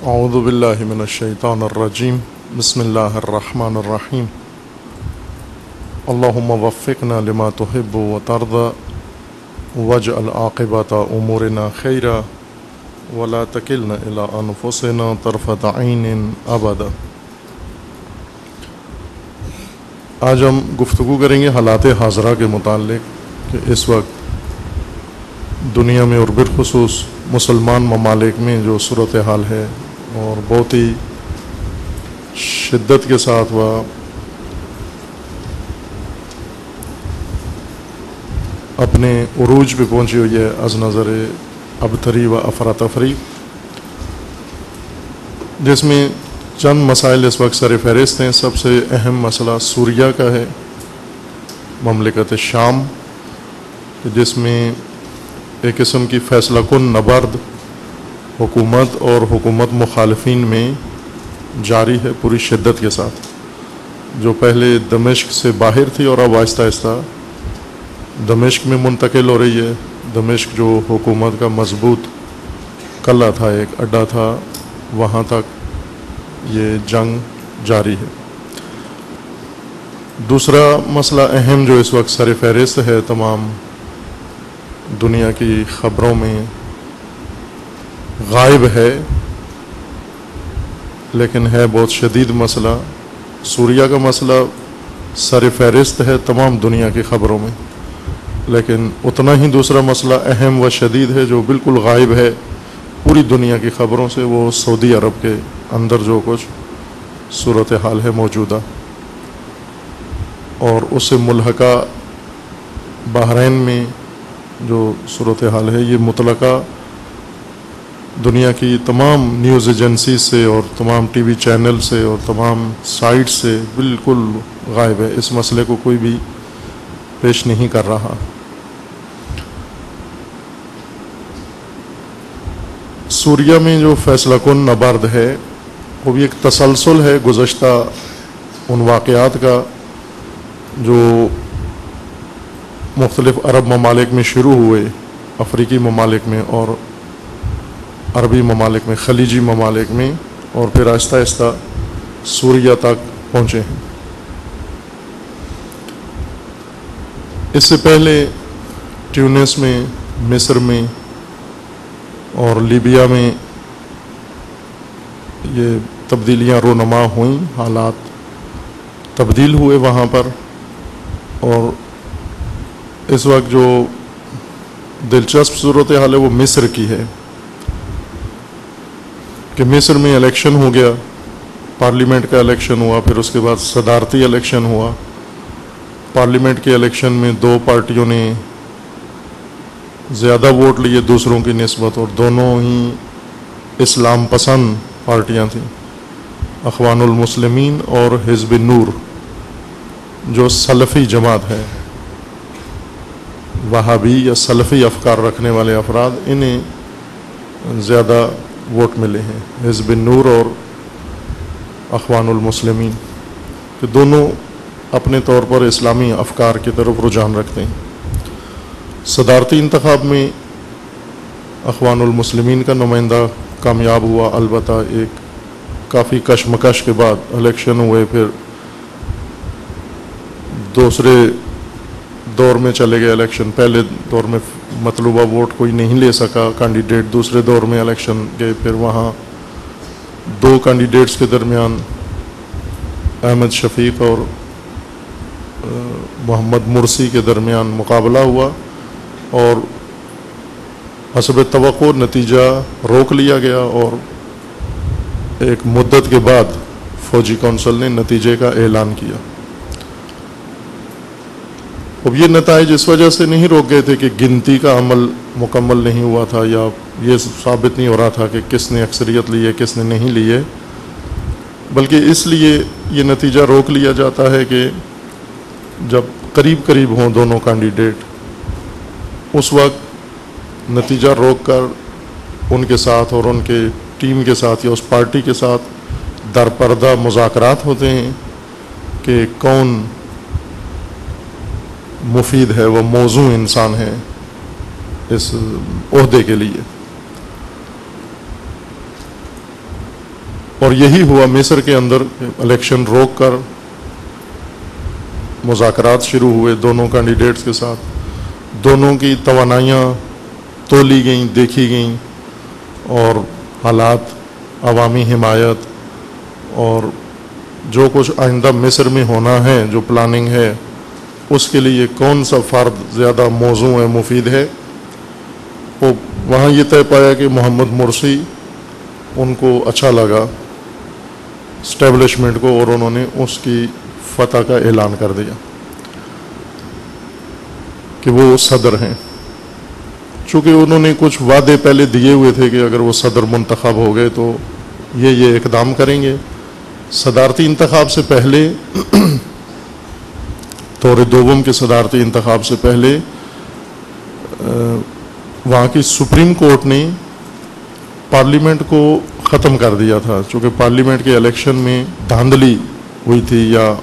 اعوذ باللہ من الشیطان الرجیم بسم اللہ الرحمن الرحیم اللہم وفقنا لما تحب وترضى واجعل عاقبۃ امورنا خیرا ولا تکلنا الی انفسنا طرفۃ عین ابدا۔ آج ہم گفتگو کریں گے حالات حاضرہ کے متعلق کہ اس وقت دنیا میں اور بالخصوص مسلمان ممالک میں جو صورتحال ہے اور بہت ہی شدت کے ساتھ وہ اپنے عروج پہ پہنچی ہوئی ہے از نظر ابتری و افراتفری، جس میں چند مسائل اس وقت سر فہرست ہیں۔ سب سے اہم مسئلہ سوریہ کا ہے، مملکت شام، جس میں ایک قسم کی فیصلہ کن نبرد حکومت اور حکومت مخالفین میں جاری ہے پوری شدت کے ساتھ، جو پہلے دمشق سے باہر تھی اور اب آہستہ آہستہ دمشق میں منتقل ہو رہی ہے۔ دمشق جو حکومت کا مضبوط قلعہ تھا، ایک اڈا تھا، وہاں تک یہ جنگ جاری ہے۔ دوسرا مسئلہ اہم جو اس وقت سر فہرست ہے تمام دنیا کی خبروں میں، غائب ہے لیکن ہے بہت شدید مسئلہ، سوریہ کا مسئلہ سر فہرست ہے تمام دنیا کی خبروں میں، لیکن اتنا ہی دوسرا مسئلہ اہم و شدید ہے جو بالکل غائب ہے پوری دنیا کی خبروں سے، وہ سعودی عرب کے اندر جو کچھ صورتحال ہے موجودہ، اور اس سے ملحقہ بحرین میں جو صورتحال ہے، یہ مطلقہ دنیا کی تمام نیوز ایجنسی سے اور تمام ٹی وی چینل سے اور تمام سائٹ سے بالکل غائب ہے۔ اس مسئلے کو کوئی بھی پیش نہیں کر رہا۔ سوریہ میں جو فیصلہ کن نبرد ہے وہ بھی ایک تسلسل ہے گزشتہ ان واقعات کا جو مختلف عرب ممالک میں شروع ہوئے، افریقی ممالک میں اور عربی ممالک میں، خلیجی ممالک میں، اور پھر آہستہ آہستہ سوریہ تک پہنچے ہیں۔ اس سے پہلے ٹیونس میں، مصر میں اور لیبیا میں یہ تبدیلیاں رونما ہوئیں، حالات تبدیل ہوئے وہاں پر، اور اس وقت جو دلچسپ صورتحال ہے وہ مصر کی ہے کہ مصر میں الیکشن ہو گیا، پارلیمنٹ کا الیکشن ہوا، پھر اس کے بعد صدارتی الیکشن ہوا۔ پارلیمنٹ کے الیکشن میں دو پارٹیوں نے زیادہ ووٹ لیے دوسروں کی نسبت، اور دونوں ہی اسلام پسند پارٹیاں تھیں، اخوان المسلمین اور حزب نور جو سلفی جماعت ہے، وہابی یا سلفی افکار رکھنے والے افراد، انہیں زیادہ ووٹ ملے ہیں، حزب نور اور اخوان المسلمین، کہ دونوں اپنے طور پر اسلامی افکار کی طرف رجحان رکھتے ہیں۔ صدارتی انتخاب میں اخوان المسلمین کا نمائندہ کامیاب ہوا، البتہ ایک کافی کشمکش کے بعد الیکشن ہوئے، پھر دوسرے دور میں چلے گئے الیکشن۔ پہلے دور میں مطلوبہ ووٹ کوئی نہیں لے سکا کینڈیڈیٹ، دوسرے دور میں الیکشن گئے، پھر وہاں دو کینڈیڈیٹس کے درمیان احمد شفیق اور محمد مرسی کے درمیان مقابلہ ہوا، اور حسب توقع نتیجہ روک لیا گیا، اور ایک مدت کے بعد فوجی کونسل نے نتیجے کا اعلان کیا۔ اب یہ نتائج اس وجہ سے نہیں روک گئے تھے کہ گنتی کا عمل مکمل نہیں ہوا تھا، یا یہ ثابت نہیں ہو رہا تھا کہ کس نے اکثریت لی ہے کس نے نہیں لی ہے، بلکہ اس لیے یہ نتیجہ روک لیا جاتا ہے کہ جب قریب قریب ہوں دونوں کینڈیڈیٹ، اس وقت نتیجہ روک کر ان کے ساتھ اور ان کے ٹیم کے ساتھ یا اس پارٹی کے ساتھ در پردہ مذاکرات ہوتے ہیں کہ کون مفید ہے، وہ موزوں انسان ہے اس عہدے کے لیے۔ اور یہی ہوا مصر کے اندر، الیکشن روک کر مذاکرات شروع ہوئے دونوں کینڈیڈیٹس کے ساتھ، دونوں کی توانائیاں تولی گئیں، دیکھی گئیں، اور حالات، عوامی حمایت اور جو کچھ آئندہ مصر میں ہونا ہے، جو پلاننگ ہے، اس کے لیے کون سا فرد زیادہ موزوں ہے، مفید ہے، وہ وہاں یہ طے پایا کہ محمد مرسی ان کو اچھا لگا اسٹیبلشمنٹ کو، اور انہوں نے اس کی فتح کا اعلان کر دیا کہ وہ صدر ہیں۔ چونکہ انہوں نے کچھ وعدے پہلے دیے ہوئے تھے کہ اگر وہ صدر منتخب ہو گئے تو یہ اقدام کریں گے۔ صدارتی انتخاب سے پہلے، دور دوم کے صدارتی انتخاب سے پہلے، وہاں کی سپریم کورٹ نے پارلیمنٹ کو ختم کر دیا تھا، چونکہ پارلیمنٹ کے الیکشن میں دھاندلی ہوئی تھی یا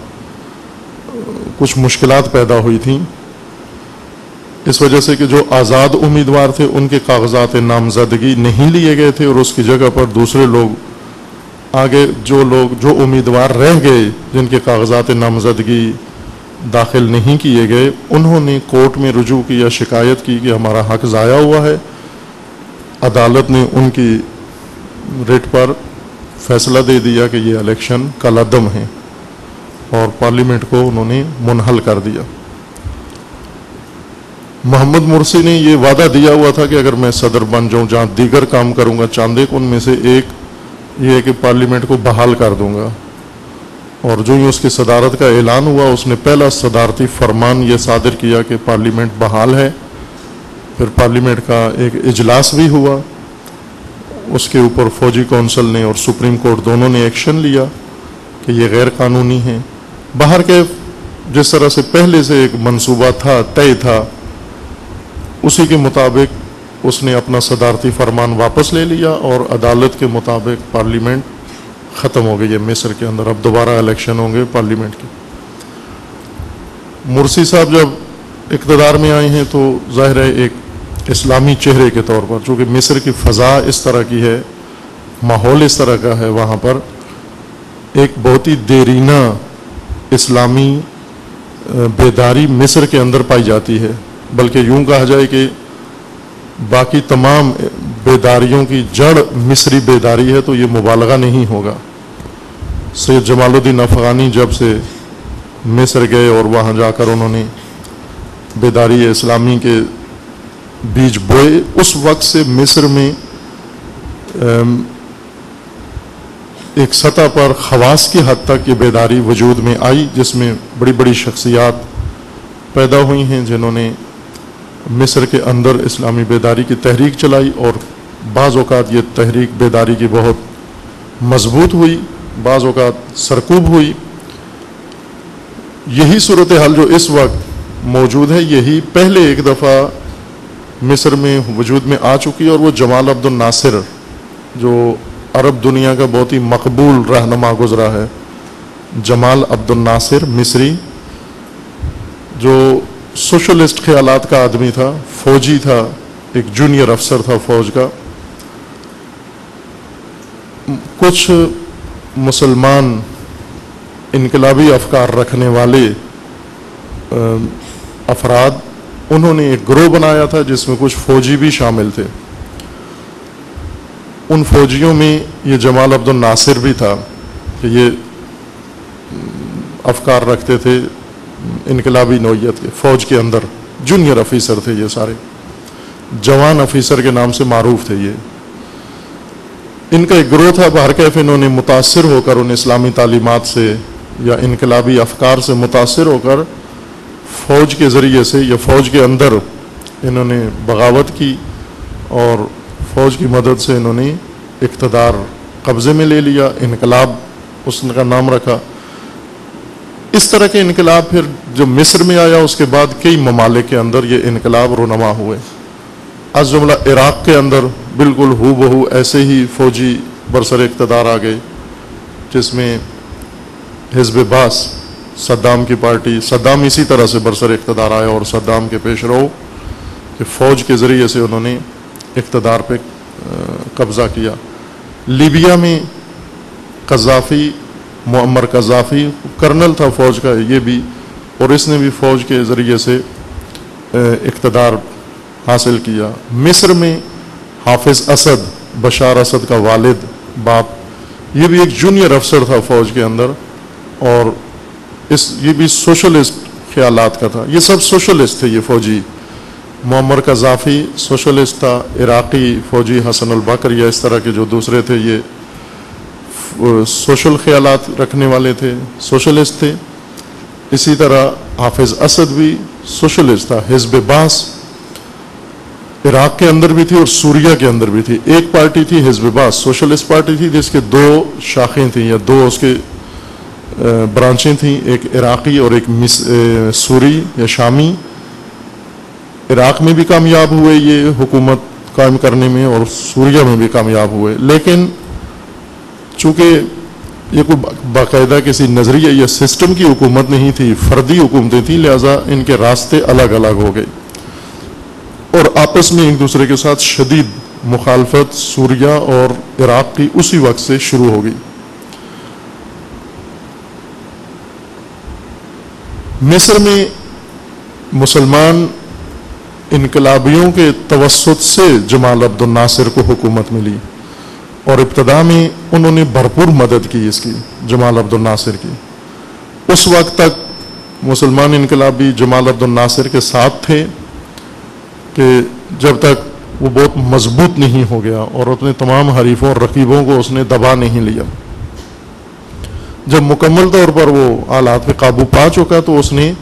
کچھ مشکلات پیدا ہوئی تھیں، اس وجہ سے کہ جو آزاد امیدوار تھے ان کے کاغذات نامزدگی نہیں لیے گئے تھے، اور اس کی جگہ پر دوسرے لوگ آگے، جو امیدوار رہ گئے جن کے کاغذات نامزدگی داخل نہیں کیے گئے، انہوں نے کورٹ میں رجوع کیا، شکایت کی کہ ہمارا حق ضائع ہوا ہے۔ عدالت نے ان کی ریٹ پر فیصلہ دے دیا کہ یہ الیکشن کالعدم ہیں، اور پارلیمنٹ کو انہوں نے منحل کر دیا۔ محمد مرسی نے یہ وعدہ دیا ہوا تھا کہ اگر میں صدر بن جاؤں، جہاں دیگر کام کروں گا چاند ایک، ان میں سے ایک یہ ہے کہ پارلیمنٹ کو بحال کر دوں گا۔ اور جو ہی اس کی صدارت کا اعلان ہوا، اس نے پہلا صدارتی فرمان یہ صادر کیا کہ پارلیمنٹ بحال ہے۔ پھر پارلیمنٹ کا ایک اجلاس بھی ہوا، اس کے اوپر فوجی کونسل نے اور سپریم کورٹ دونوں نے ایکشن لیا کہ یہ غیر قانونی ہیں۔ باہر کے جس طرح سے پہلے سے ایک منصوبہ تھا، طے تھا، اسی کے مطابق اس نے اپنا صدارتی فرمان واپس لے لیا، اور عدالت کے مطابق پارلیمنٹ ختم ہو گئی ہے مصر کے اندر۔ اب دوبارہ الیکشن ہوں گے پارلیمنٹ کے۔ مرسی صاحب جب اقتدار میں آئے ہیں تو ظاہر ہے ایک اسلامی چہرے کے طور پر، چونکہ مصر کی فضا اس طرح کی ہے، ماحول اس طرح کا ہے، وہاں پر ایک بہت ہی دیرینہ اسلامی بیداری مصر کے اندر پائی جاتی ہے، بلکہ یوں کہا جائے کہ باقی تمام بیداریوں کی جڑ مصری بیداری ہے، تو یہ مبالغہ نہیں ہوگا۔ سید جمال الدین افغانی جب سے مصر گئے اور وہاں جا کر انہوں نے بیداری اسلامی کے بیج بوئے، اس وقت سے مصر میں ایک سطح پر خواص کی حد تک یہ بیداری وجود میں آئی، جس میں بڑی بڑی شخصیات پیدا ہوئی ہیں جنہوں نے مصر کے اندر اسلامی بیداری کی تحریک چلائی، اور بعض اوقات یہ تحریک بیداری کی بہت مضبوط ہوئی، بعض اوقات سرکوب ہوئی۔ یہی صورتحال جو اس وقت موجود ہے، یہی پہلے ایک دفعہ مصر میں وجود میں آ چکی ہے، اور وہ جمال عبد الناصر، جو عرب دنیا کا بہت ہی مقبول رہنما گزرا ہے، جمال عبد الناصر مصری، جو سوشلسٹ خیالات کا آدمی تھا، فوجی تھا، ایک جونیئر افسر تھا فوج کا۔ کچھ مسلمان انقلابی افکار رکھنے والے افراد، انہوں نے ایک گروہ بنایا تھا جس میں کچھ فوجی بھی شامل تھے۔ ان فوجیوں میں یہ جمال عبد الناصر بھی تھا کہ یہ افکار رکھتے تھے انقلابی نوعیت کے، فوج کے اندر جونیئر افیسر تھے، یہ سارے جوان افیسر کے نام سے معروف تھے۔ یہ ان کا ایک گروہ تھا، بہرکیف انہوں نے متاثر ہو کر ان اسلامی تعلیمات سے یا انقلابی افکار سے متاثر ہو کر فوج کے ذریعے سے یا فوج کے اندر انہوں نے بغاوت کی، اور فوج کی مدد سے انہوں نے اقتدار قبضے میں لے لیا، انقلاب اس کا نام رکھا۔ اس طرح کے انقلاب پھر جب مصر میں آیا، اس کے بعد کئی ممالک کے اندر یہ انقلاب رونما ہوئے، از جملہ عراق کے اندر بالکل ہو بہو ایسے ہی فوجی برسر اقتدار آ گئے، جس میں حزب باس، صدام کی پارٹی، صدام اسی طرح سے برسر اقتدار آیا، اور صدام کے پیش رو کہ فوج کے ذریعے سے انہوں نے اقتدار پہ قبضہ کیا۔ لیبیا میں قذافی، معمر قذافی کرنل تھا فوج کا یہ بھی، اور اس نے بھی فوج کے ذریعے سے اقتدار حاصل کیا۔ مصر میں حافظ اسد، بشار اسد کا والد باپ، یہ بھی ایک جونیئر افسر تھا فوج کے اندر، اور یہ بھی سوشلسٹ خیالات کا تھا۔ یہ سب سوشلسٹ تھے یہ فوجی۔ معمر قذافی سوشلسٹ تھا، عراقی فوجی حسن البکر یا اس طرح کے جو دوسرے تھے یہ سوشل خیالات رکھنے والے تھے، سوشلسٹ تھے۔ اسی طرح حافظ اسد بھی سوشلسٹ تھا۔ حزب باس عراق کے اندر بھی تھی اور سوریہ کے اندر بھی تھی۔ ایک پارٹی تھی حزب باس، سوشلسٹ پارٹی تھی، جس کے دو شاخیں تھیں یا دو اس کے برانچیں تھیں، ایک عراقی اور ایک سوری یا شامی۔ عراق میں بھی کامیاب ہوئے یہ حکومت قائم کرنے میں، اور سوریہ میں بھی کامیاب ہوئے، لیکن چونکہ یہ کوئی باقاعدہ کسی نظریہ یا سسٹم کی حکومت نہیں تھی، فردی حکومتیں تھیں، لہذا ان کے راستے الگ الگ ہو گئے اور آپس میں ایک دوسرے کے ساتھ شدید مخالفت سوریہ اور عراق کی اسی وقت سے شروع ہو گئی۔ مصر میں مسلمان انقلابیوں کے توسط سے جمال عبد الناصر کو حکومت ملی، اور ابتدا میں انہوں نے بھرپور مدد کی اس کی، جمال عبد الناصر کی۔ اس وقت تک مسلمان انقلابی جمال عبد الناصر کے ساتھ تھے کہ جب تک وہ بہت مضبوط نہیں ہو گیا اور اپنے تمام حریفوں اور رقیبوں کو اس نے دبا نہیں لیا۔ جب مکمل طور پر وہ حالات پہ قابو پا چکا تو اس نے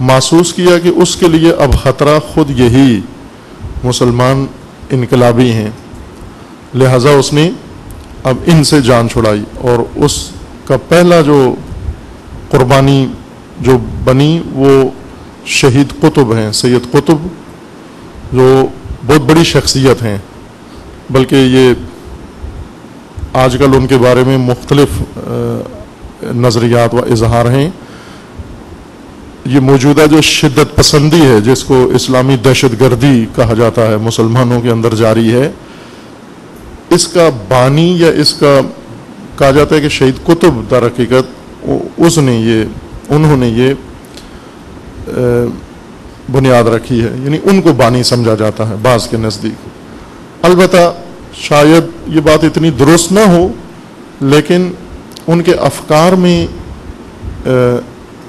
محسوس کیا کہ اس کے لیے اب خطرہ خود یہی مسلمان انقلابی ہیں، لہذا اس نے اب ان سے جان چھڑائی، اور اس کا پہلا جو قربانی جو بنی وہ شہید قطب ہیں، سید قطب، جو بہت بڑی شخصیت ہیں، بلکہ یہ آج کل ان کے بارے میں مختلف نظریات و اظہار ہیں۔ یہ موجودہ جو شدت پسندی ہے، جس کو اسلامی دہشت گردی کہا جاتا ہے، مسلمانوں کے اندر جاری ہے، اس کا بانی یا اس کا کہا جاتا ہے کہ شہید قطب در حقیقت انہوں نے یہ بنیاد رکھی ہے، یعنی ان کو بانی سمجھا جاتا ہے بعض کے نزدیک۔ البتہ شاید یہ بات اتنی درست نہ ہو، لیکن ان کے افکار میں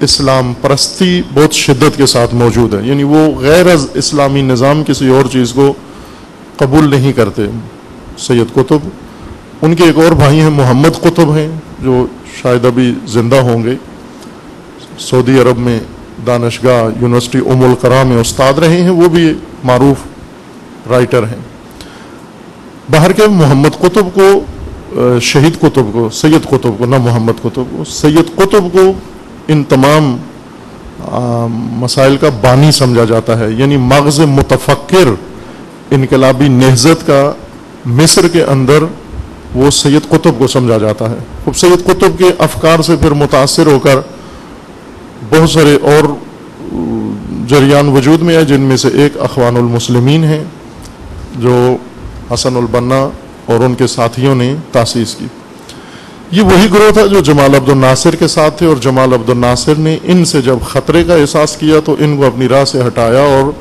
اسلام پرستی بہت شدت کے ساتھ موجود ہے، یعنی وہ غیر از اسلامی نظام کسی اور چیز کو قبول نہیں کرتے۔ سید قطب، ان کے ایک اور بھائی ہیں محمد قطب ہیں، جو شاید ابھی زندہ ہوں گے، سعودی عرب میں دانشگاہ یونیورسٹی ام القرا میں استاد رہے ہیں، وہ بھی معروف رائٹر ہیں۔ باہر کے محمد قطب کو، شہید قطب کو، سید قطب کو، نہ محمد قطب کو، سید قطب کو ان تمام مسائل کا بانی سمجھا جاتا ہے، یعنی مغز متفکر انقلابی نہضت کا مصر کے اندر وہ سید قطب کو سمجھا جاتا ہے۔ اب سید قطب کے افکار سے پھر متاثر ہو کر بہت سارے اور جریان وجود میں ہے، جن میں سے ایک اخوان المسلمین ہیں، جو حسن البنا اور ان کے ساتھیوں نے تاسیس کی۔ یہ وہی گروہ تھا جو جمال عبد الناصر کے ساتھ تھے، اور جمال عبد الناصر نے ان سے جب خطرے کا احساس کیا تو ان کو اپنی راہ سے ہٹایا، اور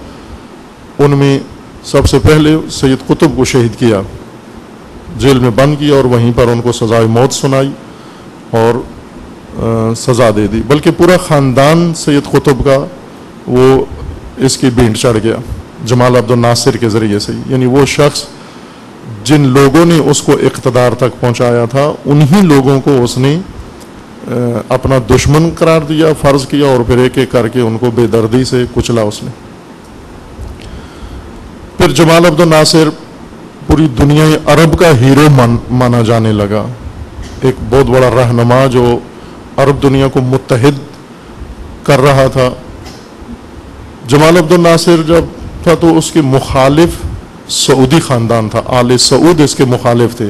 ان میں سب سے پہلے سید قطب کو شہید کیا، جیل میں بند کیا، اور وہیں پر ان کو سزائے موت سنائی اور سزا دے دی۔ بلکہ پورا خاندان سید قطب کا وہ اس کی بھینٹ چڑھ گیا جمال عبد الناصر کے ذریعے سے، یعنی وہ شخص جن لوگوں نے اس کو اقتدار تک پہنچایا تھا، انہی لوگوں کو اس نے اپنا دشمن قرار دیا، فرض کیا، اور پھر ایک ایک کر کے ان کو بے دردی سے کچلا اس نے۔ پھر جمال عبد الناصر پوری دنیا عرب کا ہیرو مانا جانے لگا، ایک بہت بڑا رہنما جو عرب دنیا کو متحد کر رہا تھا۔ جمال عبد الناصر جب تھا تو اس کے مخالف سعودی خاندان تھا، آل سعود اس کے مخالف تھے۔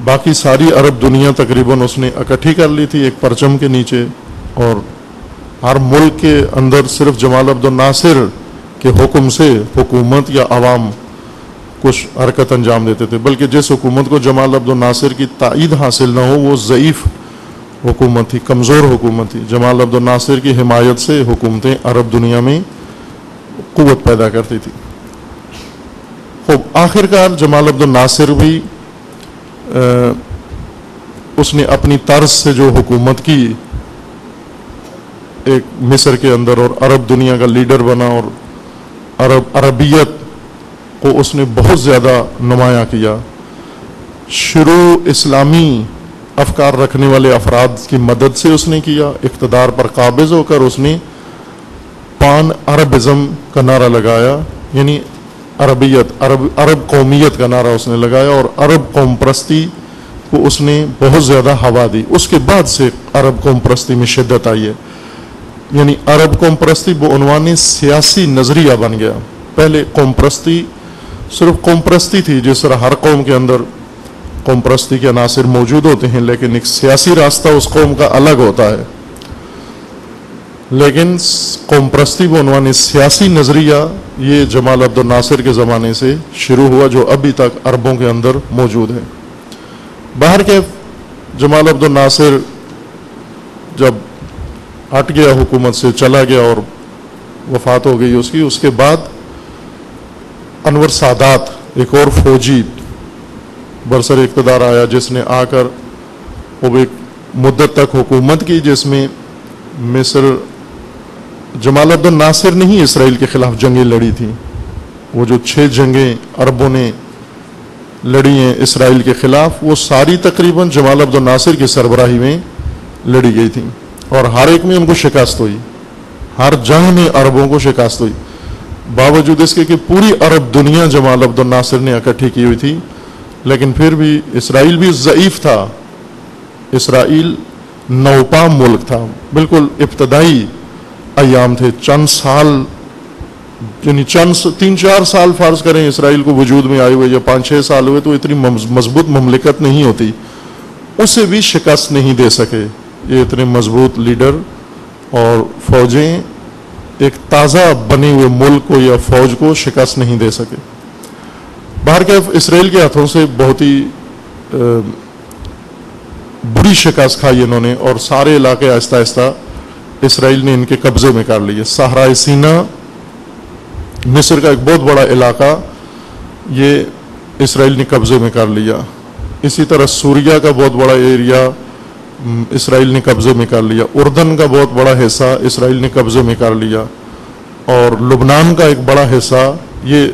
باقی ساری عرب دنیا تقریباً اس نے اکٹھی کر لی تھی ایک پرچم کے نیچے، اور ہر ملک کے اندر صرف جمال عبد الناصر کے حکم سے حکومت یا عوام کچھ حرکت انجام دیتے تھے، بلکہ جس حکومت کو جمال عبد الناصر کی تائید حاصل نہ ہو وہ ضعیف حکومت تھی، کمزور حکومت تھی۔ جمال عبد الناصر کی حمایت سے حکومتیں عرب دنیا میں قوت پیدا کرتی تھی۔ خوب آخر کار جمال عبد الناصر بھی اس نے اپنی طرز سے جو حکومت کی ایک مصر کے اندر اور عرب دنیا کا لیڈر بنا، اور عربیت کو اس نے بہت زیادہ نمایاں کیا۔ شروع اسلامی افکار رکھنے والے افراد کی مدد سے اس نے کیا، اقتدار پر قابض ہو کر اس نے پان عربزم کا نعرہ لگایا، یعنی عربیت، عرب قومیت کا نعرہ اس نے لگایا، اور عرب قوم پرستی کو اس نے بہت زیادہ ہوا دی۔ اس کے بعد سے عرب قوم پرستی میں شدت آئی ہے، یعنی عرب قوم پرستی بعنوان سیاسی نظریہ بن گیا۔ پہلے قوم پرستی صرف قوم پرستی تھی، جس طرح ہر قوم کے اندر قوم پرستی کے عناصر موجود ہوتے ہیں، لیکن ایک سیاسی راستہ اس قوم کا الگ ہوتا ہے۔ لیکن قوم پرستی بعنوان سیاسی نظریہ یہ جمال عبد الناصر کے زمانے سے شروع ہوا، جو ابھی تک عربوں کے اندر موجود ہے۔ باہر کے جمال عبد الناصر جب ہٹ گیا، حکومت سے چلا گیا اور وفات ہو گئی اس کی، اس کے بعد انور سادات ایک اور فوجی برسر اقتدار آیا، جس نے آ کر وہ ایک مدت تک حکومت کی، جس میں مصر جمال عبد الناصر نے ہی اسرائیل کے خلاف جنگیں لڑی تھیں۔ وہ جو 6 جنگیں عربوں نے لڑی ہیں اسرائیل کے خلاف، وہ ساری تقریباً جمال عبد الناصر کی سربراہی میں لڑی گئی تھیں، اور ہر ایک میں ان کو شکست ہوئی، ہر جنگ میں عربوں کو شکست ہوئی، باوجود اس کے کہ پوری عرب دنیا جمال عبد الناصر نے اکٹھی کی ہوئی تھی۔ لیکن پھر بھی اسرائیل بھی ضعیف تھا، اسرائیل نوپا ملک تھا، بالکل ابتدائی ایام تھے، چند سال، یعنی 3-4 سال فرض کریں اسرائیل کو وجود میں آئے ہوئے، یا 5-6 سال ہوئے، تو اتنی مضبوط مملکت نہیں ہوتی، اسے بھی شکست نہیں دے سکے یہ اتنے مضبوط لیڈر اور فوجیں ایک تازہ بنے ہوئے ملک کو یا فوج کو شکست نہیں دے سکے۔ باہر کے اسرائیل کے ہاتھوں سے بہت ہی بری شکست کھائی انہوں نے، اور سارے علاقے آہستہ آہستہ اسرائیل نے ان کے قبضے میں کر لیے۔ صحرائے سینا مصر کا ایک بہت بڑا علاقہ یہ اسرائیل نے قبضے میں کر لیا۔ اسی طرح سوریہ کا بہت بڑا ایریا اسرائیل نے قبضے میں کر لیا، اردن کا بہت بڑا حصہ اسرائیل نے قبضے میں کر لیا، اور لبنان کا ایک بڑا حصہ، یہ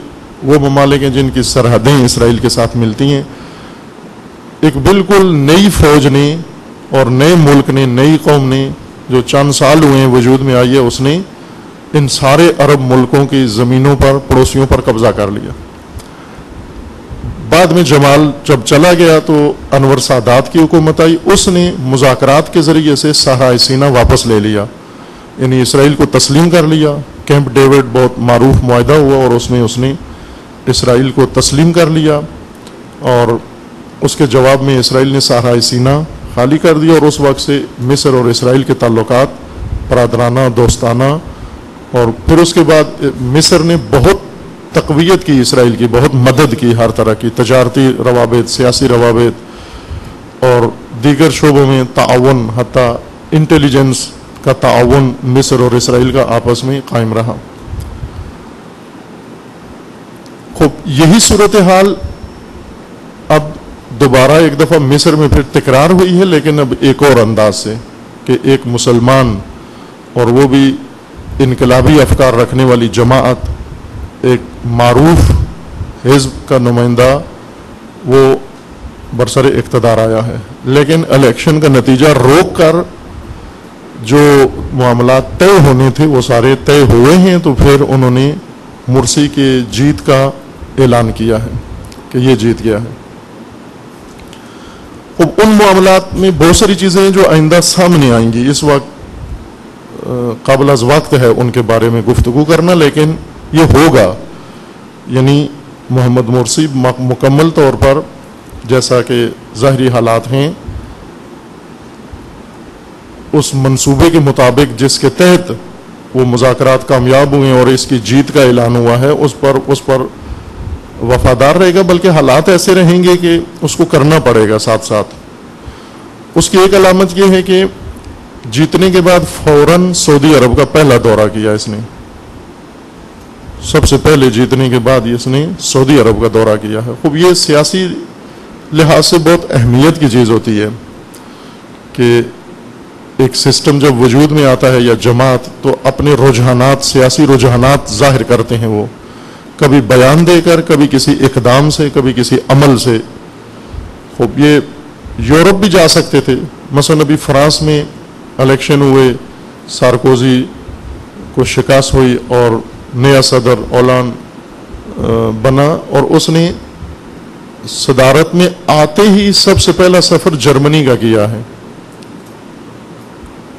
وہ ممالک ہیں جن کی سرحدیں اسرائیل کے ساتھ ملتی ہیں۔ ایک بالکل نئی فوج نے اور نئے ملک نے، نئی قوم نے جو چند سال ہوئے ہیں وجود میں آئی ہے، اس نے ان سارے عرب ملکوں کی زمینوں پر، پڑوسیوں پر قبضہ کر لیا۔ بعد میں جمال جب چلا گیا تو انور سادات کی حکومت آئی، اس نے مذاکرات کے ذریعے سے صحرائے سینا واپس لے لیا، یعنی اسرائیل کو تسلیم کر لیا۔ کیمپ ڈیوڈ بہت معروف معاہدہ ہوا، اور اس نے اسرائیل کو تسلیم کر لیا، اور اس کے جواب میں اسرائیل نے صحرائے سینا خالی کر دیا، اور اس وقت سے مصر اور اسرائیل کے تعلقات برادرانہ، دوستانہ، اور پھر اس کے بعد مصر نے بہت تقویت کی، اسرائیل کی بہت مدد کی، ہر طرح کی تجارتی روابط، سیاسی روابط اور دیگر شعبوں میں تعاون، حتیٰ انٹیلیجنس کا تعاون مصر اور اسرائیل کا آپس میں قائم رہا۔ خوب یہی صورتحال اب دوبارہ ایک دفعہ مصر میں پھر تکرار ہوئی ہے، لیکن اب ایک اور انداز سے، کہ ایک مسلمان اور وہ بھی انقلابی افکار رکھنے والی جماعت، ایک معروف حزب کا نمائندہ، وہ برسر اقتدار آیا ہے، لیکن الیکشن کا نتیجہ روک کر جو معاملات طے ہونے تھے وہ سارے طے ہوئے ہیں، تو پھر انہوں نے مرسی کے جیت کا اعلان کیا ہے کہ یہ جیت گیا ہے۔ اب ان معاملات میں بہت ساری چیزیں ہیں جو آئندہ سامنے آئیں گی، اس وقت قابل از وقت ہے ان کے بارے میں گفتگو کرنا، لیکن یہ ہوگا، یعنی محمد مرسی مکمل طور پر جیسا کہ ظاہری حالات ہیں اس منصوبے کے مطابق جس کے تحت وہ مذاکرات کامیاب ہوئے اور اس کی جیت کا اعلان ہوا ہے، اس پر وفادار رہے گا، بلکہ حالات ایسے رہیں گے کہ اس کو کرنا پڑے گا ساتھ ساتھ۔ اس کی ایک علامت یہ ہے کہ جیتنے کے بعد فوراً سعودی عرب کا پہلا دورہ کیا اس نے، سب سے پہلے جیتنے کے بعد اس نے سعودی عرب کا دورہ کیا ہے۔ خوب یہ سیاسی لحاظ سے بہت اہمیت کی چیز ہوتی ہے کہ ایک سسٹم جب وجود میں آتا ہے یا جماعت، تو اپنے رجحانات، سیاسی رجحانات ظاہر کرتے ہیں وہ، کبھی بیان دے کر، کبھی کسی اقدام سے، کبھی کسی عمل سے۔ خوب یہ یورپ بھی جا سکتے تھے، مثلا ابھی فرانس میں الیکشن ہوئے، سارکوزی کو شکست ہوئی اور نیا صدر اولانڈ بنا، اور اس نے صدارت میں آتے ہی سب سے پہلا سفر جرمنی کا کیا ہے۔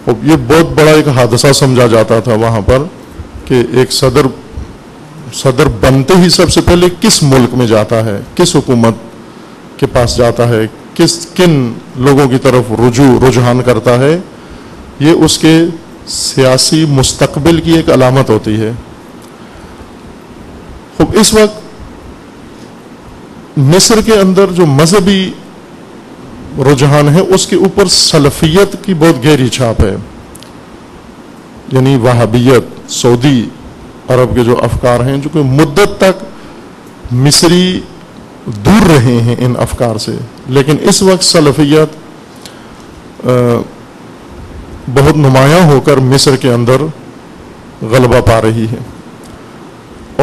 اب یہ بہت بڑا ایک حادثہ سمجھا جاتا تھا وہاں پر کہ ایک صدر بنتے ہی سب سے پہلے کس ملک میں جاتا ہے، کس حکومت کے پاس جاتا ہے، کن لوگوں کی طرف رجحان کرتا ہے، یہ اس کے سیاسی مستقبل کی ایک علامت ہوتی ہے۔ خوب اس وقت مصر کے اندر جو مذہبی رجحان ہے اس کے اوپر سلفیت کی بہت گہری چھاپ ہے، یعنی وہابیت، سعودی عرب کے جو افکار ہیں، جو کہ مدت تک مصری دور رہے ہیں ان افکار سے، لیکن اس وقت سلفیت بہت نمایاں ہو کر مصر کے اندر غلبہ پا رہی ہے،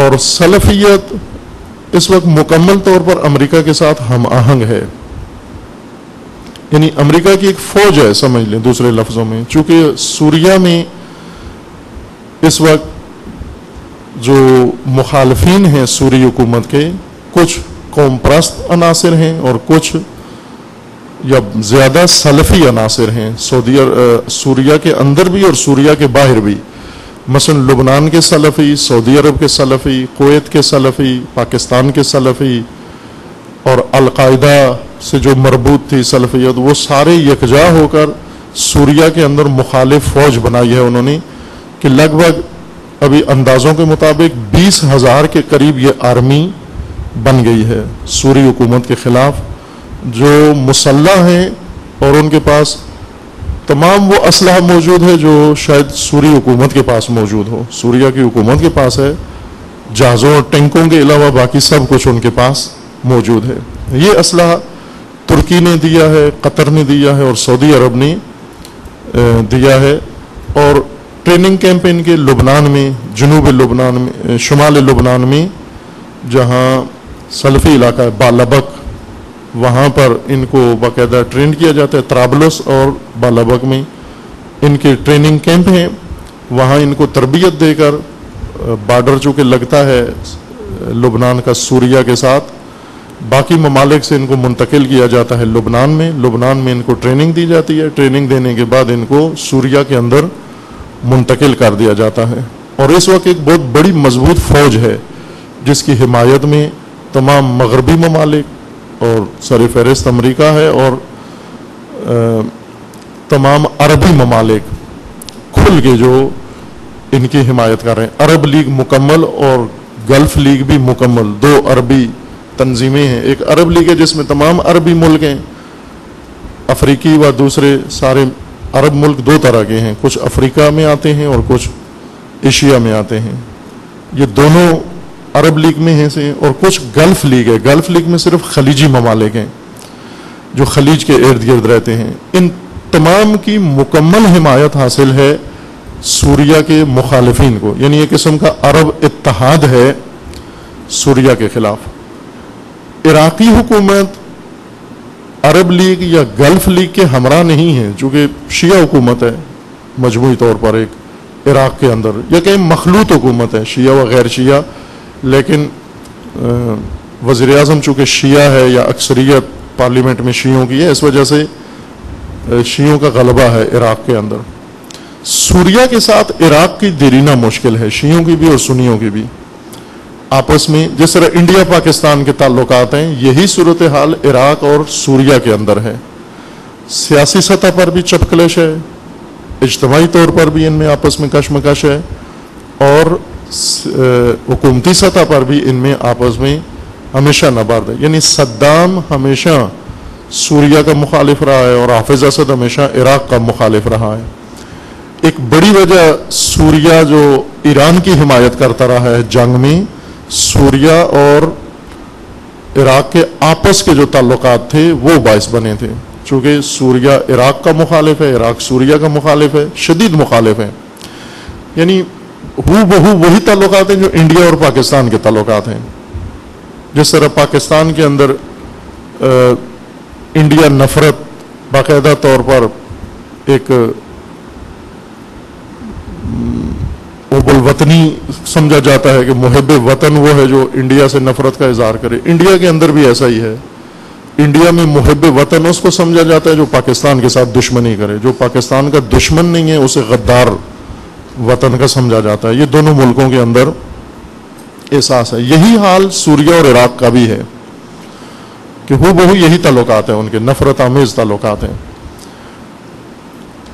اور سلفیت اس وقت مکمل طور پر امریکہ کے ساتھ ہم آہنگ ہے، یعنی امریکہ کی ایک فوج ہے سمجھ لیں دوسرے لفظوں میں۔ چونکہ سوریہ میں اس وقت جو مخالفین ہیں سوری حکومت کے، کچھ قوم پرست عناصر ہیں اور کچھ یا زیادہ سلفی عناصر ہیں، سوریہ کے اندر بھی اور سوریہ کے باہر بھی، مثلا لبنان کے سلفی، سعودی عرب کے سلفی، کویت کے سلفی، پاکستان کے سلفی، اور القاعدہ سے جو مربوط تھی سلفیت، وہ سارے یکجا ہو کر سوریہ کے اندر مخالف فوج بنائی ہے انہوں نے، کہ لگ بھگ ابھی اندازوں کے مطابق 20,000 کے قریب یہ آرمی بن گئی ہے سوری حکومت کے خلاف، جو مسلح ہیں اور ان کے پاس تمام وہ اسلحہ موجود ہے جو شاید سوری حکومت کے پاس موجود ہو۔ سوریہ کی حکومت کے پاس ہے، جہازوں اور ٹینکوں کے علاوہ باقی سب کچھ ان کے پاس موجود ہے۔ یہ اسلحہ ترکی نے دیا ہے، قطر نے دیا ہے اور سعودی عرب نے دیا ہے، اور ٹریننگ کیمپ ان کے لبنان میں، جنوب لبنان میں، شمال لبنان میں جہاں سلفی علاقہ ہے بالابک، وہاں پر ان کو باقاعدہ ٹرین کیا جاتا ہے۔ طرابلس اور بالابک میں ان کے ٹریننگ کیمپ ہیں، وہاں ان کو تربیت دے کر، بارڈر چونکہ لگتا ہے لبنان کا سوریہ کے ساتھ، باقی ممالک سے ان کو منتقل کیا جاتا ہے لبنان میں ان کو ٹریننگ دی جاتی ہے، ٹریننگ دینے کے بعد ان کو سوریہ کے اندر منتقل کر دیا جاتا ہے، اور اس وقت ایک بہت بڑی مضبوط فوج ہے جس کی حمایت میں تمام مغربی ممالک اور سر فہرست امریکہ ہے، اور تمام عربی ممالک کھل کے جو ان کی حمایت کر رہے ہیں۔ عرب لیگ مکمل اور گلف لیگ بھی مکمل، 2 عربی تنظیمیں ہیں، ایک عرب لیگ ہے جس میں تمام عربی ملک ہیں، افریقی و دوسرے سارے عرب ملک 2 طرح کے ہیں، کچھ افریقہ میں آتے ہیں اور کچھ ایشیا میں آتے ہیں، یہ دونوں عرب لیگ میں ہیں سے، اور کچھ گلف لیگ ہے، گلف لیگ میں صرف خلیجی ممالک ہیں جو خلیج کے ارد گرد رہتے ہیں۔ ان تمام کی مکمل حمایت حاصل ہے سوریہ کے مخالفین کو، یعنی ایک قسم کا عرب اتحاد ہے سوریہ کے خلاف۔ عراقی حکومت عرب لیگ یا گلف لیگ کے ہمراہ نہیں ہے، چونکہ شیعہ حکومت ہے مجموعی طور پر ایک عراق کے اندر، یا کہ مخلوط حکومت ہے شیعہ و غیر شیعہ، لیکن وزیر اعظم چونکہ شیعہ ہے یا اکثریت پارلیمنٹ میں شیعوں کی ہے، اس وجہ سے شیعوں کا غلبہ ہے عراق کے اندر۔ سوریہ کے ساتھ عراق کی دیرینہ مشکل ہے، شیعوں کی بھی اور سنیوں کی بھی آپس میں، جس طرح انڈیا پاکستان کے تعلقات ہیں، یہی صورتحال عراق اور سوریہ کے اندر ہے۔ سیاسی سطح پر بھی چپکلش ہے، اجتماعی طور پر بھی ان میں آپس میں کشمکش ہے، اور حکومتی سطح پر بھی ان میں آپس میں ہمیشہ نبرد ہے. یعنی صدام ہمیشہ سوریہ کا مخالف رہا ہے اور حافظ اسد ہمیشہ عراق کا مخالف رہا ہے. ایک بڑی وجہ سوریہ جو ایران کی حمایت کرتا رہا ہے جنگ میں، سوریہ اور عراق کے آپس کے جو تعلقات تھے وہ باعث بنے تھے. چونکہ سوریہ عراق کا مخالف ہے، عراق سوریہ کا مخالف ہے، شدید مخالف ہے. یعنی ہو بہو وہی تعلقات ہیں جو انڈیا اور پاکستان کے تعلقات ہیں. جس طرح پاکستان کے اندر انڈیا نفرت باقاعدہ طور پر ایک حب الوطنی سمجھا جاتا ہے کہ محب وطن وہ ہے جو انڈیا سے نفرت کا اظہار کرے. انڈیا کے اندر بھی ایسا ہی ہے. انڈیا میں محب وطن اس کو سمجھا جاتا ہے جو پاکستان کے ساتھ دشمنی کرے. جو پاکستان کا دشمن نہیں ہے اسے غدار وطن کا سمجھا جاتا ہے. یہ دونوں ملکوں کے اندر احساس ہے. یہی حال سوریہ اور عراق کا بھی ہے کہ ہو بہو یہی تعلقات ہیں، ان کے نفرت آمیز تعلقات ہیں.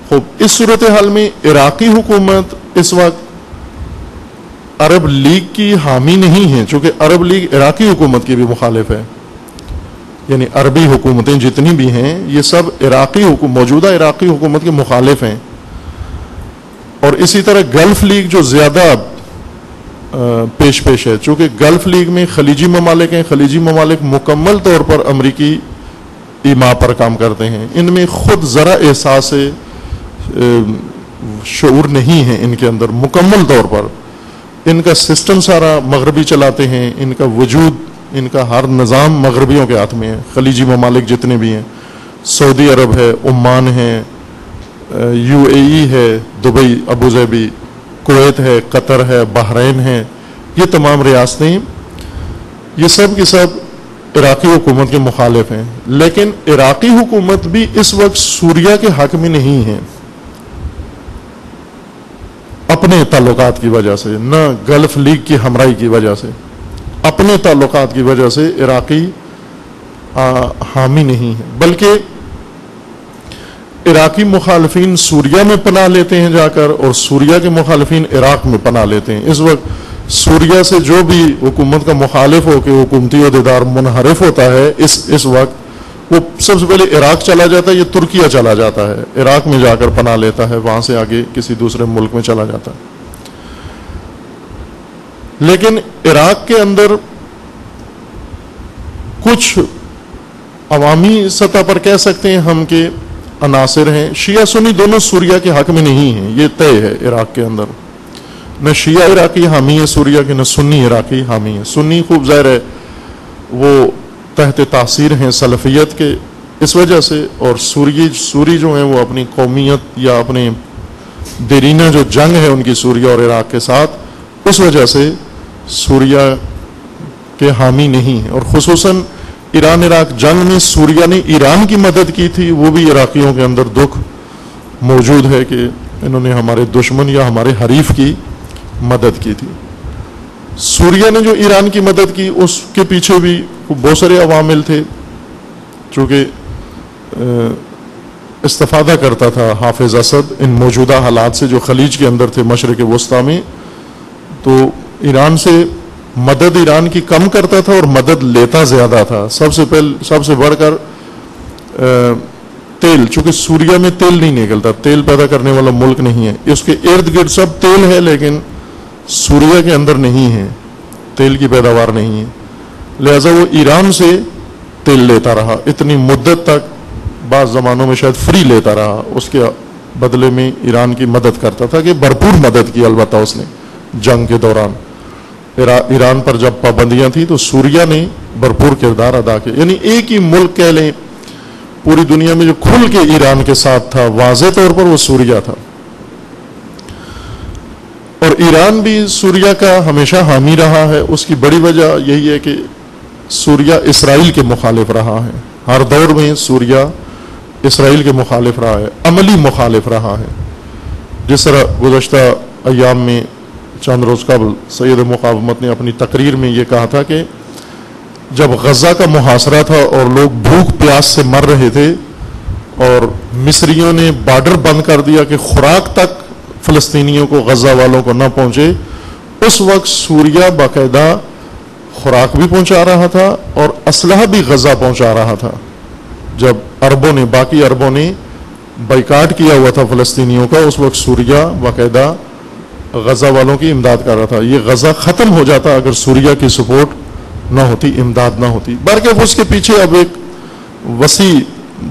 خوب، اس صورتحال میں عراقی حکومت اس وقت عرب لیگ کی حامی نہیں ہے، چونکہ عرب لیگ عراقی حکومت کی بھی مخالف ہے. یعنی عربی حکومتیں جتنی بھی ہیں یہ سب موجودہ عراقی حکومت کے مخالف ہیں. اور اسی طرح گلف لیگ جو زیادہ پیش ہے، چونکہ گلف لیگ میں خلیجی ممالک ہیں. خلیجی ممالک مکمل طور پر امریکی ایما پر کام کرتے ہیں. ان میں خود ذرا احساس شعور نہیں ہے ان کے اندر مکمل طور پر. ان کا سسٹم سارا مغربی چلاتے ہیں. ان کا وجود، ان کا ہر نظام مغربیوں کے ہاتھ میں ہے. خلیجی ممالک جتنے بھی ہیں، سعودی عرب ہے، عمان ہے، UAE ہے، دبئی، ابوظہبی، کویت ہے، قطر ہے، بحرین ہے، یہ تمام ریاستیں یہ سب کے سب عراقی حکومت کے مخالف ہیں. لیکن عراقی حکومت بھی اس وقت سوریہ کے حق میں نہیں ہے اپنے تعلقات کی وجہ سے، نہ گلف لیگ کی ہمراہی کی وجہ سے. اپنے تعلقات کی وجہ سے عراقی حامی نہیں ہے، بلکہ عراقی مخالفین سوریہ میں پناہ لیتے ہیں جا کر، اور سوریہ کے مخالفین عراق میں پناہ لیتے ہیں. اس وقت سوریہ سے جو بھی حکومت کا مخالف ہو کے حکومتی عہدیدار منحرف ہوتا ہے، اس وقت وہ سب سے پہلے عراق چلا جاتا ہے یا ترکیہ چلا جاتا ہے. عراق میں جا کر پناہ لیتا ہے، وہاں سے آگے کسی دوسرے ملک میں چلا جاتا ہے. لیکن عراق کے اندر کچھ عوامی سطح پر کہہ سکتے ہیں ہم کہ عناصر ہیں. شیعہ سنی دونوں سوریہ کے حق میں نہیں ہیں، یہ طے ہے. عراق کے اندر نہ شیعہ عراقی حامی ہے سوریہ کے، نہ سنی عراقی حامی ہے. سنی خوب ظاہر ہے وہ تحت تاثیر ہیں سلفیت کے اس وجہ سے، اور سوری جو ہیں وہ اپنی قومیت یا اپنے دیرینہ جو جنگ ہے ان کی سوریہ اور عراق کے ساتھ، اس وجہ سے سوریہ کے حامی نہیں ہیں. اور خصوصاً ایران عراق جنگ میں سوریہ نے ایران کی مدد کی تھی، وہ بھی عراقیوں کے اندر دکھ موجود ہے کہ انہوں نے ہمارے دشمن یا ہمارے حریف کی مدد کی تھی. سوریہ نے جو ایران کی مدد کی اس کے پیچھے بھی بہت سارے عوامل تھے. چونکہ استفادہ کرتا تھا حافظ اسد ان موجودہ حالات سے جو خلیج کے اندر تھے مشرق وسطیٰ میں، تو ایران سے مدد ایران کی کم کرتا تھا اور مدد لیتا زیادہ تھا. سب سے بڑھ کر تیل، چونکہ سوریہ میں تیل نہیں نکلتا، تیل پیدا کرنے والا ملک نہیں ہے. اس کے ارد گرد سب تیل ہے لیکن سوریہ کے اندر نہیں ہے، تیل کی پیداوار نہیں ہے. لہذا وہ ایران سے تیل لیتا رہا اتنی مدت تک، بعض زمانوں میں شاید فری لیتا رہا. اس کے بدلے میں ایران کی مدد کرتا تھا کہ بھرپور مدد کی البتہ اس نے جنگ کے دوران. ایران پر جب پابندیاں تھیں تو سوریہ نے بھرپور کردار ادا کیا. یعنی ایک ہی ملک کہہ لیں پوری دنیا میں جو کھل کے ایران کے ساتھ تھا واضح طور پر وہ سوریہ تھا. اور ایران بھی سوریہ کا ہمیشہ حامی رہا ہے. اس کی بڑی وجہ یہی ہے کہ سوریہ اسرائیل کے مخالف رہا ہے. ہر دور میں سوریہ اسرائیل کے مخالف رہا ہے، عملی مخالف رہا ہے. جس طرح گزشتہ ایام میں چند روز قبل سید مقاومت نے اپنی تقریر میں یہ کہا تھا کہ جب غزہ کا محاصرہ تھا اور لوگ بھوک پیاس سے مر رہے تھے اور مصریوں نے بارڈر بند کر دیا کہ خوراک تک فلسطینیوں کو، غزہ والوں کو نہ پہنچے، اس وقت سوریہ باقاعدہ خوراک بھی پہنچا رہا تھا اور اسلحہ بھی غزہ پہنچا رہا تھا. جب باقی عربوں نے بائیکاٹ کیا ہوا تھا فلسطینیوں کا، اس وقت سوریہ باقاعدہ غزہ والوں کی امداد کر رہا تھا. یہ غزہ ختم ہو جاتا اگر سوریہ کی سپورٹ نہ ہوتی، امداد نہ ہوتی. بلکہ اس کے پیچھے اب ایک وسیع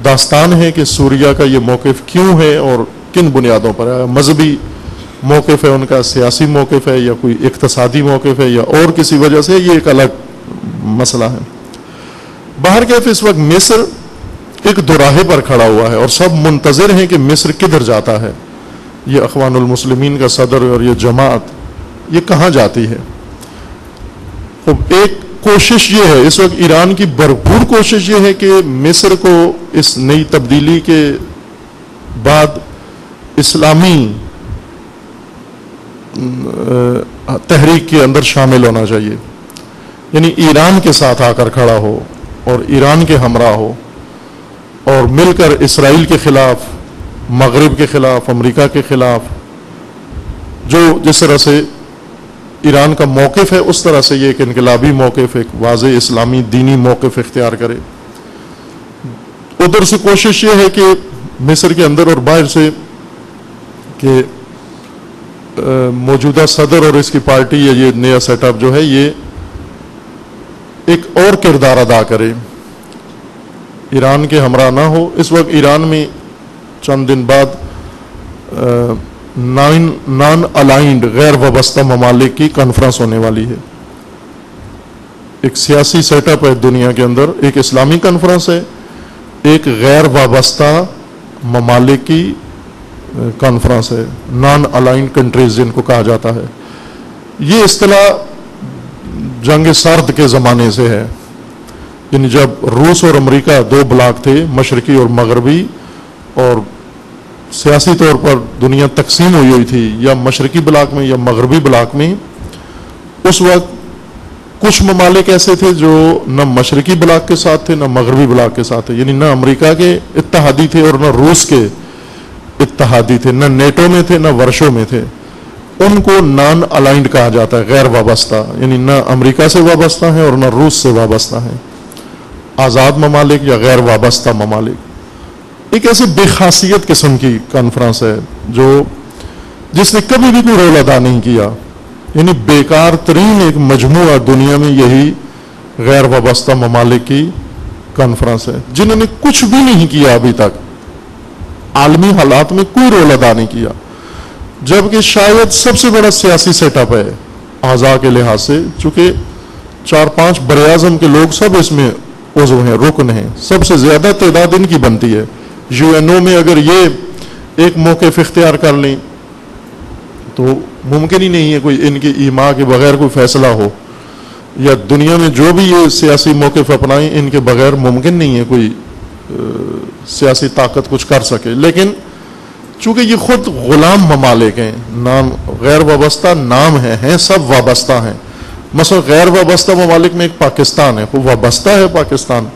داستان ہے کہ سوریہ کا یہ موقف کیوں ہے اور کن بنیادوں پر ہے. مذہبی موقف ہے ان کا، سیاسی موقف ہے، یا کوئی اقتصادی موقف ہے، یا اور کسی وجہ سے، یہ ایک الگ مسئلہ ہے. بہرکیف اس وقت مصر ایک دوراہے پر کھڑا ہوا ہے اور سب منتظر ہیں کہ مصر کدھر جاتا ہے. یہ اخوان المسلمین کا صدر اور یہ جماعت یہ کہاں جاتی ہے. اب ایک کوشش یہ ہے اس وقت ایران کی بھرپور کوشش یہ ہے کہ مصر کو اس نئی تبدیلی کے بعد اسلامی تحریک کے اندر شامل ہونا چاہیے، یعنی ایران کے ساتھ آ کر کھڑا ہو اور ایران کے ہمراہ ہو اور مل کر اسرائیل کے خلاف، مغرب کے خلاف، امریکہ کے خلاف جو جس طرح سے ایران کا موقف ہے اس طرح سے یہ ایک انقلابی موقف، ایک واضح اسلامی دینی موقف اختیار کرے. ادھر سے کوشش یہ ہے کہ مصر کے اندر اور باہر سے کہ موجودہ صدر اور اس کی پارٹی یا یہ نیا سیٹ اپ جو ہے یہ ایک اور کردار ادا کرے، ایران کے ہمراہ نہ ہو. اس وقت ایران میں چند دن بعد نان الائنڈ غیر وابستہ ممالک کی کانفرنس ہونے والی ہے. ایک سیاسی سیٹ اپ ہے دنیا کے اندر، ایک اسلامی کانفرنس ہے، ایک غیر وابستہ ممالک کی کانفرنس ہے، نان الائنڈ کنٹریز جن کو کہا جاتا ہے. یہ اصطلاح جنگ سرد کے زمانے سے ہے، یعنی جب روس اور امریکہ دو بلاک تھے، مشرقی اور مغربی، اور سیاسی طور پر دنیا تقسیم ہوئی تھی یا مشرقی بلاک میں یا مغربی بلاک میں. اس وقت کچھ ممالک ایسے تھے جو نہ مشرقی بلاک کے ساتھ تھے نہ مغربی بلاک کے ساتھ تھے، یعنی نہ امریکہ کے اتحادی تھے اور نہ روس کے اتحادی تھے، نہ نیٹو میں تھے نہ ورشو میں تھے. ان کو نان الائنڈ کہا جاتا ہے، غیر وابستہ، یعنی نہ امریکہ سے وابستہ ہیں اور نہ روس سے وابستہ ہیں، آزاد ممالک یا غیر وابستہ ممالک. ایک ایسی بے خاصیت قسم کی کانفرنس ہے جس نے کبھی بھی کوئی رول ادا نہیں کیا، یعنی بیکار ترین ایک مجموعہ دنیا میں یہی غیر وابستہ ممالک کی کانفرنس ہے، جنہوں نے کچھ بھی نہیں کیا ابھی تک، عالمی حالات میں کوئی رول ادا نہیں کیا، جبکہ شاید سب سے بڑا سیاسی سیٹ اپ ہے اعضاء کے لحاظ سے، چونکہ 4-5 براعظم کے لوگ سب اس میں عضو ہیں، رکن ہیں، سب سے زیادہ تعداد ان کی بنتی ہے. یو این او میں اگر یہ ایک موقف اختیار کر لیں تو ممکن ہی نہیں ہے کوئی ان کی ایما کے بغیر کوئی فیصلہ ہو، یا دنیا میں جو بھی یہ سیاسی موقف اپنائیں ان کے بغیر ممکن نہیں ہے کوئی سیاسی طاقت کچھ کر سکے. لیکن چونکہ یہ خود غلام ممالک ہیں، نام غیر وابستہ نام ہیں سب وابستہ ہیں. مثلا غیر وابستہ ممالک میں ایک پاکستان ہے، وہ وابستہ ہے پاکستان.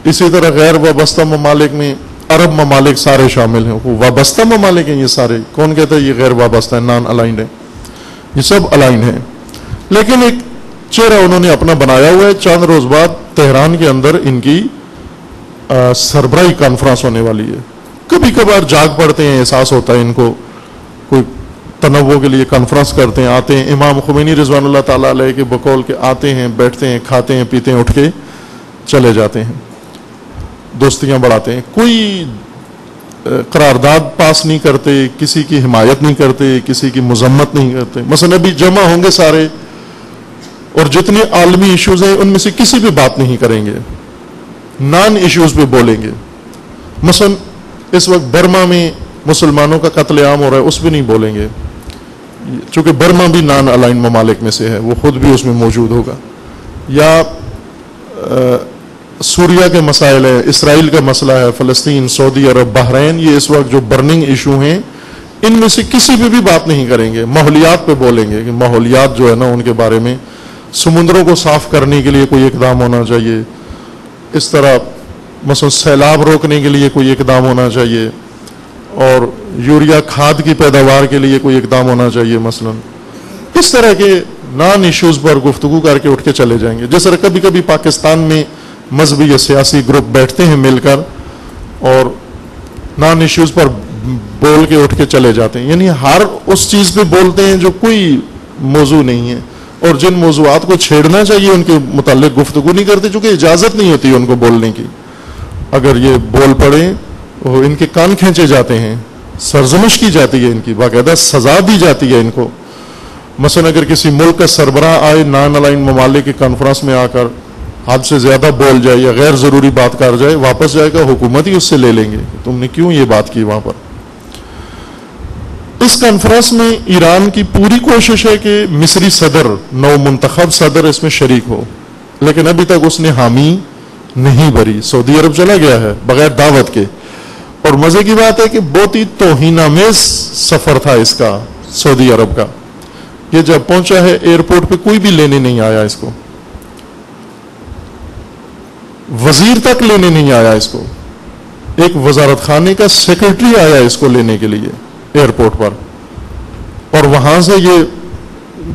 اسی طرح غیر وابستہ ممالک میں عرب ممالک سارے شامل ہیں، وہ وابستہ ممالک ہیں. یہ سارے کون کہتا ہے یہ غیر وابستہ ہے، نان الائنڈ ہے، یہ سب الائنڈ ہیں. لیکن ایک چہرہ انہوں نے اپنا بنایا ہوا ہے. چند روز بعد تہران کے اندر ان کی سربراہی کانفرنس ہونے والی ہے. کبھی کبھار جاگ پڑتے ہیں، احساس ہوتا ہے ان کو، کوئی تنوع کے لیے کانفرنس کرتے ہیں، آتے ہیں. امام خمینی رضوان اللہ تعالیٰ علیہ کے بقول کے آتے ہیں، بیٹھتے ہیں، کھاتے ہیں، پیتے ہیں، اٹھ کے چلے جاتے ہیں، دوستیاں بڑھاتے ہیں. کوئی قرارداد پاس نہیں کرتے، کسی کی حمایت نہیں کرتے، کسی کی مذمت نہیں کرتے. مثلا ابھی جمع ہوں گے سارے اور جتنے عالمی ایشوز ہیں ان میں سے کسی پہ بات نہیں کریں گے، نان ایشوز پہ بولیں گے. مثلا اس وقت برما میں مسلمانوں کا قتل عام ہو رہا ہے، اس پہ نہیں بولیں گے، چونکہ برما بھی نان الائن ممالک میں سے ہے، وہ خود بھی اس میں موجود ہوگا. یا سوریہ کے مسائل ہیں، اسرائیل کا مسئلہ ہے، فلسطین، سعودی عرب، بحرین، یہ اس وقت جو برننگ ایشو ہیں ان میں سے کسی پہ بھی بات نہیں کریں گے. ماحولیات پہ بولیں گے کہ ماحولیات جو ہے نا ان کے بارے میں، سمندروں کو صاف کرنے کے لیے کوئی اقدام ہونا چاہیے، اس طرح مثلا سیلاب روکنے کے لیے کوئی اقدام ہونا چاہیے، اور یوریا کھاد کی پیداوار کے لیے کوئی اقدام ہونا چاہیے. مثلا اس طرح کے نان ایشوز پر گفتگو کر کے اٹھ کے چلے جائیں گے. جس طرح کبھی کبھی پاکستان میں مذہبی یا سیاسی گروپ بیٹھتے ہیں مل کر اور نان ایشوز پر بول کے اٹھ کے چلے جاتے ہیں, یعنی ہر اس چیز پہ بولتے ہیں جو کوئی موضوع نہیں ہے, اور جن موضوعات کو چھیڑنا چاہیے ان کے متعلق گفتگو نہیں کرتے, چونکہ اجازت نہیں ہوتی ان کو بولنے کی. اگر یہ بول پڑے وہ ان کے کان کھینچے جاتے ہیں, سرزنش کی جاتی ہے, ان کی باقاعدہ سزا دی جاتی ہے ان کو. مثلا اگر کسی ملک کا سربراہ آئے نان الائن ممالک کی کانفرنس میں آ کر حد سے زیادہ بول جائے یا غیر ضروری بات کر جائے, واپس جائے گا حکومت ہی اس سے لے لیں گے, تم نے کیوں یہ بات کی وہاں پر. اس کانفرنس میں ایران کی پوری کوشش ہے کہ مصری صدر, نو منتخب صدر اس میں شریک ہو, لیکن ابھی تک اس نے حامی نہیں بھری. سعودی عرب چلا گیا ہے بغیر دعوت کے, اور مزے کی بات ہے کہ بہت ہی توہین آمیز سفر تھا اس کا سعودی عرب کا. یہ جب پہنچا ہے ایئرپورٹ پہ کوئی بھی لینے نہیں آیا اس کو, وزیر تک لینے نہیں آیا اس کو, ایک وزارت خانے کا سیکرٹری آیا اس کو لینے کے لیے ایئرپورٹ پر, اور وہاں سے یہ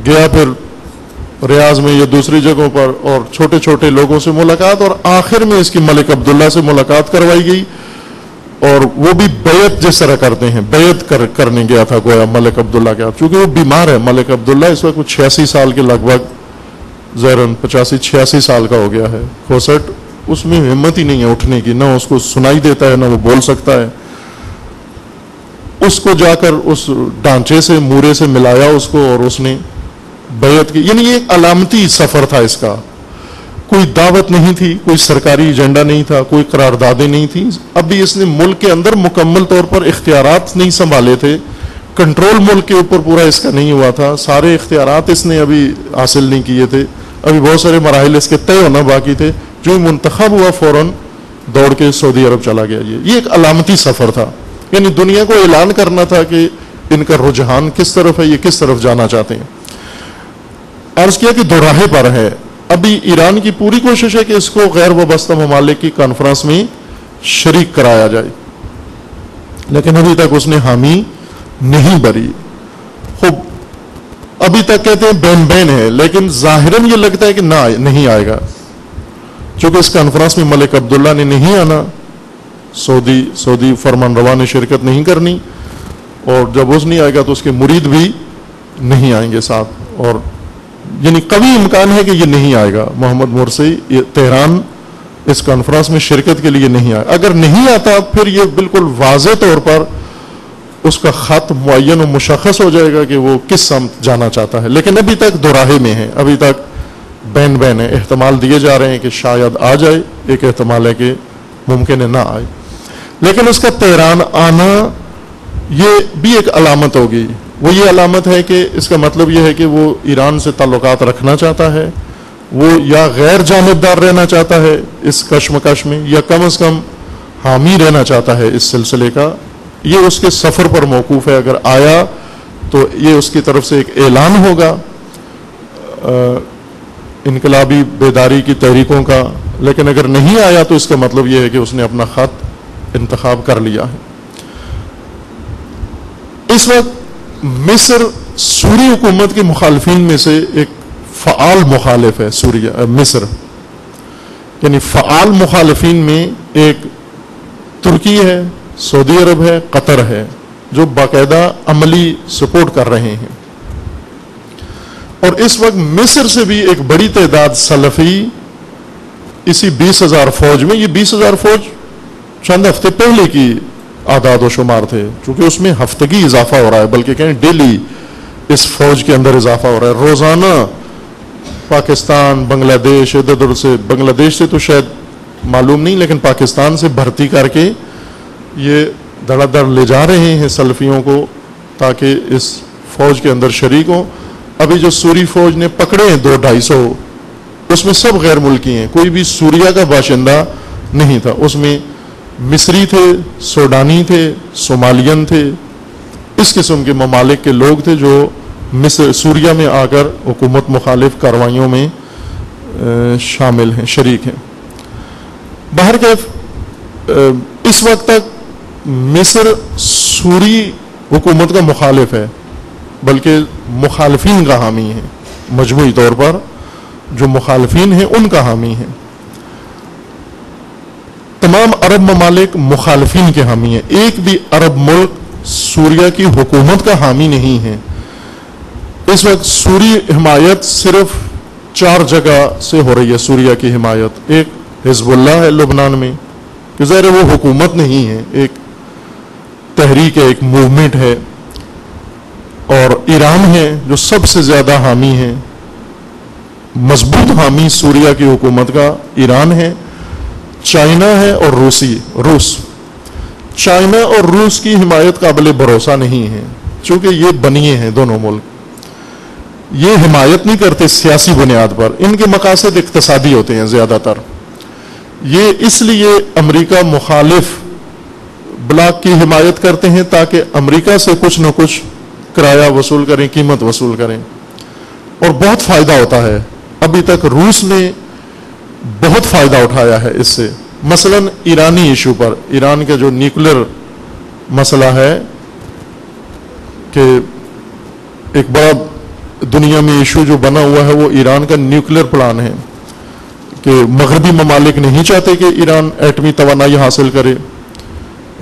گیا پھر ریاض میں یا دوسری جگہوں پر اور چھوٹے چھوٹے لوگوں سے ملاقات, اور آخر میں اس کی ملک عبداللہ سے ملاقات کروائی گئی, اور وہ بھی بیعت جس طرح کرتے ہیں بیعت کرنے گیا تھا گویا ملک عبداللہ کے ہاتھ, چونکہ وہ بیمار ہے. ملک عبداللہ اس وقت 86 سال کے لگ بھگ, ظاہراً 85-86 سال کا ہو گیا ہے. کھوسٹ اس میں ہمت ہی نہیں ہے اٹھنے کی, نہ اس کو سنائی دیتا ہے نہ وہ بول سکتا ہے. اس کو جا کر اس ڈھانچے سے مورے سے ملایا اس کو, اور اس نے بیعت کی. یعنی یہ ایک علامتی سفر تھا اس کا, کوئی دعوت نہیں تھی, کوئی سرکاری ایجنڈا نہیں تھا, کوئی قراردادیں نہیں تھیں. ابھی اس نے ملک کے اندر مکمل طور پر اختیارات نہیں سنبھالے تھے, کنٹرول ملک کے اوپر پورا اس کا نہیں ہوا تھا, سارے اختیارات اس نے ابھی حاصل نہیں کیے تھے, ابھی بہت سارے مراحل اس کے طے ہونا باقی تھے. جو ہی منتخب ہوا فوراً دوڑ کے سعودی عرب چلا گیا. یہ ایک علامتی سفر تھا, یعنی دنیا کو اعلان کرنا تھا کہ ان کا رجحان کس طرف ہے, یہ کس طرف جانا چاہتے ہیں. عرض کیا کہ دوراہے پر ہے. ابھی ایران کی پوری کوشش ہے کہ اس کو غیر وابستہ ممالک کی کانفرنس میں شریک کرایا جائے, لیکن ابھی تک اس نے حامی نہیں بھری. خوب ابھی تک کہتے ہیں بین بین ہے, لیکن ظاہراً یہ لگتا ہے کہ نہیں آئے گا, چونکہ اس کانفرنس میں ملک عبداللہ نے نہیں آنا, سعودی فرمان روا نے شرکت نہیں کرنی, اور جب اس نہیں آئے گا تو اس کے مرید بھی نہیں آئیں گے ساتھ. اور یعنی قوی امکان ہے کہ یہ نہیں آئے گا. محمد مرسی تہران اس کانفرنس میں شرکت کے لیے نہیں آئے. اگر نہیں آتا پھر یہ بالکل واضح طور پر اس کا خط معین و مشخص ہو جائے گا کہ وہ کس سمت جانا چاہتا ہے, لیکن ابھی تک دوراہے میں ہے, ابھی تک بین بین ہے. احتمال دیے جا رہے ہیں کہ شاید آ جائے, ایک احتمال ہے کہ ممکن ہے نہ آئے, لیکن اس کا تہران آنا یہ بھی ایک علامت ہوگی. وہ یہ علامت ہے کہ اس کا مطلب یہ ہے کہ وہ ایران سے تعلقات رکھنا چاہتا ہے, وہ یا غیر جانبدار رہنا چاہتا ہے اس کشمکش میں, یا کم از کم حامی رہنا چاہتا ہے اس سلسلے کا. یہ اس کے سفر پر موقوف ہے. اگر آیا تو یہ اس کی طرف سے ایک اعلان ہوگا انقلابی بیداری کی تحریکوں کا, لیکن اگر نہیں آیا تو اس کا مطلب یہ ہے کہ اس نے اپنا خط انتخاب کر لیا ہے. اس وقت مصر سوری حکومت کے مخالفین میں سے ایک فعال مخالف ہے. مصر یعنی فعال مخالفین میں ایک ترکی ہے, سعودی عرب ہے, قطر ہے, جو باقاعدہ عملی سپورٹ کر رہے ہیں. اور اس وقت مصر سے بھی ایک بڑی تعداد سلفی اسی 20,000 فوج میں, یہ 20,000 فوج چند ہفتے پہلے کی اعداد و شمار تھے, چونکہ اس میں ہفتگی اضافہ ہو رہا ہے, بلکہ کہیں ڈیلی اس فوج کے اندر اضافہ ہو رہا ہے. روزانہ پاکستان, بنگلہ دیش, ادھر ادھر سے, بنگلہ دیش سے تو شاید معلوم نہیں, لیکن پاکستان سے بھرتی کر کے یہ دھڑا دھڑ لے جا رہے ہیں سلفیوں کو تاکہ اس فوج کے اندر شریک ہوں. ابھی جو سوری فوج نے پکڑے ہیں 200-250, اس میں سب غیر ملکی ہیں, کوئی بھی سوریا کا باشندہ نہیں تھا. اس میں مصری تھے, سوڈانی تھے, صومالین تھے, اس قسم کے ممالک کے لوگ تھے جو سوریا میں آ کر حکومت مخالف کارروائیوں میں شامل ہیں, شریک ہیں. بہرکیف اس وقت تک مصر سوری حکومت کا مخالف ہے, بلکہ مخالفین کا حامی ہے. مجموعی طور پر جو مخالفین ہیں ان کا حامی ہے. تمام عرب ممالک مخالفین کے حامی ہیں. ایک بھی عرب ملک سوریہ کی حکومت کا حامی نہیں ہے. اس وقت سوری حمایت صرف 4 جگہ سے ہو رہی ہے. سوریہ کی حمایت ایک حزب اللہ ہے لبنان میں، کہ ظاہر وہ حکومت نہیں ہے، ایک تحریک ہے، ایک موومنٹ ہے. اور ایران ہے جو سب سے زیادہ حامی ہے، مضبوط حامی سوریہ کی حکومت کا ایران ہے. چائنا ہے اور روس. چائنا اور روس کی حمایت قابل بھروسہ نہیں ہے، چونکہ یہ بنیے ہیں دونوں ملک. یہ حمایت نہیں کرتے سیاسی بنیاد پر، ان کے مقاصد اقتصادی ہوتے ہیں زیادہ تر. یہ اس لیے امریکہ مخالف بلاک کی حمایت کرتے ہیں تاکہ امریکہ سے کچھ نہ کچھ کرایہ وصول کریں، قیمت وصول کریں، اور بہت فائدہ ہوتا ہے. ابھی تک روس نے بہت فائدہ اٹھایا ہے اس سے. مثلا ایرانی ایشو پر، ایران کا جو نیوکلیر مسئلہ ہے کہ ایک بڑا دنیا میں ایشو جو بنا ہوا ہے وہ ایران کا نیوکلیر پلان ہے کہ مغربی ممالک نہیں چاہتے کہ ایران ایٹمی توانائی حاصل کرے.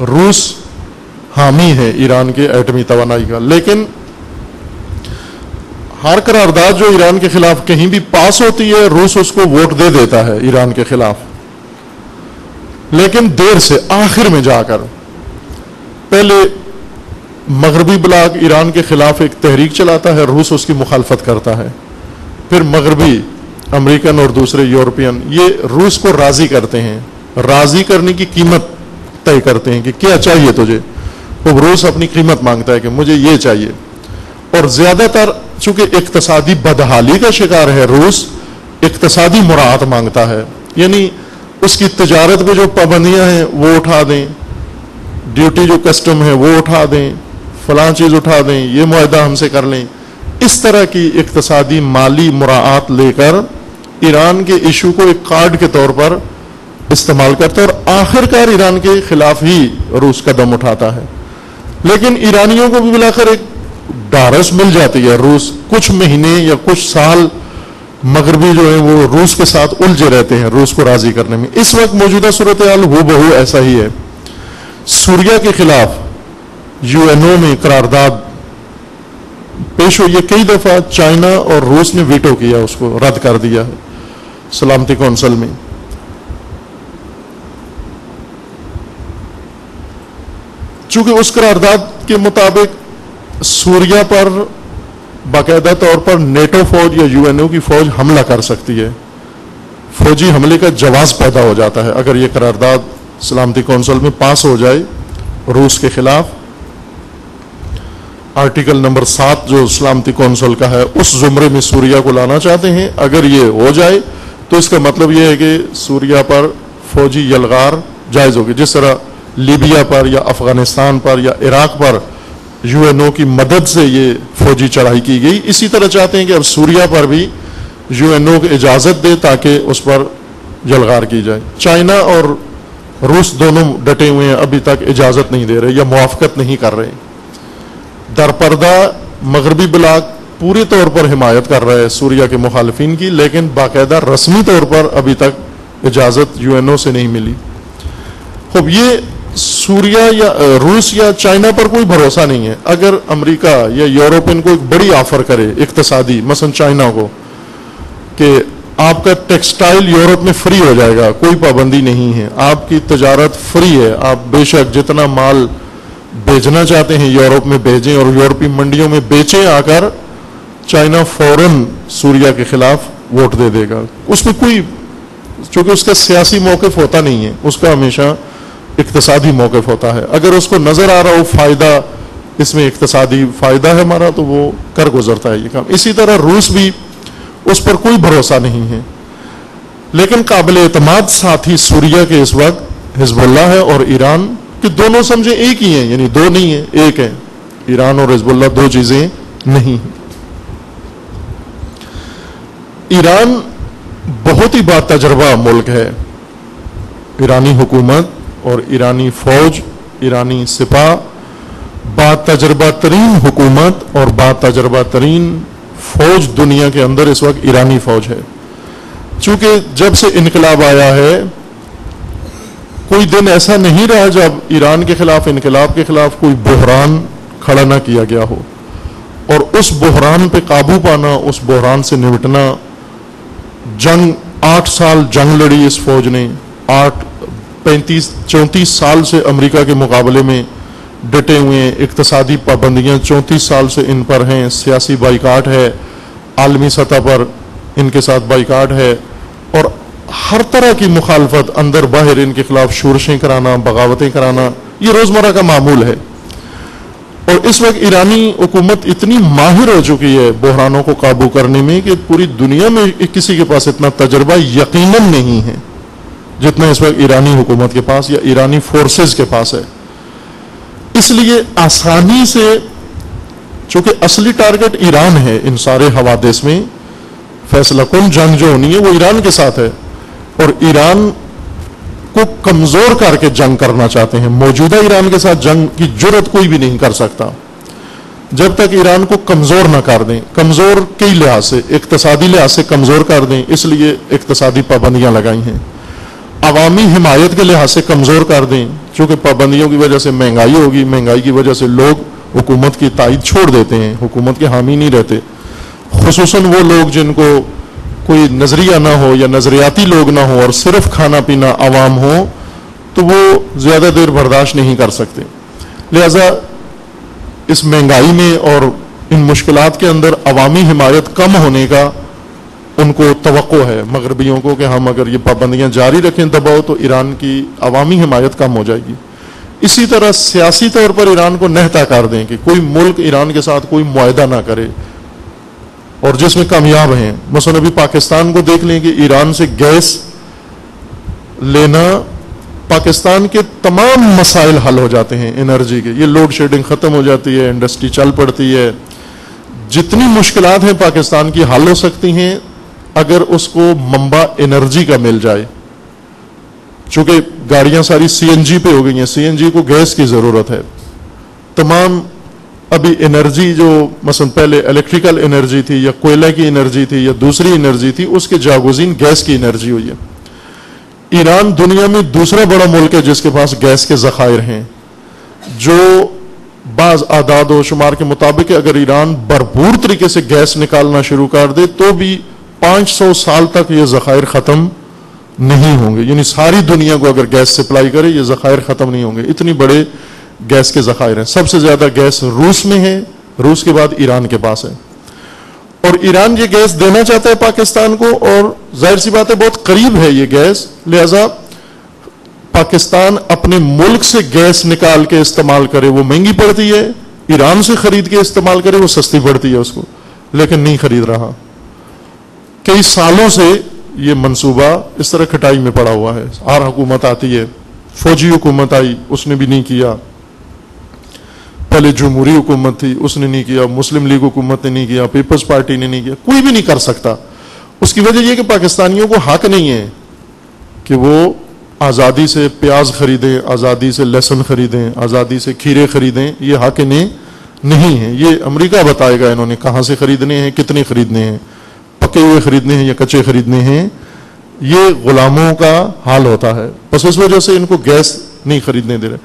روس حامی ہے ایران کے ایٹمی توانائی کا، لیکن ہر قرارداد جو ایران کے خلاف کہیں بھی پاس ہوتی ہے روس اس کو ووٹ دے دیتا ہے ایران کے خلاف، لیکن دیر سے، آخر میں جا کر. پہلے مغربی بلاک ایران کے خلاف ایک تحریک چلاتا ہے، روس اس کی مخالفت کرتا ہے. پھر مغربی امریکن اور دوسرے یورپین یہ روس کو راضی کرتے ہیں، راضی کرنے کی قیمت طے کرتے ہیں کہ کیا چاہیے تجھے. وہ روس اپنی قیمت مانگتا ہے کہ مجھے یہ چاہیے. اور زیادہ تر چونکہ اقتصادی بدحالی کا شکار ہے روس، اقتصادی مراعات مانگتا ہے، یعنی اس کی تجارت پہ جو پابندیاں ہیں وہ اٹھا دیں، ڈیوٹی جو کسٹم ہے وہ اٹھا دیں، فلاں چیز اٹھا دیں، یہ معاہدہ ہم سے کر لیں. اس طرح کی اقتصادی مالی مراعات لے کر ایران کے ایشو کو ایک کارڈ کے طور پر استعمال کرتا ہے، اور آخر کار ایران کے خلاف ہی روس قدم اٹھاتا ہے. لیکن ایرانیوں کو بھی بلا کر ایک ڈھارس مل جاتی ہے. روس کچھ مہینے یا کچھ سال مغربی جو ہیں وہ روس کے ساتھ الجھے رہتے ہیں روس کو راضی کرنے میں. اس وقت موجودہ صورتحال ہو بہو ایسا ہی ہے. سوریہ کے خلاف UN میں قرارداد پیش ہوئی ہے، کئی دفعہ چائنا اور روس نے ویٹو کیا، اس کو رد کر دیا ہے سلامتی کونسل میں. چونکہ اس قرارداد کے مطابق سوریہ پر باقاعدہ طور پر نیٹو فوج یا UN کی فوج حملہ کر سکتی ہے، فوجی حملے کا جواز پیدا ہو جاتا ہے اگر یہ قرارداد سلامتی کونسل میں پاس ہو جائے روس کے خلاف. آرٹیکل نمبر 7 جو سلامتی کونسل کا ہے اس زمرے میں سوریہ کو لانا چاہتے ہیں. اگر یہ ہو جائے تو اس کا مطلب یہ ہے کہ سوریہ پر فوجی یلغار جائز ہوگی، جس طرح لیبیا پر یا افغانستان پر یا عراق پر UN کی مدد سے یہ فوجی چڑھائی کی گئی. اسی طرح چاہتے ہیں کہ اب سوریہ پر بھی UN کو اجازت دے تاکہ اس پر یلغار کی جائے. چائنا اور روس دونوں ڈٹے ہوئے ہیں، ابھی تک اجازت نہیں دے رہے یا موافقت نہیں کر رہے. درپردہ مغربی بلاک پوری طور پر حمایت کر رہا ہے سوریہ کے مخالفین کی، لیکن باقاعدہ رسمی طور پر ابھی تک اجازت UN سے نہیں ملی. خب یہ سوریہ یا روس یا چائنا پر کوئی بھروسہ نہیں ہے. اگر امریکہ یا یورپین کو ایک بڑی آفر کرے اقتصادی، مثلا چائنا کو، کہ آپ کا ٹیکسٹائل یورپ میں فری ہو جائے گا، کوئی پابندی نہیں ہے، آپ کی تجارت فری ہے، آپ بے شک جتنا مال بیچنا چاہتے ہیں یورپ میں بیچیں اور یورپی منڈیوں میں بیچیں آ کر، چائنا فوراً سوریہ کے خلاف ووٹ دے دے گا. اس میں کوئی، چونکہ اس کا سیاسی موقف ہوتا نہیں ہے، اس کا ہمیشہ اقتصادی موقف ہوتا ہے. اگر اس کو نظر آ رہا ہو فائدہ، اس میں اقتصادی فائدہ ہے ہمارا، تو وہ کر گزرتا ہے یہ کام. اسی طرح روس بھی، اس پر کوئی بھروسہ نہیں ہے. لیکن قابل اعتماد ساتھی سوریہ کے اس وقت حزب اللہ ہے اور ایران، کہ دونوں سمجھے ایک ہی ہیں، یعنی دو نہیں ہیں، ایک ہے. ایران اور حزب اللہ دو چیزیں نہیں ہیں. ایران بہت ہی با تجربہ ملک ہے. ایرانی حکومت اور ایرانی فوج، ایرانی سپاہ با تجربہ ترین حکومت اور با تجربہ ترین فوج دنیا کے اندر اس وقت ایرانی فوج ہے. چونکہ جب سے انقلاب آیا ہے کوئی دن ایسا نہیں رہا جب ایران کے خلاف، انقلاب کے خلاف کوئی بحران کھڑا نہ کیا گیا ہو، اور اس بحران پہ قابو پانا، اس بحران سے نمٹنا، جنگ 8 سال جنگ لڑی اس فوج نے، 34 سال سے امریکہ کے مقابلے میں ڈٹے ہوئے ہیں، اقتصادی پابندیاں 34 سال سے ان پر ہیں، سیاسی بائیکاٹ ہے، عالمی سطح پر ان کے ساتھ بائیکاٹ ہے، اور ہر طرح کی مخالفت اندر باہر ان کے خلاف شورشیں کرانا، بغاوتیں کرانا، یہ روزمرہ کا معمول ہے. اور اس وقت ایرانی حکومت اتنی ماہر ہو چکی ہے بحرانوں کو قابو کرنے میں کہ پوری دنیا میں کسی کے پاس اتنا تجربہ یقیناً نہیں ہے جتنا اس وقت ایرانی حکومت کے پاس یا ایرانی فورسز کے پاس ہے. اس لیے آسانی سے، چونکہ اصلی ٹارگٹ ایران ہے ان سارے حوادث میں، فیصلہ کن جنگ جو ہونی ہے وہ ایران کے ساتھ ہے، اور ایران کو کمزور کر کے جنگ کرنا چاہتے ہیں. موجودہ ایران کے ساتھ جنگ کی جرت کوئی بھی نہیں کر سکتا جب تک ایران کو کمزور نہ کر دیں. کمزور کئی لحاظ سے، اقتصادی لحاظ سے کمزور کر دیں، اس لیے اقتصادی پابندیاں لگائی ہیں. عوامی حمایت کے لحاظ سے کمزور کر دیں، چونکہ پابندیوں کی وجہ سے مہنگائی ہوگی، مہنگائی کی وجہ سے لوگ حکومت کی تائید چھوڑ دیتے ہیں، حکومت کے حامی نہیں رہتے، خصوصاً وہ لوگ جن کو کوئی نظریہ نہ ہو یا نظریاتی لوگ نہ ہو اور صرف کھانا پینا عوام ہو، تو وہ زیادہ دیر برداشت نہیں کر سکتے. لہذا اس مہنگائی میں اور ان مشکلات کے اندر عوامی حمایت کم ہونے کا ان کو توقع ہے مغربیوں کو کہ ہم اگر یہ پابندیاں جاری رکھیں دباؤ تو ایران کی عوامی حمایت کم ہو جائے گی. اسی طرح سیاسی طور پر ایران کو نہتا کر دیں کہ کوئی ملک ایران کے ساتھ کوئی معاہدہ نہ کرے، اور جس میں کامیاب ہیں. مثلا ابھی پاکستان کو دیکھ لیں کہ ایران سے گیس لینا، پاکستان کے تمام مسائل حل ہو جاتے ہیں انرجی کے. یہ لوڈ شیڈنگ ختم ہو جاتی ہے، انڈسٹری چل پڑتی ہے، جتنی مشکلات ہیں پاکستان کی حل ہو سکتی ہیں اگر اس کو منبع انرجی کا مل جائے. چونکہ گاڑیاں ساری سی این جی پہ ہو گئی ہیں، سی این جی کو گیس کی ضرورت ہے. تمام ابھی انرجی جو مثلا پہلے الیکٹریکل انرجی تھی یا کوئلہ کی انرجی تھی یا دوسری انرجی تھی، اس کے جاگزین گیس کی انرجی ہوئی ہے. ایران دنیا میں دوسرا بڑا ملک ہے جس کے پاس گیس کے ذخائر ہیں، جو بعض اعداد و شمار کے مطابق اگر ایران بھرپور طریقے سے گیس نکالنا شروع کر دے تو بھی 500 سال تک یہ ذخائر ختم نہیں ہوں گے. یعنی ساری دنیا کو اگر گیس سپلائی کرے یہ ذخائر ختم نہیں ہوں گے. اتنی بڑے گیس کے ذخائر ہیں. سب سے زیادہ گیس روس میں ہے، روس کے بعد ایران کے پاس ہے، اور ایران یہ گیس دینا چاہتا ہے پاکستان کو، اور ظاہر سی بات ہے بہت قریب ہے یہ گیس. لہذا پاکستان اپنے ملک سے گیس نکال کے استعمال کرے وہ مہنگی پڑتی ہے، ایران سے خرید کے استعمال کرے وہ سستی پڑتی ہے اس کو، لیکن نہیں خرید رہا. کئی سالوں سے یہ منصوبہ اس طرح کھٹائی میں پڑا ہوا ہے. ہر حکومت آتی ہے، فوجی حکومت آئی اس نے بھی نہیں کیا، پہلے جمہوری حکومت تھی اس نے نہیں کیا، مسلم لیگ حکومت نے نہیں کیا، پیپلز پارٹی نے نہیں کیا، کوئی بھی نہیں کر سکتا. اس کی وجہ یہ کہ پاکستانیوں کو حق نہیں ہے کہ وہ آزادی سے پیاز خریدیں، آزادی سے لہسن خریدیں، آزادی سے کھیرے خریدیں. یہ حق انہیں نہیں ہے. یہ امریکہ بتائے گا انہوں نے کہاں سے خریدنے ہیں، کتنے خریدنے ہیں، پکے ہوئے خریدنے ہیں یا کچے خریدنے ہیں. یہ غلاموں کا حال ہوتا ہے. بس اس وجہ سے ان کو گیس نہیں خریدنے دے رہے.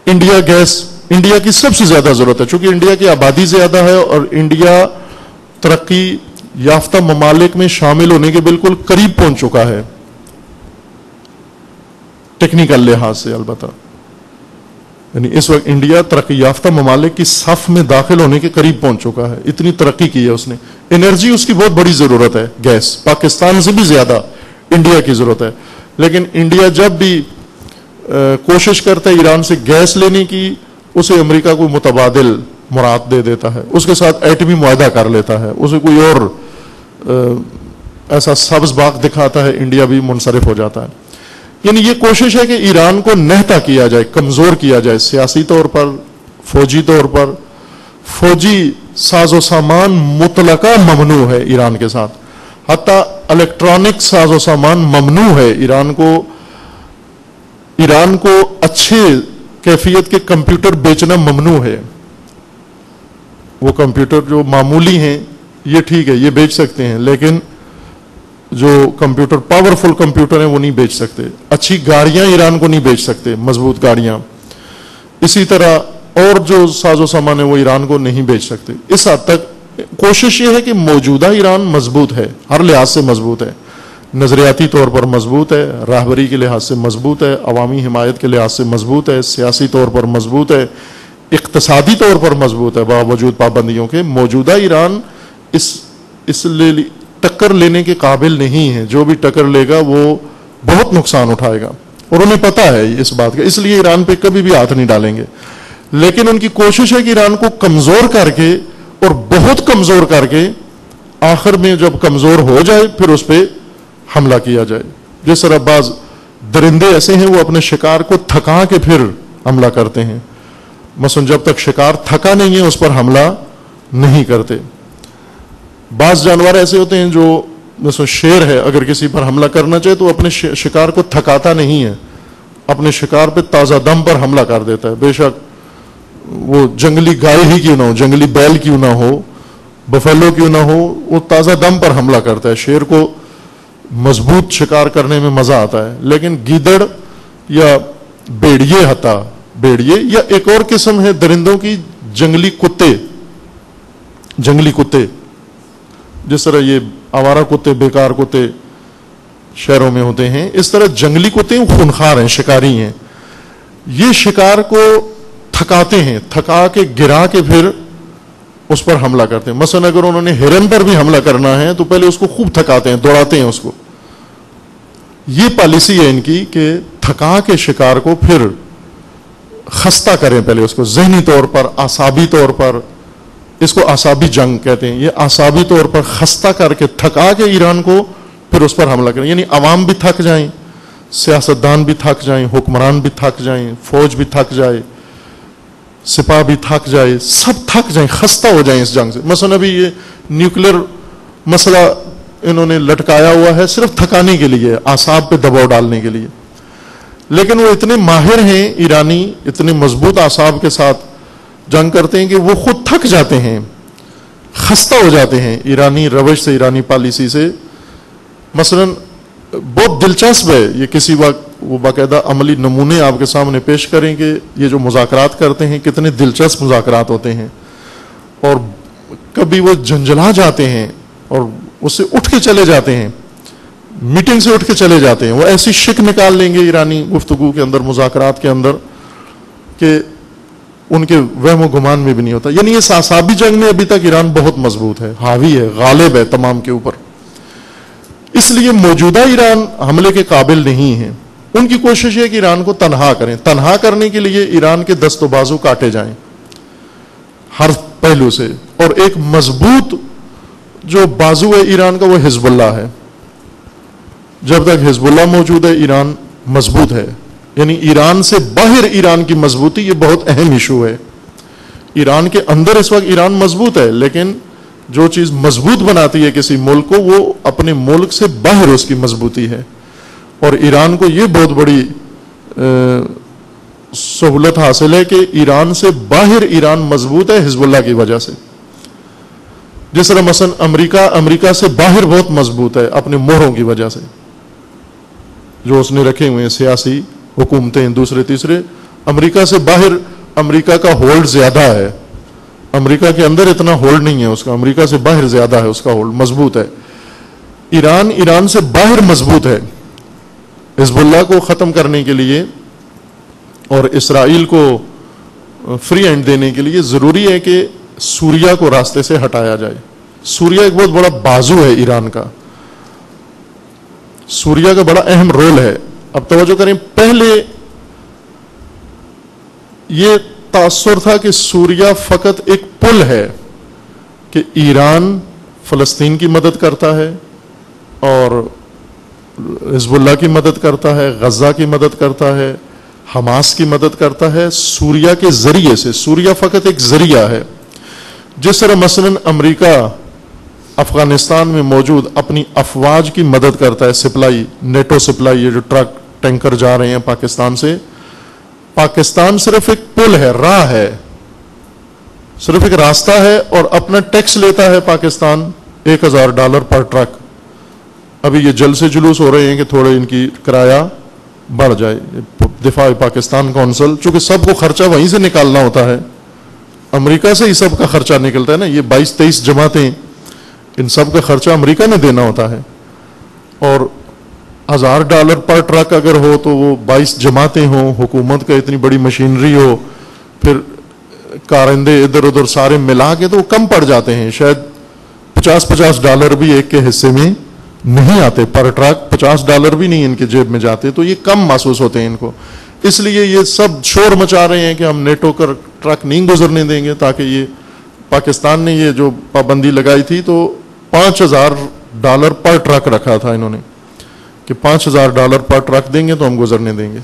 انڈیا گیس، انڈیا کی سب سے زیادہ ضرورت ہے چونکہ انڈیا کی آبادی زیادہ ہے اور انڈیا ترقی یافتہ ممالک میں شامل ہونے کے بالکل قریب پہنچ چکا ہے ٹیکنیکل لحاظ سے. البتہ یعنی اس وقت انڈیا ترقی یافتہ ممالک کی صف میں داخل ہونے کے قریب پہنچ چکا ہے. اتنی ترقی کی ہے اس نے. انرجی اس کی بہت بڑی ضرورت ہے، گیس پاکستان سے بھی زیادہ انڈیا کی ضرورت ہے. لیکن انڈیا جب بھی کوشش کرتا ہے ایران سے گیس لینے کی، اسے امریکہ کو متبادل مراد دے دیتا ہے، اس کے ساتھ ایٹمی معاہدہ کر لیتا ہے، اسے کوئی اور ایسا سبز باغ دکھاتا ہے، انڈیا بھی منصرف ہو جاتا ہے. یعنی یہ کوشش ہے کہ ایران کو نہتا کیا جائے، کمزور کیا جائے، سیاسی طور پر، فوجی طور پر. فوجی ساز و سامان مطلقہ ممنوع ہے ایران کے ساتھ، حتیٰ الیکٹرانک ساز و سامان ممنوع ہے. ایران کو اچھے کیفیت کے کمپیوٹر بیچنا ممنوع ہے. وہ کمپیوٹر جو معمولی ہیں یہ ٹھیک ہے، یہ بیچ سکتے ہیں، لیکن جو کمپیوٹر پاورفل کمپیوٹر ہیں وہ نہیں بیچ سکتے. اچھی گاڑیاں ایران کو نہیں بیچ سکتے، مضبوط گاڑیاں. اسی طرح اور جو ساز و سامان ہے وہ ایران کو نہیں بیچ سکتے. اس حد تک کوشش یہ ہے کہ موجودہ ایران مضبوط ہے، ہر لحاظ سے مضبوط ہے، نظریاتی طور پر مضبوط ہے، راہبری کے لحاظ سے مضبوط ہے، عوامی حمایت کے لحاظ سے مضبوط ہے، سیاسی طور پر مضبوط ہے، اقتصادی طور پر مضبوط ہے باوجود پابندیوں کے. موجودہ ایران اس ٹکر لینے کے قابل نہیں ہے. جو بھی ٹکر لے گا وہ بہت نقصان اٹھائے گا، اور انہیں پتہ ہے اس بات کا، اس لیے ایران پہ کبھی بھی ہاتھ نہیں ڈالیں گے. لیکن ان کی کوشش ہے کہ ایران کو کمزور کر کے، اور بہت کمزور کر کے، آخر میں جب کمزور ہو جائے پھر اس پہ حملہ کیا جائے. جس طرح بعض درندے ایسے ہیں وہ اپنے شکار کو تھکا کے پھر حملہ کرتے ہیں، مثلا جب تک شکار تھکا نہیں ہے اس پر حملہ نہیں کرتے. بعض جانور ایسے ہوتے ہیں جو مثلا شیر ہے، اگر کسی پر حملہ کرنا چاہے تو اپنے شکار کو تھکاتا نہیں ہے، اپنے شکار پہ تازہ دم پر حملہ کر دیتا ہے. بے شک وہ جنگلی گائے ہی کیوں نہ ہو، جنگلی بیل کیوں نہ ہو، بفیلو کیوں نہ ہو، وہ تازہ دم پر حملہ کرتا ہے. شیر کو مضبوط شکار کرنے میں مزہ آتا ہے. لیکن گیدڑ یا بیڑیے، حتیٰ بیڑیے یا ایک اور قسم ہے درندوں کی، جنگلی کتے، جس طرح یہ آوارہ کتے، بیکار کتے شہروں میں ہوتے ہیں، اس طرح جنگلی کتے خونخوار ہیں، شکاری ہیں. یہ شکار کو تھکاتے ہیں، تھکا کے گرا کے پھر اس پر حملہ کرتے ہیں. مثلا اگر انہوں نے ہرن پر بھی حملہ کرنا ہے تو پہلے اس کو خوب تھکاتے ہیں، دوڑاتے ہیں اس کو. یہ پالیسی ہے ان کی کہ تھکا کے شکار کو پھر خستہ کریں، پہلے اس کو ذہنی طور پر، اعصابی طور پر، اس کو اعصابی جنگ کہتے ہیں. یہ اعصابی طور پر خستہ کر کے تھکا کے ایران کو پھر اس پر حملہ کریں. یعنی عوام بھی تھک جائیں، سیاستدان بھی تھک جائیں، حکمران بھی تھک جائیں، فوج بھی تھک جائے، سپاہ بھی تھک جائے، سب تھک جائیں، خستہ ہو جائیں اس جنگ سے. مثلا ابھی یہ نیوکلیر مسئلہ انہوں نے لٹکایا ہوا ہے صرف تھکانے کے لیے، اعصاب پہ دباؤ ڈالنے کے لیے. لیکن وہ اتنے ماہر ہیں ایرانی، اتنے مضبوط اعصاب کے ساتھ جنگ کرتے ہیں کہ وہ خود تھک جاتے ہیں، خستہ ہو جاتے ہیں ایرانی روش سے، ایرانی پالیسی سے. مثلا بہت دلچسپ ہے، یہ کسی وقت وہ باقاعدہ عملی نمونے آپ کے سامنے پیش کریں کہ یہ جو مذاکرات کرتے ہیں کتنے دلچسپ مذاکرات ہوتے ہیں. اور کبھی وہ جھنجھلا جاتے ہیں اور اس سے اٹھ کے چلے جاتے ہیں، میٹنگ سے اٹھ کے چلے جاتے ہیں. وہ ایسی شک نکال لیں گے ایرانی گفتگو کے اندر، مذاکرات کے اندر، کہ ان کے وہم و گمان میں بھی نہیں ہوتا. یعنی اس اعصابی جنگ میں ابھی تک ایران بہت مضبوط ہے، حاوی ہے، غالب ہے تمام کے اوپر. اس لیے موجودہ ایران حملے کے قابل نہیں ہے. ان کی کوشش ہے کہ ایران کو تنہا کریں. تنہا کرنے کے لیے ایران کے دست و بازو کاٹے جائیں ہر پہلو سے. اور ایک مضبوط جو بازو ہے ایران کا وہ حزب اللہ ہے. جب تک حزب اللہ موجود ہے ایران مضبوط ہے. یعنی ایران سے باہر ایران کی مضبوطی یہ بہت اہم ایشو ہے. ایران کے اندر اس وقت ایران مضبوط ہے، لیکن جو چیز مضبوط بناتی ہے کسی ملک کو وہ اپنے ملک سے باہر اس کی مضبوطی ہے. اور ایران کو یہ بہت بڑی سہولت حاصل ہے کہ ایران سے باہر ایران مضبوط ہے حزب اللہ کی وجہ سے. جس طرح مثلا امریکہ سے باہر بہت مضبوط ہے اپنے مہروں کی وجہ سے، جو اس نے رکھے ہوئے ہیں سیاسی حکومتیں دوسرے تیسرے. امریکہ سے باہر امریکہ کا ہولڈ زیادہ ہے، امریکہ کے اندر اتنا ہولڈ نہیں ہے اس کا، امریکہ سے باہر زیادہ ہے اس کا ہولڈ، مضبوط ہے. ایران سے باہر مضبوط ہے. حزب اللہ کو ختم کرنے کے لیے اور اسرائیل کو فری ہینڈ دینے کے لیے ضروری ہے کہ سوریا کو راستے سے ہٹایا جائے. سوریا ایک بہت بڑا بازو ہے ایران کا، سوریا کا بڑا اہم رول ہے. اب توجہ کریں، پہلے یہ تاثر تھا کہ سوریا فقط ایک پل ہے، کہ ایران فلسطین کی مدد کرتا ہے اور حزب اللہ کی مدد کرتا ہے، غزہ کی مدد کرتا ہے، حماس کی مدد کرتا ہے سوریا کے ذریعے سے. سوریا فقط ایک ذریعہ ہے. جس طرح مثلا امریکہ افغانستان میں موجود اپنی افواج کی مدد کرتا ہے، سپلائی، نیٹو سپلائی، یہ جو ٹرک ٹینکر جا رہے ہیں پاکستان سے، پاکستان صرف ایک پل ہے، راہ ہے. صرف ایک راستہ ہے اور اپنا ٹیکس لیتا ہے پاکستان $1000 پر ٹرک. ابھی یہ جلد سے جلوس ہو رہے ہیں کہ تھوڑے ان کی کرایہ بڑھ جائے. دفاع پاکستان کونسل، چونکہ سب کو خرچہ وہیں سے نکالنا ہوتا ہے، امریکہ سے ہی سب کا خرچہ نکلتا ہے نا. یہ 22-23 جماعتیں، ان سب کا خرچہ امریکہ نے دینا ہوتا ہے. اور $1000 پر ٹرک اگر ہو تو وہ 22 جماعتیں ہوں، حکومت کا اتنی بڑی مشینری ہو، پھر کارندے ادھر ادھر سارے ملا کے تو وہ کم پڑ جاتے ہیں. شاید $50 بھی ایک کے حصے میں نہیں آتے پر ٹرک، $50 بھی نہیں ان کے جیب میں جاتے، تو یہ کم محسوس ہوتے ہیں ان کو. اس لیے یہ سب شور مچا رہے ہیں کہ ہم نیٹو کا ٹرک نہیں گزرنے دیں گے، تاکہ یہ پاکستان نے یہ جو پابندی لگائی تھی تو $5000 پر ٹرک رکھا تھا انہوں نے کہ $5000 پر ٹرک دیں گے تو ہم گزرنے دیں گے.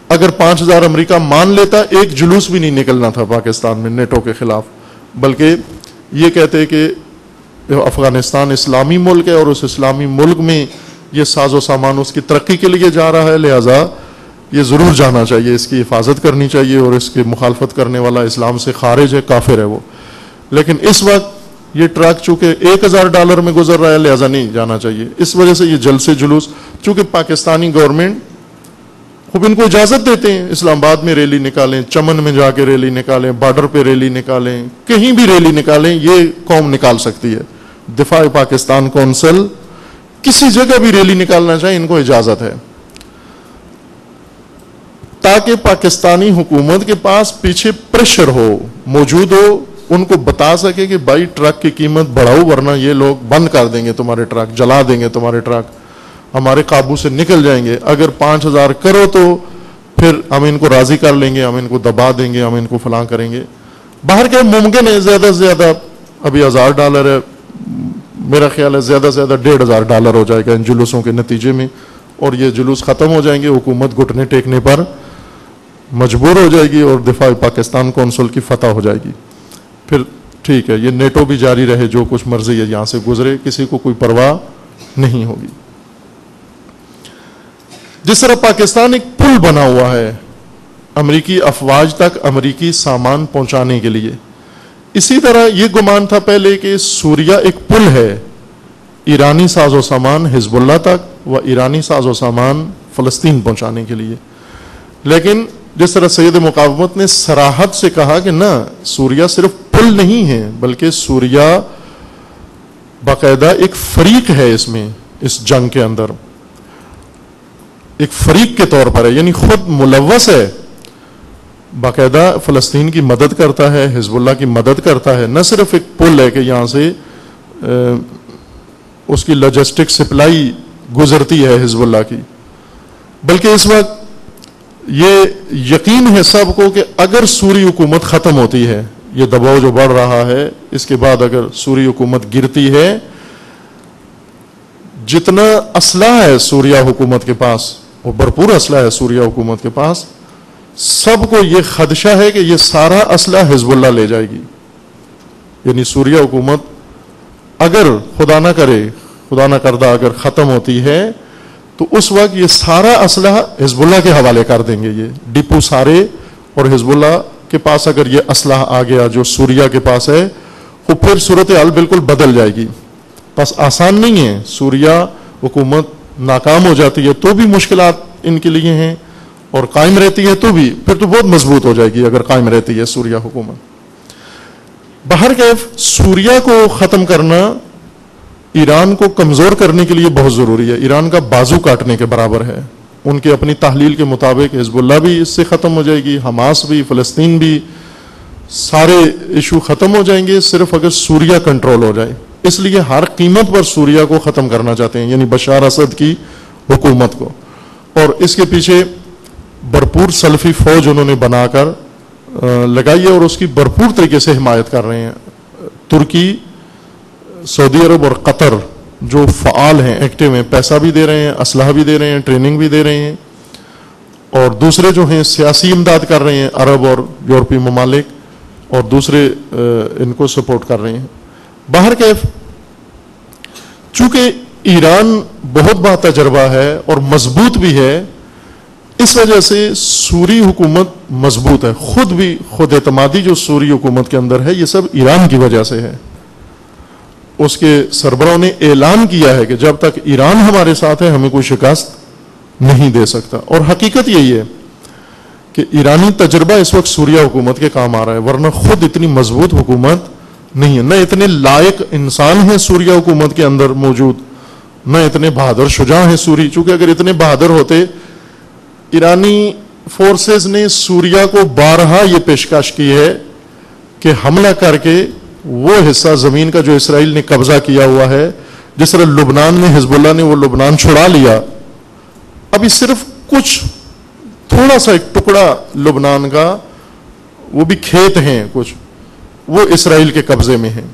اگر 5000 امریکہ مان لیتا ایک جلوس بھی نہیں نکلنا تھا پاکستان میں نیٹو کے خلاف، بلکہ یہ کہتے کہ افغانستان اسلامی ملک ہے اور اس اسلامی ملک میں یہ ساز و سامان اس کی ترقی کے لیے جا رہا ہے، لہذا یہ ضرور جانا چاہیے، اس کی حفاظت کرنی چاہیے، اور اس کی مخالفت کرنے والا اسلام سے خارج ہے، کافر ہے وہ. لیکن اس وقت یہ ٹرک چونکہ $1000 میں گزر رہا ہے لہذا نہیں جانا چاہیے. اس وجہ سے یہ جلد سے جلوس، چونکہ پاکستانی گورنمنٹ خوب ان کو اجازت دیتے ہیں اسلام آباد میں ریلی نکالیں، چمن میں جا کے ریلی نکالیں، بارڈر پہ ریلی نکالیں، کہیں بھی ریلی نکالیں، یہ قوم نکال سکتی ہے. دفاع پاکستان کونسل کسی جگہ بھی ریلی نکالنا چاہے ان کو اجازت ہے، تاکہ پاکستانی حکومت کے پاس پیچھے پریشر ہو، موجود ہو، ان کو بتا سکے کہ بھائی ٹرک کی قیمت بڑھاؤ ورنہ یہ لوگ بند کر دیں گے تمہارے ٹرک، جلا دیں گے تمہارے ٹرک، ہمارے قابو سے نکل جائیں گے. اگر 5000 کرو تو پھر ہم ان کو راضی کر لیں گے، ہم ان کو دبا دیں گے، ہم ان کو فلاں کریں گے. باہر کے ممکن ہے زیادہ سے زیادہ، ابھی $1000 ہے، میرا خیال ہے زیادہ سے زیادہ $1500 ہو جائے گا ان جلوسوں کے نتیجے میں، اور یہ جلوس ختم ہو جائیں گے، حکومت گھٹنے ٹیکنے پر مجبور ہو جائے گی اور دفاع پاکستان کونسل کی فتح ہو جائے گی. پھر ٹھیک ہے، یہ نیٹو بھی جاری رہے، جو کچھ مرضی ہے یہاں سے گزرے، کسی کو کوئی پرواہ نہیں ہوگی. جس طرح پاکستان ایک پل بنا ہوا ہے امریکی افواج تک امریکی سامان پہنچانے کے لیے، اسی طرح یہ گمان تھا پہلے کہ سوریا ایک پل ہے ایرانی ساز و سامان حزب اللہ تک و ایرانی ساز و سامان فلسطین پہنچانے کے لیے. لیکن جس طرح سید مقاومت نے صراحت سے کہا کہ نہ، سوریا صرف پل نہیں ہے بلکہ سوریا باقاعدہ ایک فریق ہے اس میں، اس جنگ کے اندر ایک فریق کے طور پر ہے، یعنی خود ملوث ہے، باقاعدہ فلسطین کی مدد کرتا ہے، حزب اللہ کی مدد کرتا ہے. نہ صرف ایک پل ہے کہ یہاں سے اس کی لاجسٹک سپلائی گزرتی ہے حزب اللہ کی، بلکہ اس وقت یہ یقین ہے سب کو کہ اگر سوری حکومت ختم ہوتی ہے، یہ دباؤ جو بڑھ رہا ہے، اس کے بعد اگر سوری حکومت گرتی ہے، جتنا اسلحہ ہے سوریا حکومت کے پاس، وہ بھرپور اسلحہ ہے سوریا حکومت کے پاس، سب کو یہ خدشہ ہے کہ یہ سارا اسلحہ حزب اللہ لے جائے گی. یعنی سوریا حکومت اگر خدا نہ کرے، خدا نہ کردہ اگر ختم ہوتی ہے تو اس وقت یہ سارا اسلحہ حزب اللہ کے حوالے کر دیں گے، یہ ڈپو سارے، اور حزب اللہ کے پاس اگر یہ اسلحہ آ گیا جو سوریا کے پاس ہے، تو پھر صورتحال بالکل بدل جائے گی. بس آسان نہیں ہے، سوریا حکومت ناکام ہو جاتی ہے تو بھی مشکلات ان کے لیے ہیں، اور قائم رہتی ہے تو بھی، پھر تو بہت مضبوط ہو جائے گی اگر قائم رہتی ہے سوریا حکومت. بہرکیف سوریا کو ختم کرنا ایران کو کمزور کرنے کے لیے بہت ضروری ہے، ایران کا بازو کاٹنے کے برابر ہے. ان کے اپنی تحلیل کے مطابق حزب اللہ بھی اس سے ختم ہو جائے گی، حماس بھی، فلسطین بھی، سارے ایشو ختم ہو جائیں گے صرف اگر سوریا کنٹرول ہو جائے. اس لیے ہر قیمت پر سوریا کو ختم کرنا چاہتے ہیں، یعنی بشار اسد کی حکومت کو، اور اس کے پیچھے بھرپور سلفی فوج انہوں نے بنا کر لگائی ہے اور اس کی بھرپور طریقے سے حمایت کر رہے ہیں. ترکی، سعودی عرب اور قطر جو فعال ہیں، ایکٹیو ہیں، پیسہ بھی دے رہے ہیں، اسلحہ بھی دے رہے ہیں، ٹریننگ بھی دے رہے ہیں، اور دوسرے جو ہیں سیاسی امداد کر رہے ہیں، عرب اور یورپی ممالک اور دوسرے ان کو سپورٹ کر رہے ہیں. بہرکیف چونکہ ایران بہت بڑا تجربہ ہے اور مضبوط بھی ہے، اس وجہ سے سوری حکومت مضبوط ہے. خود اعتمادی جو سوری حکومت کے اندر ہے یہ سب ایران کی وجہ سے ہے. اس کے سربراہوں نے اعلان کیا ہے کہ جب تک ایران ہمارے ساتھ ہے ہمیں کوئی شکست نہیں دے سکتا. اور حقیقت یہی ہے کہ ایرانی تجربہ اس وقت سوریہ حکومت کے کام آ رہا ہے, ورنہ خود اتنی مضبوط حکومت نہیں ہے, نہ اتنے لائق انسان ہیں سوریہ حکومت کے اندر موجود, نہ اتنے بہادر شجاع ہیں سوری. چونکہ اگر اتنے بہادر ہوتے, ایرانی فورسز نے سوریہ کو بارہا یہ پیشکش کی ہے کہ حملہ کر کے وہ حصہ زمین کا جو اسرائیل نے قبضہ کیا ہوا ہے, جس طرح لبنان میں حزب اللہ نے وہ لبنان چھڑا لیا, ابھی صرف کچھ تھوڑا سا ایک ٹکڑا لبنان کا, وہ بھی کھیت ہیں کچھ, وہ اسرائیل کے قبضے میں ہیں,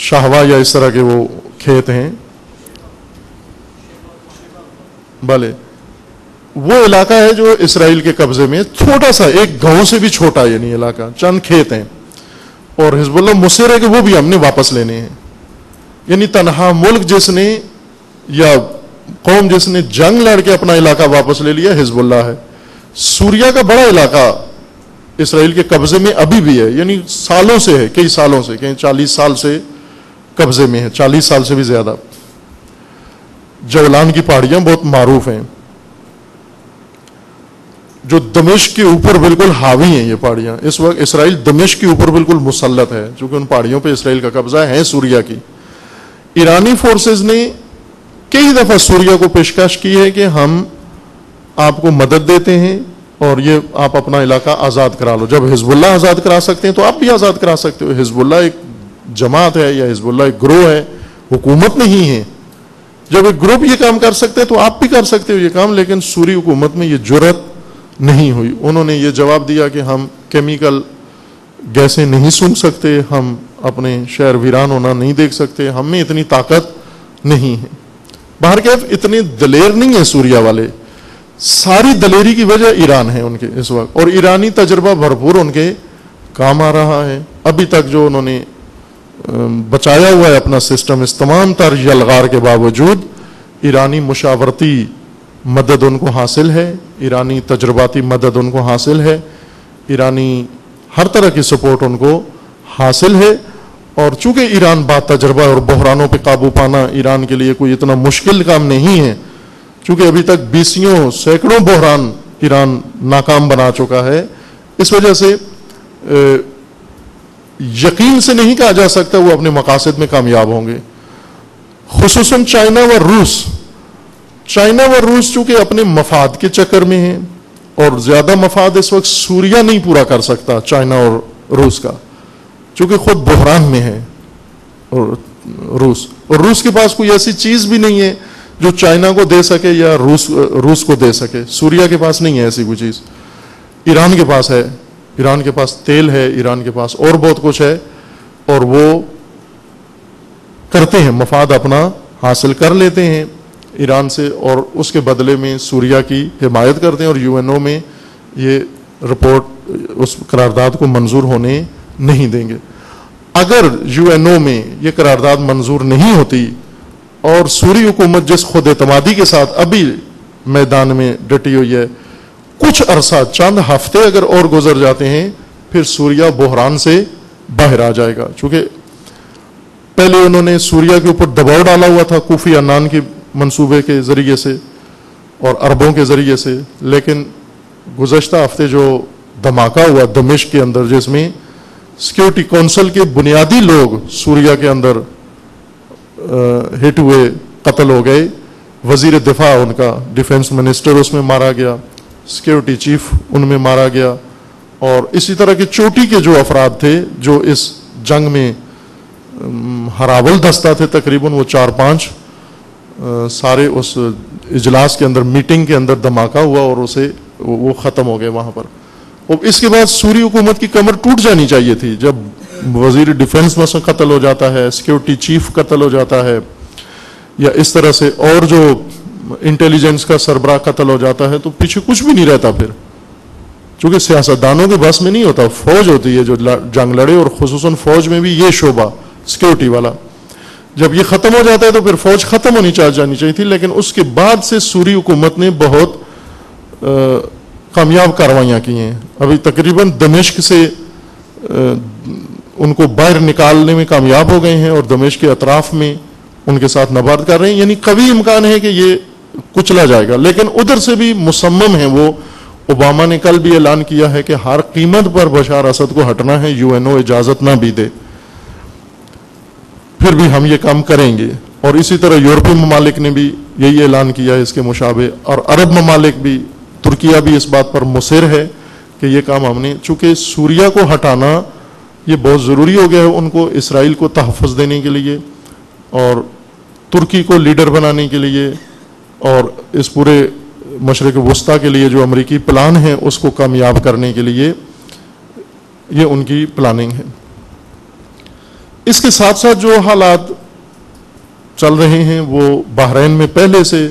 شاہوا یا اس طرح کے وہ کھیت ہیں. بھلے وہ علاقہ ہے جو اسرائیل کے قبضے میں, چھوٹا سا ایک گاؤں سے بھی چھوٹا یعنی علاقہ, چند کھیت ہیں, اور حزب اللہ مصر ہے کہ وہ بھی ہم نے واپس لینے ہیں. یعنی تنہا ملک جس نے یا قوم جس نے جنگ لڑ کے اپنا علاقہ واپس لے لیا حزب اللہ ہے. سوریہ کا بڑا علاقہ اسرائیل کے قبضے میں ابھی بھی ہے, یعنی سالوں سے ہے, کئی سالوں سے, کہیں 40 سال سے قبضے میں ہے, 40 سال سے بھی زیادہ. جولان کی پہاڑیاں بہت معروف ہیں, جو دمشق کے اوپر بالکل حاوی ہیں. یہ پہاڑیاں اس وقت اسرائیل دمشق کے اوپر بالکل مسلط ہے, چونکہ ان پہاڑیوں پہ اسرائیل کا قبضہ ہے سوریہ کی. ایرانی فورسز نے کئی دفعہ سوریہ کو پیشکش کی ہے کہ ہم آپ کو مدد دیتے ہیں اور یہ آپ اپنا علاقہ آزاد کرا لو. جب حزب اللہ آزاد کرا سکتے ہیں تو آپ بھی آزاد کرا سکتے ہو. حزب اللہ ایک جماعت ہے یا حزب اللہ ایک گروہ ہے, حکومت نہیں ہے. جب ایک گروپ یہ کام کر سکتے تو آپ بھی کر سکتے ہو یہ کام. لیکن سوری حکومت میں یہ جرأت نہیں ہوئی. انہوں نے یہ جواب دیا کہ ہم کیمیکل گیسیں نہیں سونگ سکتے, ہم اپنے شہر ویران ہونا نہیں دیکھ سکتے, ہم میں اتنی طاقت نہیں ہے. بہرکیف اتنے دلیر نہیں ہیں سوریہ والے. ساری دلیری کی وجہ ایران ہے ان کے اس وقت, اور ایرانی تجربہ بھرپور ان کے کام آ رہا ہے. ابھی تک جو انہوں نے بچایا ہوا ہے اپنا سسٹم, اس تمام تر یلغار کے باوجود ایرانی مشاورتی مدد ان کو حاصل ہے, ایرانی تجرباتی مدد ان کو حاصل ہے, ایرانی ہر طرح کی سپورٹ ان کو حاصل ہے. اور چونکہ ایران با تجربہ اور بحرانوں پہ قابو پانا ایران کے لیے کوئی اتنا مشکل کام نہیں ہے, چونکہ ابھی تک بیسیوں سینکڑوں بحران ایران ناکام بنا چکا ہے. اس وجہ سے یقین سے نہیں کہا جا سکتا وہ اپنے مقاصد میں کامیاب ہوں گے. خصوصاً چائنا و روس. چائنا و روس چونکہ اپنے مفاد کے چکر میں ہیں, اور زیادہ مفاد اس وقت سوریہ نہیں پورا کر سکتا چائنا اور روس کا, چونکہ خود بحران میں ہے اور روس کے پاس کوئی ایسی چیز بھی نہیں ہے جو چائنا کو دے سکے یا روس کو دے سکے. سوریہ کے پاس نہیں ہے ایسی کوئی چیز. ایران کے پاس ہے, ایران کے پاس تیل ہے, ایران کے پاس اور بہت کچھ ہے, اور وہ کرتے ہیں, مفاد اپنا حاصل کر لیتے ہیں ایران سے, اور اس کے بدلے میں سوریہ کی حمایت کرتے ہیں. اور یو این او میں یہ رپورٹ اس قرارداد کو منظور ہونے نہیں دیں گے. اگر یو این او میں یہ قرارداد منظور نہیں ہوتی اور سوری حکومت جس خود اعتمادی کے ساتھ ابھی میدان میں ڈٹی ہوئی ہے, کچھ عرصہ چند ہفتے اگر اور گزر جاتے ہیں پھر سوریہ بحران سے باہر آ جائے گا. چونکہ پہلے انہوں نے سوریہ کے اوپر دباؤ ڈالا ہوا تھا کوفی عنان کے منصوبے کے ذریعے سے اور عربوں کے ذریعے سے, لیکن گزشتہ ہفتے جو دھماکہ ہوا دمشق کے اندر, جس میں سیکیورٹی کونسل کے بنیادی لوگ سوریہ کے اندر ہٹ ہوئے, قتل ہو گئے, وزیر دفاع ان کا, ڈیفنس منسٹر اس میں مارا گیا, سیکیورٹی چیف ان میں مارا گیا, اور اسی طرح کے چوٹی کے جو افراد تھے جو اس جنگ میں ہراول دستہ تھے تقریباً وہ 4-5 سارے اس اجلاس کے اندر, میٹنگ کے اندر دھماکہ ہوا اور اسے وہ ختم ہو گئے وہاں پر. اور اس کے بعد سوری حکومت کی کمر ٹوٹ جانی چاہیے تھی جب وزیر ڈیفنس مثلا قتل ہو جاتا ہے, سیکیورٹی چیف قتل ہو جاتا ہے, یا اس طرح سے اور جو انٹیلیجنس کا سربراہ قتل ہو جاتا ہے, تو پیچھے کچھ بھی نہیں رہتا پھر, چونکہ سیاستدانوں کے بس میں نہیں ہوتا, فوج ہوتی ہے جو جنگ لڑے, اور خصوصاً فوج میں بھی یہ شعبہ سیکیورٹی والا. جب یہ ختم ہو جاتا ہے تو پھر فوج ختم ہونی جانی چاہیے تھی، لیکن اس کے بعد سے سوری حکومت نے بہت کامیاب کارروائیاں کی ہیں. ابھی تقریباً دمشق سے ان کو باہر نکالنے میں کامیاب ہو گئے ہیں اور دمشق کے اطراف میں ان کے ساتھ نبرد کر رہے ہیں. یعنی قوی امکان ہے کہ یہ کچلا جائے گا، لیکن ادھر سے بھی مصمم ہیں وہ. اوباما نے کل بھی اعلان کیا ہے کہ ہر قیمت پر بشار اسد کو ہٹنا ہے، UN اجازت نہ بھی دے پھر بھی ہم یہ کام کریں گے. اور اسی طرح یورپی ممالک نے بھی یہی اعلان کیا ہے اس کے مشابہ، اور عرب ممالک بھی، ترکیہ بھی اس بات پر مصر ہے کہ یہ کام ہم نے، چونکہ سوریہ کو ہٹانا یہ بہت ضروری ہو گیا ہے ان کو، اسرائیل کو تحفظ دینے کے لیے اور ترکی کو لیڈر بنانے کے لیے اور اس پورے مشرق وسطیٰ کے لیے جو امریکی پلان ہے اس کو کامیاب کرنے کے لیے یہ ان کی پلاننگ ہے. اس کے ساتھ ساتھ جو حالات چل رہے ہیں وہ بحرین میں پہلے سے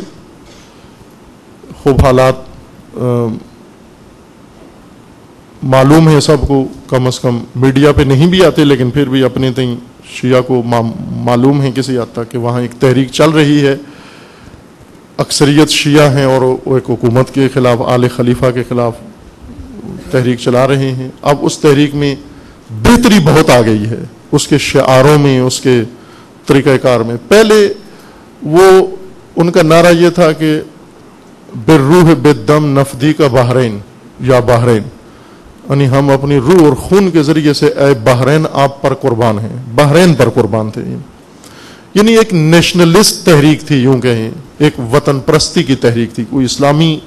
خوب حالات معلوم ہے سب کو، کم از کم میڈیا پہ نہیں بھی آتے لیکن پھر بھی اپنے تئیں شیعہ کو معلوم ہے کسی حد تک کہ وہاں ایک تحریک چل رہی ہے. اکثریت شیعہ ہیں اور وہ ایک حکومت کے خلاف، آل خلیفہ کے خلاف تحریک چلا رہے ہیں. اب اس تحریک میں بہتری بہت آ گئی ہے، اس کے شعاروں میں، اس کے طریقہ کار میں. پہلے وہ ان کا نعرہ یہ تھا کہ بالروح بالدم نفدی کا بحرین یا بحرین، یعنی ہم اپنی روح اور خون کے ذریعے سے اے بحرین آپ پر قربان ہیں. بحرین پر قربان تھے. یعنی ایک نیشنلسٹ تحریک تھی، یوں کہیں ایک وطن پرستی کی تحریک تھی. کوئی اسلامی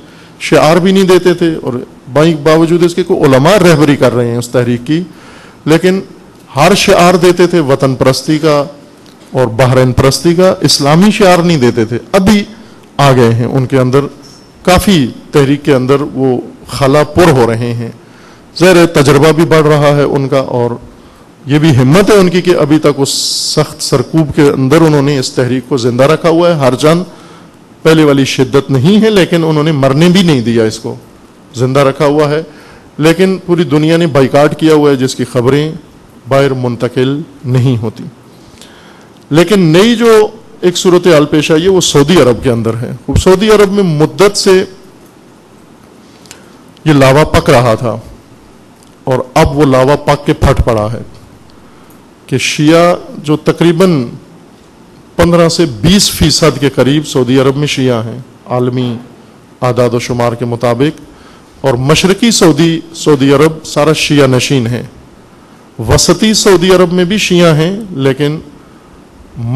شعار بھی نہیں دیتے تھے اور باوجود اس کے کوئی علماء رہبری کر رہے ہیں اس تحریک کی، لیکن ہر شعار دیتے تھے وطن پرستی کا اور بحرین پرستی کا، اسلامی شعار نہیں دیتے تھے. ابھی آ گئے ہیں ان کے اندر، کافی تحریک کے اندر وہ خلا پر ہو رہے ہیں. ظاہر تجربہ بھی بڑھ رہا ہے ان کا، اور یہ بھی ہمت ہے ان کی کہ ابھی تک اس سخت سرکوب کے اندر انہوں نے اس تحریک کو زندہ رکھا ہوا ہے. ہر جان پہلے والی شدت نہیں ہے لیکن انہوں نے مرنے بھی نہیں دیا، اس کو زندہ رکھا ہوا ہے. لیکن پوری دنیا نے بائیکاٹ کیا ہوا ہے جس کی خبریں باہر منتقل نہیں ہوتی. لیکن نئی جو ایک صورتحال پیش آئی ہے وہ سعودی عرب کے اندر ہے. سعودی عرب میں مدت سے یہ لاوا پک رہا تھا اور اب وہ لاوا پک کے پھٹ پڑا ہے کہ شیعہ جو تقریباً 15 سے 20% کے قریب سعودی عرب میں شیعہ ہیں عالمی اعداد و شمار کے مطابق، اور مشرقی سعودی عرب سارا شیعہ نشین ہے. وسطی سعودی عرب میں بھی شیعہ ہیں لیکن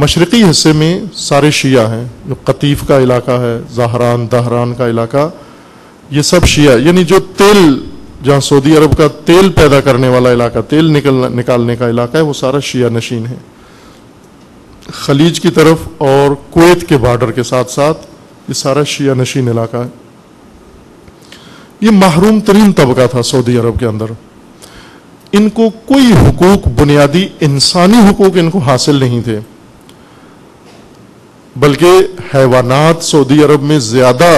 مشرقی حصے میں سارے شیعہ ہیں. جو قطیف کا علاقہ ہے، زہران دہران کا علاقہ، یہ سب شیعہ. یعنی جو تیل، جہاں سعودی عرب کا تیل پیدا کرنے والا علاقہ، تیل نکالنے کا علاقہ ہے، وہ سارا شیعہ نشین ہے. خلیج کی طرف اور کویت کے بارڈر کے ساتھ ساتھ یہ سارا شیعہ نشین علاقہ ہے. یہ محروم ترین طبقہ تھا سعودی عرب کے اندر. ان کو کوئی حقوق، بنیادی انسانی حقوق ان کو حاصل نہیں تھے، بلکہ حیوانات سعودی عرب میں زیادہ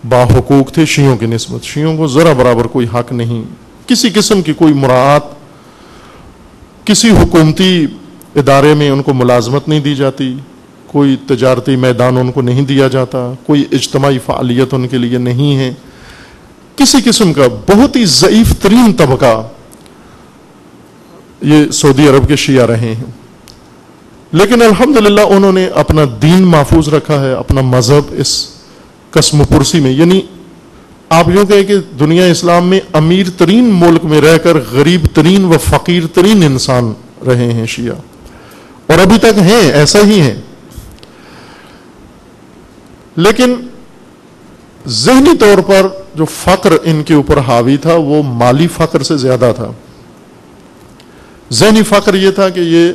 باحقوق تھے شیعوں کی نسبت. شیعوں کو ذرا برابر کوئی حق نہیں، کسی قسم کی کوئی مراعات، کسی حکومتی ادارے میں ان کو ملازمت نہیں دی جاتی، کوئی تجارتی میدان ان کو نہیں دیا جاتا، کوئی اجتماعی فعالیت ان کے لیے نہیں ہے. کسی قسم کا بہت ہی ضعیف ترین طبقہ یہ سعودی عرب کے شیعہ رہے ہیں. لیکن الحمدللہ انہوں نے اپنا دین محفوظ رکھا ہے، اپنا مذہب اس قسم پرسی میں. یعنی آپ یوں کہیں کہ دنیا اسلام میں امیر ترین ملک میں رہ کر غریب ترین و فقیر ترین انسان رہے ہیں شیعہ، اور ابھی تک ہیں، ایسا ہی ہیں. لیکن ذہنی طور پر جو فقر ان کے اوپر حاوی تھا وہ مالی فقر سے زیادہ تھا. ذہنی فقر یہ تھا کہ یہ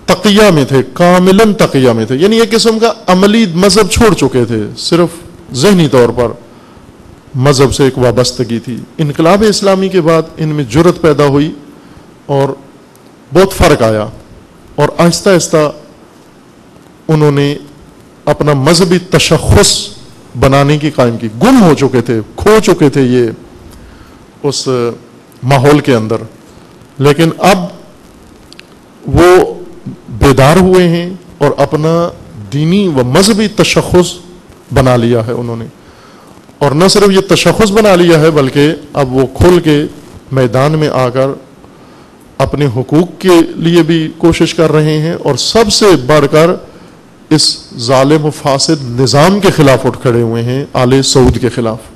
تقیہ میں تھے، کاملاً تقیہ میں تھے. یعنی ایک قسم کا عملی مذہب چھوڑ چکے تھے، صرف ذہنی طور پر مذہب سے ایک وابستگی تھی. انقلاب اسلامی کے بعد ان میں جرأت پیدا ہوئی اور بہت فرق آیا، اور آہستہ آہستہ انہوں نے اپنا مذہبی تشخص بنانے کی قائم کی. گم ہو چکے تھے، کھو چکے تھے یہ اس ماحول کے اندر. لیکن اب وہ بے بیدار ہوئے ہیں اور اپنا دینی و مذہبی تشخص بنا لیا ہے انہوں نے. اور نہ صرف یہ تشخص بنا لیا ہے بلکہ اب وہ کھل کے میدان میں آ کر اپنے حقوق کے لیے بھی کوشش کر رہے ہیں اور سب سے بڑھ کر اس ظالم و فاسد نظام کے خلاف اٹھ کھڑے ہوئے ہیں، آل سعود کے خلاف.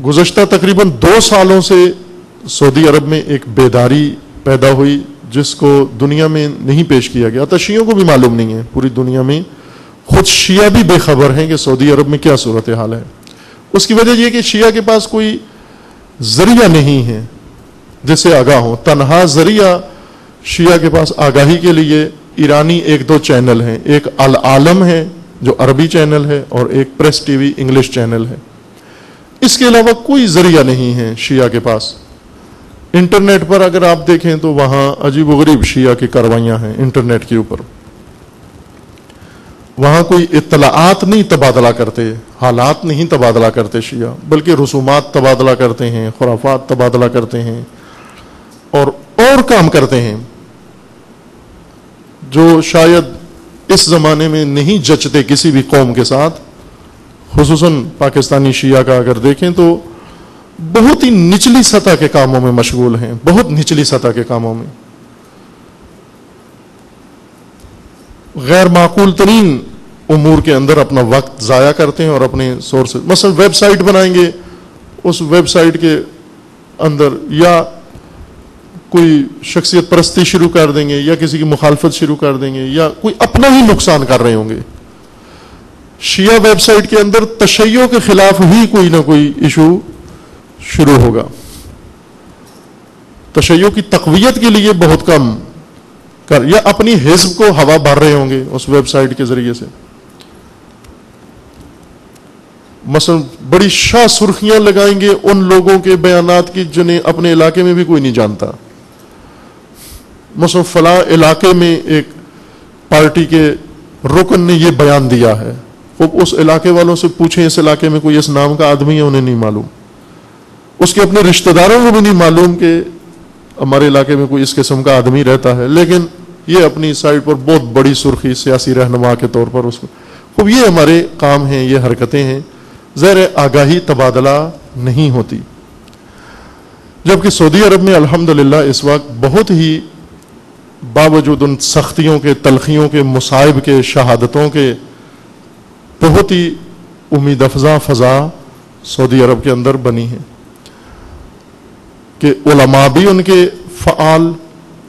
گزشتہ تقریباً 2 سالوں سے سعودی عرب میں ایک بیداری پیدا ہوئی جس کو دنیا میں نہیں پیش کیا گیا تھا. شیعوں کو بھی معلوم نہیں ہے، پوری دنیا میں خود شیعہ بھی بے خبر ہیں کہ سعودی عرب میں کیا صورتحال ہے. اس کی وجہ یہ کہ شیعہ کے پاس کوئی ذریعہ نہیں ہے جس سے آگاہ ہو. تنہا ذریعہ شیعہ کے پاس آگاہی کے لیے ایرانی 1-2 چینل ہیں. ایک العالم ہے جو عربی چینل ہے اور ایک press T V English channel ہے. اس کے علاوہ کوئی ذریعہ نہیں ہے شیعہ کے پاس. انٹرنیٹ پر اگر آپ دیکھیں تو وہاں عجیب و غریب شیعہ کی کاروائیاں ہیں انٹرنیٹ کے اوپر. وہاں کوئی اطلاعات نہیں تبادلہ کرتے، حالات نہیں تبادلہ کرتے شیعہ، بلکہ رسومات تبادلہ کرتے ہیں، خرافات تبادلہ کرتے ہیں اور کام کرتے ہیں جو شاید اس زمانے میں نہیں جچتے کسی بھی قوم کے ساتھ. خصوصاً پاکستانی شیعہ کا اگر دیکھیں تو بہت ہی نچلی سطح کے کاموں میں مشغول ہیں، بہت نچلی سطح کے کاموں میں، غیر معقول ترین امور کے اندر اپنا وقت ضائع کرتے ہیں اور اپنے سورس، مثلا ویب سائٹ بنائیں گے، اس ویب سائٹ کے اندر یا کوئی شخصیت پرستی شروع کر دیں گے یا کسی کی مخالفت شروع کر دیں گے یا کوئی اپنا ہی نقصان کر رہے ہوں گے. شیعہ ویب سائٹ کے اندر تشیع کے خلاف ہی کوئی نہ کوئی ایشو شروع ہوگا. تشیع کی تقویت کے لیے بہت کم یا اپنی حزب کو ہوا بھر رہے ہوں گے اس ویب سائٹ کے ذریعے سے. مثلا بڑی شاہ سرخیاں لگائیں گے ان لوگوں کے بیانات کی جنہیں اپنے علاقے میں بھی کوئی نہیں جانتا. مثلا فلاں علاقے میں ایک پارٹی کے رکن نے یہ بیان دیا ہے، وہ اس علاقے والوں سے پوچھیں اس علاقے میں کوئی اس نام کا آدمی ہے، انہیں نہیں معلوم. اس کے اپنے رشتہ داروں کو بھی نہیں معلوم کہ ہمارے علاقے میں کوئی اس قسم کا آدمی رہتا ہے، لیکن یہ اپنی سائٹ پر بہت بڑی سرخی سیاسی رہنما کے طور پر اس کو. خوب یہ ہمارے کام ہیں، یہ حرکتیں ہیں، زیر آگاہی تبادلہ نہیں ہوتی. جبکہ سعودی عرب میں الحمدللہ اس وقت بہت ہی باوجود ان سختیوں کے، تلخیوں کے، مصائب کے، شہادتوں کے، بہت ہی امید افزا فضا سعودی عرب کے اندر بنی ہے کہ علماء بھی ان کے فعال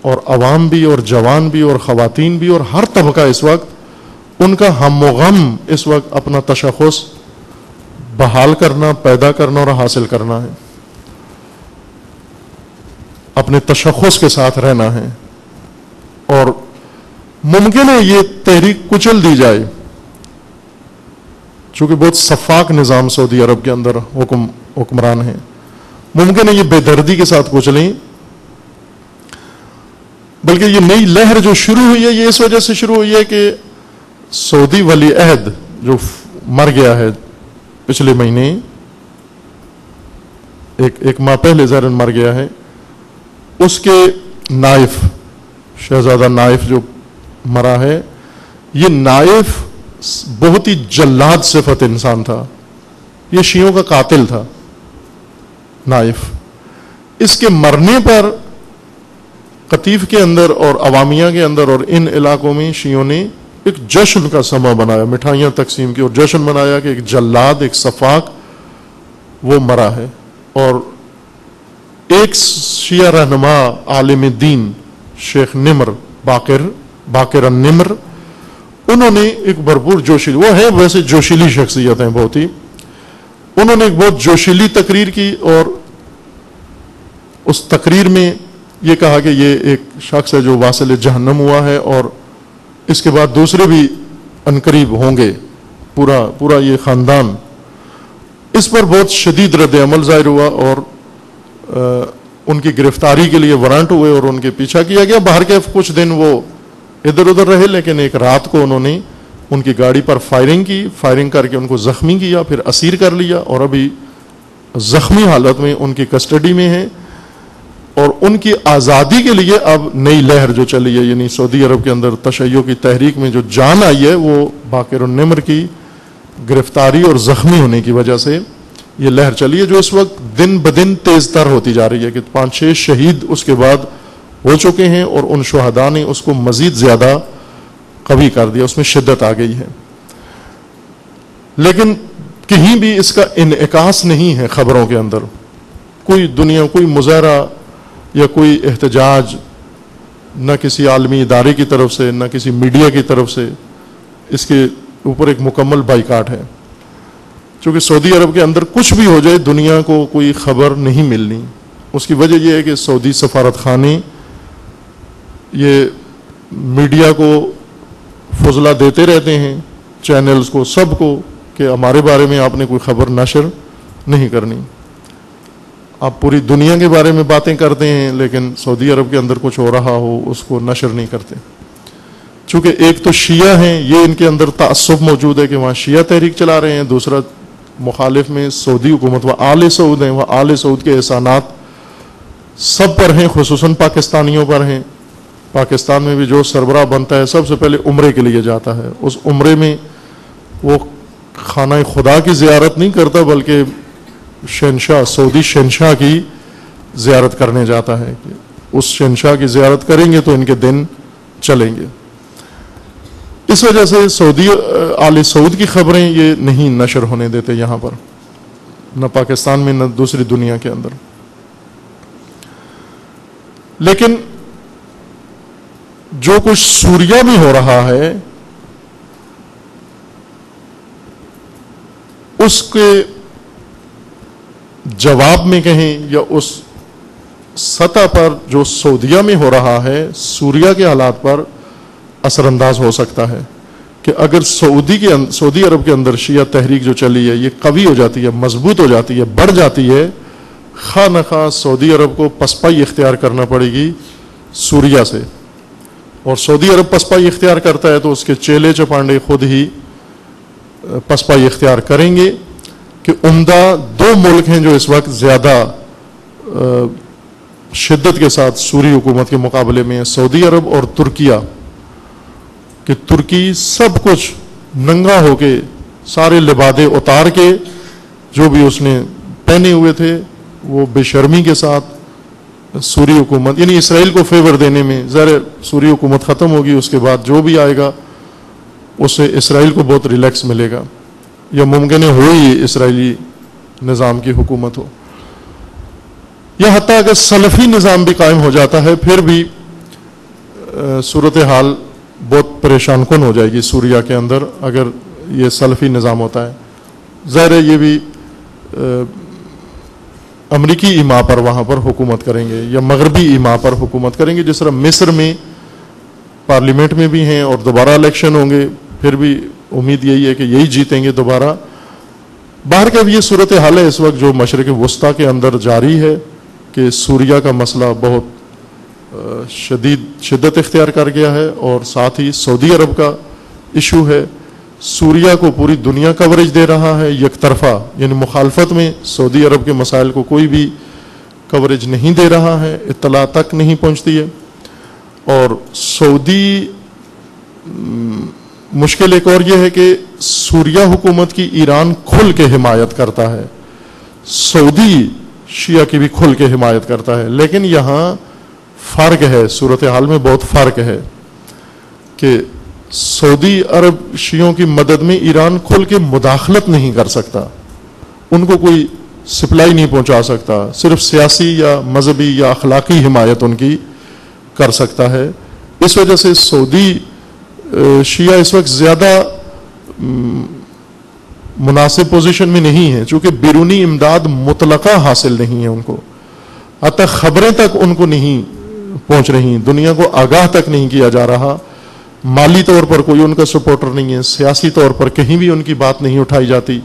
اور عوام بھی اور جوان بھی اور خواتین بھی اور ہر طبقہ اس وقت ان کا ہم و غم اس وقت اپنا تشخص بحال کرنا، پیدا کرنا اور حاصل کرنا ہے، اپنے تشخص کے ساتھ رہنا ہے. اور ممکن ہے یہ تحریک کچل دی جائے چونکہ بہت شفاق نظام سعودی عرب کے اندر حکمران ہیں، ممکن ہے یہ بے دردی کے ساتھ کچلیں، بلکہ یہ نئی لہر جو شروع ہوئی ہے یہ اس وجہ سے شروع ہوئی ہے کہ سعودی ولی عہد جو مر گیا ہے پچھلے مہینے، ایک ماہ پہلے ظاہراً مر گیا ہے، اس کے نائف شہزادہ نائف جو مرا ہے، یہ نائف بہت ہی جلاد صفت انسان تھا، یہ شیعوں کا قاتل تھا نائف. اس کے مرنے پر قطیف کے اندر اور عوامیہ کے اندر اور ان علاقوں میں شیعوں نے ایک جشن کا سما بنایا، مٹھائیاں تقسیم کی اور جشن منایا کہ ایک جلاد، ایک شفاق وہ مرا ہے. اور ایک شیعہ رہنما عالم دین شیخ نمر باقر النمر، انہوں نے ایک بھرپور جوشیلی، وہ ہے ویسے جوشیلی شخصیت ہیں بہت ہی، انہوں نے ایک بہت جوشیلی تقریر کی اور اس تقریر میں یہ کہا کہ یہ ایک شخص ہے جو واصل جہنم ہوا ہے اور اس کے بعد دوسرے بھی عنقریب ہوں گے، پورا یہ خاندان. اس پر بہت شدید رد عمل ظاہر ہوا اور ان کی گرفتاری کے لیے وارنٹ ہوئے اور ان کے پیچھا کیا گیا. باہر کے کچھ دن وہ ادھر ادھر رہے، لیکن ایک رات کو انہوں نے ان کی گاڑی پر فائرنگ کی، فائرنگ کر کے ان کو زخمی کیا، پھر اسیر کر لیا اور ابھی زخمی حالت میں ان کی کسٹڈی میں ہے. اور ان کی آزادی کے لیے اب نئی لہر جو چلی ہے، یعنی سعودی عرب کے اندر تشیع کی تحریک میں جو جان آئی ہے، وہ باقر النمر کی گرفتاری اور زخمی ہونے کی وجہ سے یہ لہر چلی ہے، جو اس وقت دن بدن تیز تر ہوتی جا رہی ہے، کہ 5-6 شہید اس کے بعد ہو چکے ہیں، اور ان شہداء نے اس کو مزید زیادہ قوی کر دیا، اس میں شدت آ گئی ہے۔ لیکن کہیں بھی اس کا انعکاس نہیں ہے خبروں کے اندر، کوئی دنیا، کوئی مظاہرہ یا کوئی احتجاج، نہ کسی عالمی ادارے کی طرف سے، نہ کسی میڈیا کی طرف سے اس کے اوپر ایک مکمل بائیکاٹ ہے۔ چونکہ سعودی عرب کے اندر کچھ بھی ہو جائے دنیا کو کوئی خبر نہیں ملنی۔ اس کی وجہ یہ ہے کہ سعودی سفارت خانے یہ میڈیا کو فضلہ دیتے رہتے ہیں، چینلز کو، سب کو، کہ ہمارے بارے میں آپ نے کوئی خبر نشر نہیں کرنی۔ آپ پوری دنیا کے بارے میں باتیں کرتے ہیں، لیکن سعودی عرب کے اندر کچھ ہو رہا ہو اس کو نشر نہیں کرتے۔ چونکہ ایک تو شیعہ ہیں، یہ ان کے اندر تعصب موجود ہے کہ وہاں شیعہ تحریک چلا رہے ہیں، دوسرا مخالف میں سعودی حکومت و آل سعود ہیں، وہ آل سعود کے احسانات سب پر ہیں، خصوصاً پاکستانیوں پر ہیں۔ پاکستان میں بھی جو سربراہ بنتا ہے سب سے پہلے عمرے کے لیے جاتا ہے، اس عمرے میں وہ خانہ خدا کی زیارت نہیں کرتا بلکہ شہنشاہ، سعودی شہنشاہ کی زیارت کرنے جاتا ہے، کہ اس شہنشاہ کی زیارت کریں گے تو ان کے دن چلیں گے۔ اس وجہ سے سعودی آل سعود کی خبریں یہ نہیں نشر ہونے دیتے یہاں پر، نہ پاکستان میں نہ دوسری دنیا کے اندر۔ لیکن جو کچھ سوریہ میں ہو رہا ہے اس کے جواب میں کہیں یا اس سطح پر جو سعودیہ میں ہو رہا ہے سوریہ کے حالات پر اثر انداز ہو سکتا ہے، کہ اگر سعودی عرب کے اندر شیعہ تحریک جو چلی ہے یہ قوی ہو جاتی ہے، مضبوط ہو جاتی ہے، بڑھ جاتی ہے، خواہ نہ خواہ سعودی عرب کو پسپائی اختیار کرنا پڑے گی سوریہ سے، اور سعودی عرب پسپائی اختیار کرتا ہے تو اس کے چیلے چپانڈے خود ہی پسپائی اختیار کریں گے۔ کہ عمدہ 2 ملک ہیں جو اس وقت زیادہ شدت کے ساتھ سوری حکومت کے مقابلے میں ہیں، سعودی عرب اور ترکیہ، کہ ترکی سب کچھ ننگا ہو کے، سارے لبادے اتار کے، جو بھی اس نے پہنے ہوئے تھے وہ بے شرمی کے ساتھ سوری حکومت، یعنی اسرائیل کو فیور دینے میں، ظاہر سوری حکومت ختم ہوگی، اس کے بعد جو بھی آئے گا اس سے اسرائیل کو بہت ریلیکس ملے گا، یا ممکن ہو ہی اسرائیلی نظام کی حکومت ہو، یا حتیٰ اگر سلفی نظام بھی قائم ہو جاتا ہے پھر بھی صورتحال بہت پریشان کن ہو جائے گی سوریہ کے اندر اگر یہ سلفی نظام ہوتا ہے۔ ظاہر ہے یہ بھی امریکی ایما پر وہاں پر حکومت کریں گے یا مغربی ایما پر حکومت کریں گے، جس طرح مصر میں پارلیمنٹ میں بھی ہیں اور دوبارہ الیکشن ہوں گے، پھر بھی امید یہی ہے کہ یہی جیتیں گے دوبارہ۔ باہر کا بھی یہ صورتحال ہے اس وقت جو مشرق وسطیٰ کے اندر جاری ہے، کہ سوریہ کا مسئلہ بہت شدت اختیار کر گیا ہے، اور ساتھ ہی سعودی عرب کا ایشو ہے۔ سوریہ کو پوری دنیا کوریج دے رہا ہے یک طرفہ، یعنی مخالفت میں سعودی عرب کے مسائل کو کوئی بھی کوریج نہیں دے رہا ہے، اطلاع تک نہیں پہنچتی ہے۔ اور سعودی مشکل ایک اور یہ ہے کہ سوریہ حکومت کی ایران کھل کے حمایت کرتا ہے، سعودی شیعہ کی بھی کھل کے حمایت کرتا ہے، لیکن یہاں فرق ہے، صورتحال میں بہت فرق ہے کہ سعودی عرب شیعوں کی مدد میں ایران کھل کے مداخلت نہیں کر سکتا، ان کو کوئی سپلائی نہیں پہنچا سکتا، صرف سیاسی یا مذہبی یا اخلاقی حمایت ان کی کر سکتا ہے۔ اس وجہ سے سعودی شیعہ اس وقت زیادہ مناسب پوزیشن میں نہیں ہے، چونکہ بیرونی امداد مطلقہ حاصل نہیں ہے ان کو، حتی خبریں تک ان کو نہیں پہنچ رہی، دنیا کو آگاہ تک نہیں کیا جا رہا، مالی طور پر کوئی ان کا سپورٹر نہیں ہے، سیاسی طور پر کہیں بھی ان کی بات نہیں اٹھائی جاتی،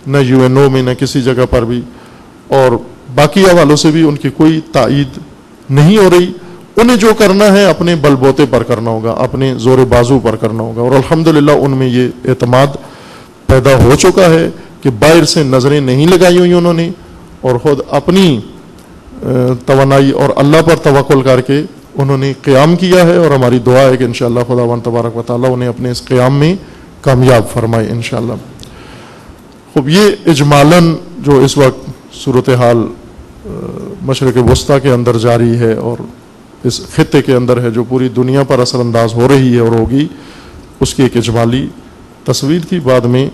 نہ UN میں نہ کسی جگہ پر بھی، اور باقی حوالوں سے بھی ان کی کوئی تائید نہیں ہو رہی۔ انہیں جو کرنا ہے اپنے بل بوتے پر کرنا ہوگا، اپنے زور بازو پر کرنا ہوگا، اور الحمدللہ ان میں یہ اعتماد پیدا ہو چکا ہے کہ باہر سے نظریں نہیں لگائی ہوئی انہوں نے، اور خود اپنی توانائی اور اللہ پر توکل کر کے انہوں نے قیام کیا ہے، اور ہماری دعا ہے کہ انشاءاللہ خداوند تبارک و تعالیٰ انہیں اپنے اس قیام میں کامیاب فرمائے انشاءاللہ۔ خوب، یہ اجمالاً جو اس وقت صورتحال مشرق وسطیٰ کے اندر جاری ہے اور اس خطے کے اندر ہے، جو پوری دنیا پر اثر انداز ہو رہی ہے اور ہوگی، اس کی ایک اجمالی تصویر تھی۔ بعد میں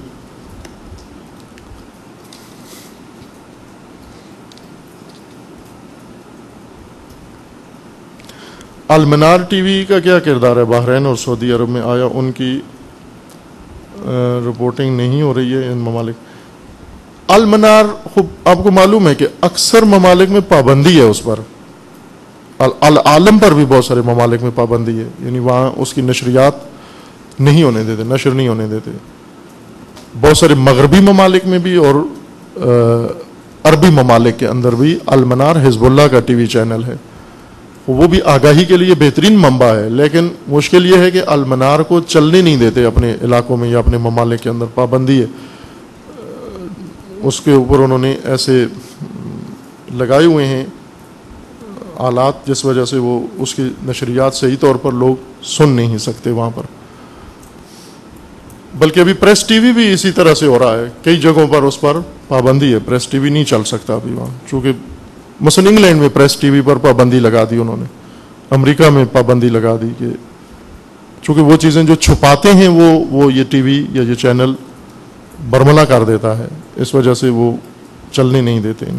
المنار ٹی وی کا کیا کردار ہے بحرین اور سعودی عرب میں؟ آیا ان کی رپورٹنگ نہیں ہو رہی ہے ان ممالک؟ المنار، خوب آپ کو معلوم ہے کہ اکثر ممالک میں پابندی ہے اس پر، العالم پر بھی بہت سارے ممالک میں پابندی ہے، یعنی وہاں اس کی نشریات نہیں ہونے دیتے، نشر نہیں ہونے دیتے۔ بہت سارے مغربی ممالک میں بھی اور عربی ممالک کے اندر بھی المنار حزب اللہ کا ٹی وی چینل ہے، وہ بھی آگاہی کے لیے بہترین منبع ہے، لیکن مشکل یہ ہے کہ المنار کو چلنے نہیں دیتے اپنے علاقوں میں یا اپنے ممالک کے اندر، پابندی ہے اس کے اوپر۔ انہوں نے ایسے لگائے ہوئے ہیں آلات جس وجہ سے وہ اس کی نشریات صحیح طور پر لوگ سن نہیں سکتے وہاں پر۔ بلکہ ابھی پریس ٹی وی بھی اسی طرح سے ہو رہا ہے، کئی جگہوں پر اس پر پابندی ہے، پریس ٹی وی نہیں چل سکتا ابھی وہاں، چونکہ مثلا انگلینڈ میں پریس ٹی وی پر پابندی لگا دی انہوں نے، امریکہ میں پابندی لگا دی کہ چونکہ وہ چیزیں جو چھپاتے ہیں وہ یہ ٹی وی یا یہ چینل برملا کر دیتا ہے، اس وجہ سے وہ چلنے نہیں دیتے ہیں۔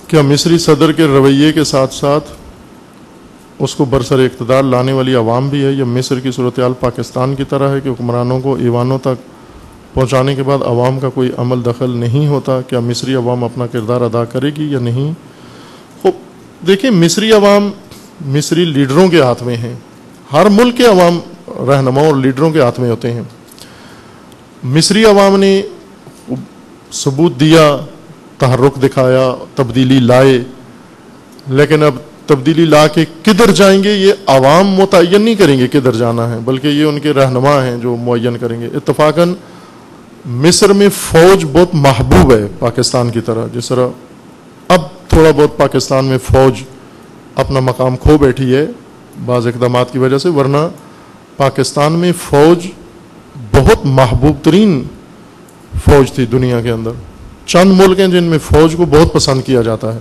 کیا مصری صدر کے رویے کے ساتھ ساتھ اس کو برسر اقتدار لانے والی عوام بھی ہے، یا مصر کی صورتحال پاکستان کی طرح ہے کہ حکمرانوں کو ایوانوں تک پہنچانے کے بعد عوام کا کوئی عمل دخل نہیں ہوتا؟ کیا مصری عوام اپنا کردار ادا کرے گی یا نہیں؟ خوب دیکھیں، مصری عوام مصری لیڈروں کے ہاتھ میں ہیں، ہر ملک کے عوام رہنماؤں اور لیڈروں کے ہاتھ میں ہوتے ہیں۔ مصری عوام نے ثبوت دیا، تحرک دکھایا، تبدیلی لائے، لیکن اب تبدیلی لا کے کدھر جائیں گے یہ عوام متعین نہیں کریں گے کدھر جانا ہے، بلکہ یہ ان کے رہنما ہیں جو معین کریں گے۔ اتفاقاً مصر میں فوج بہت محبوب ہے پاکستان کی طرح، جس طرح اب تھوڑا بہت پاکستان میں فوج اپنا مقام کھو بیٹھی ہے بعض اقدامات کی وجہ سے، ورنہ پاکستان میں فوج بہت محبوب ترین فوج تھی دنیا کے اندر۔ چند ملک ہیں جن میں فوج کو بہت پسند کیا جاتا ہے،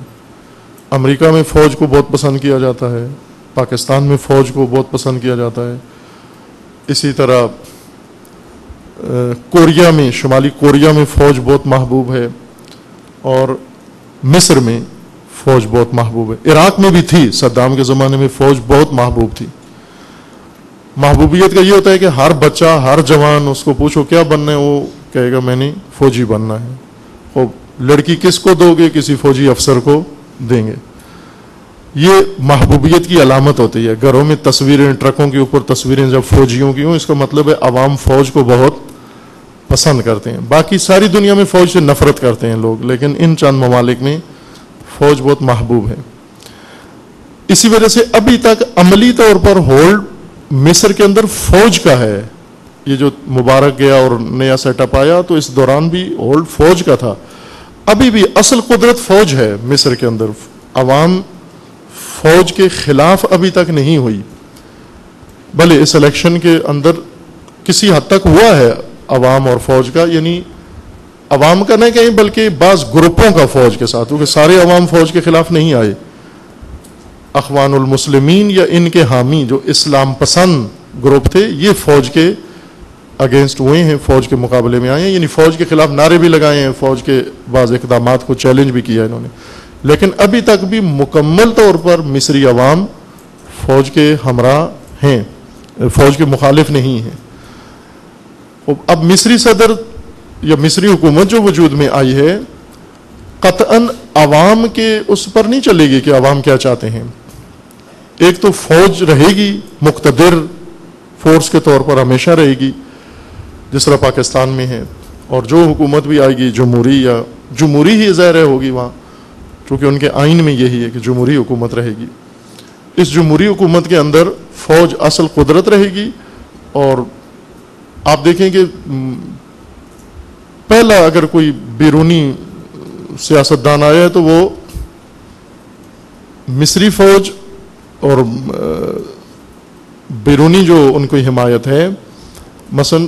امریکہ میں فوج کو بہت پسند کیا جاتا ہے، پاکستان میں فوج کو بہت پسند کیا جاتا ہے، اسی طرح کوریا میں، شمالی کوریا میں فوج بہت محبوب ہے، اور مصر میں فوج بہت محبوب ہے۔ عراق میں بھی تھی، صدام کے زمانے میں فوج بہت محبوب تھی۔ محبوبیت کا یہ ہوتا ہے کہ ہر بچہ، ہر جوان، اس کو پوچھو کیا بننا ہے، وہ کہے گا میں نے فوجی بننا ہے۔ اور لڑکی کس کو دو گے؟ کسی فوجی افسر کو دیں گے۔ یہ محبوبیت کی علامت ہوتی ہے۔ گھروں میں تصویریں، ٹرکوں کے اوپر تصویریں جب فوجیوں کی ہوں، اس کا مطلب ہے عوام فوج کو بہت پسند کرتے ہیں۔ باقی ساری دنیا میں فوج سے نفرت کرتے ہیں لوگ، لیکن ان چند ممالک میں فوج بہت محبوب ہے۔ اسی وجہ سے ابھی تک عملی طور پر ہولڈ مصر کے اندر فوج کا ہے۔ یہ جو مبارک گیا اور نیا سیٹ اپ آیا تو اس دوران بھی ہولڈ فوج کا تھا۔ ابھی بھی اصل قدرت فوج ہے مصر کے اندر، عوام فوج کے خلاف ابھی تک نہیں ہوئی۔ بھلے اس الیکشن کے اندر کسی حد تک ہوا ہے عوام اور فوج کا، یعنی عوام کا نہ کہیں بلکہ بعض گروپوں کا فوج کے ساتھ، کیونکہ سارے عوام فوج کے خلاف نہیں آئے۔ اخوان المسلمین یا ان کے حامی جو اسلام پسند گروپ تھے، یہ فوج کے اگینسٹ ہوئے ہیں، فوج کے مقابلے میں آئے ہیں، یعنی فوج کے خلاف نعرے بھی لگائے ہیں، فوج کے بعض اقدامات کو چیلنج بھی کیا انہوں نے، لیکن ابھی تک بھی مکمل طور پر مصری عوام فوج کے ہمراہ ہیں، فوج کے مخالف نہیں ہیں۔ اب مصری صدر یا مصری حکومت جو وجود میں آئی ہے، قطعاً عوام کے اس پر نہیں چلے گی کہ عوام کیا چاہتے ہیں۔ ایک تو فوج رہے گی، مقتدر فورس کے طور پر ہمیشہ رہے گی جس طرح پاکستان میں ہے، اور جو حکومت بھی آئے گی جمہوری یا جمہوری ہی ظاہر ہوگی وہاں، چونکہ ان کے آئین میں یہی ہے کہ جمہوری حکومت رہے گی۔ اس جمہوری حکومت کے اندر فوج اصل قدرت رہے گی. اور آپ دیکھیں کہ پہلا اگر کوئی بیرونی سیاستدان آیا ہے تو وہ مصری فوج اور بیرونی جو ان کی حمایت ہے. مثلا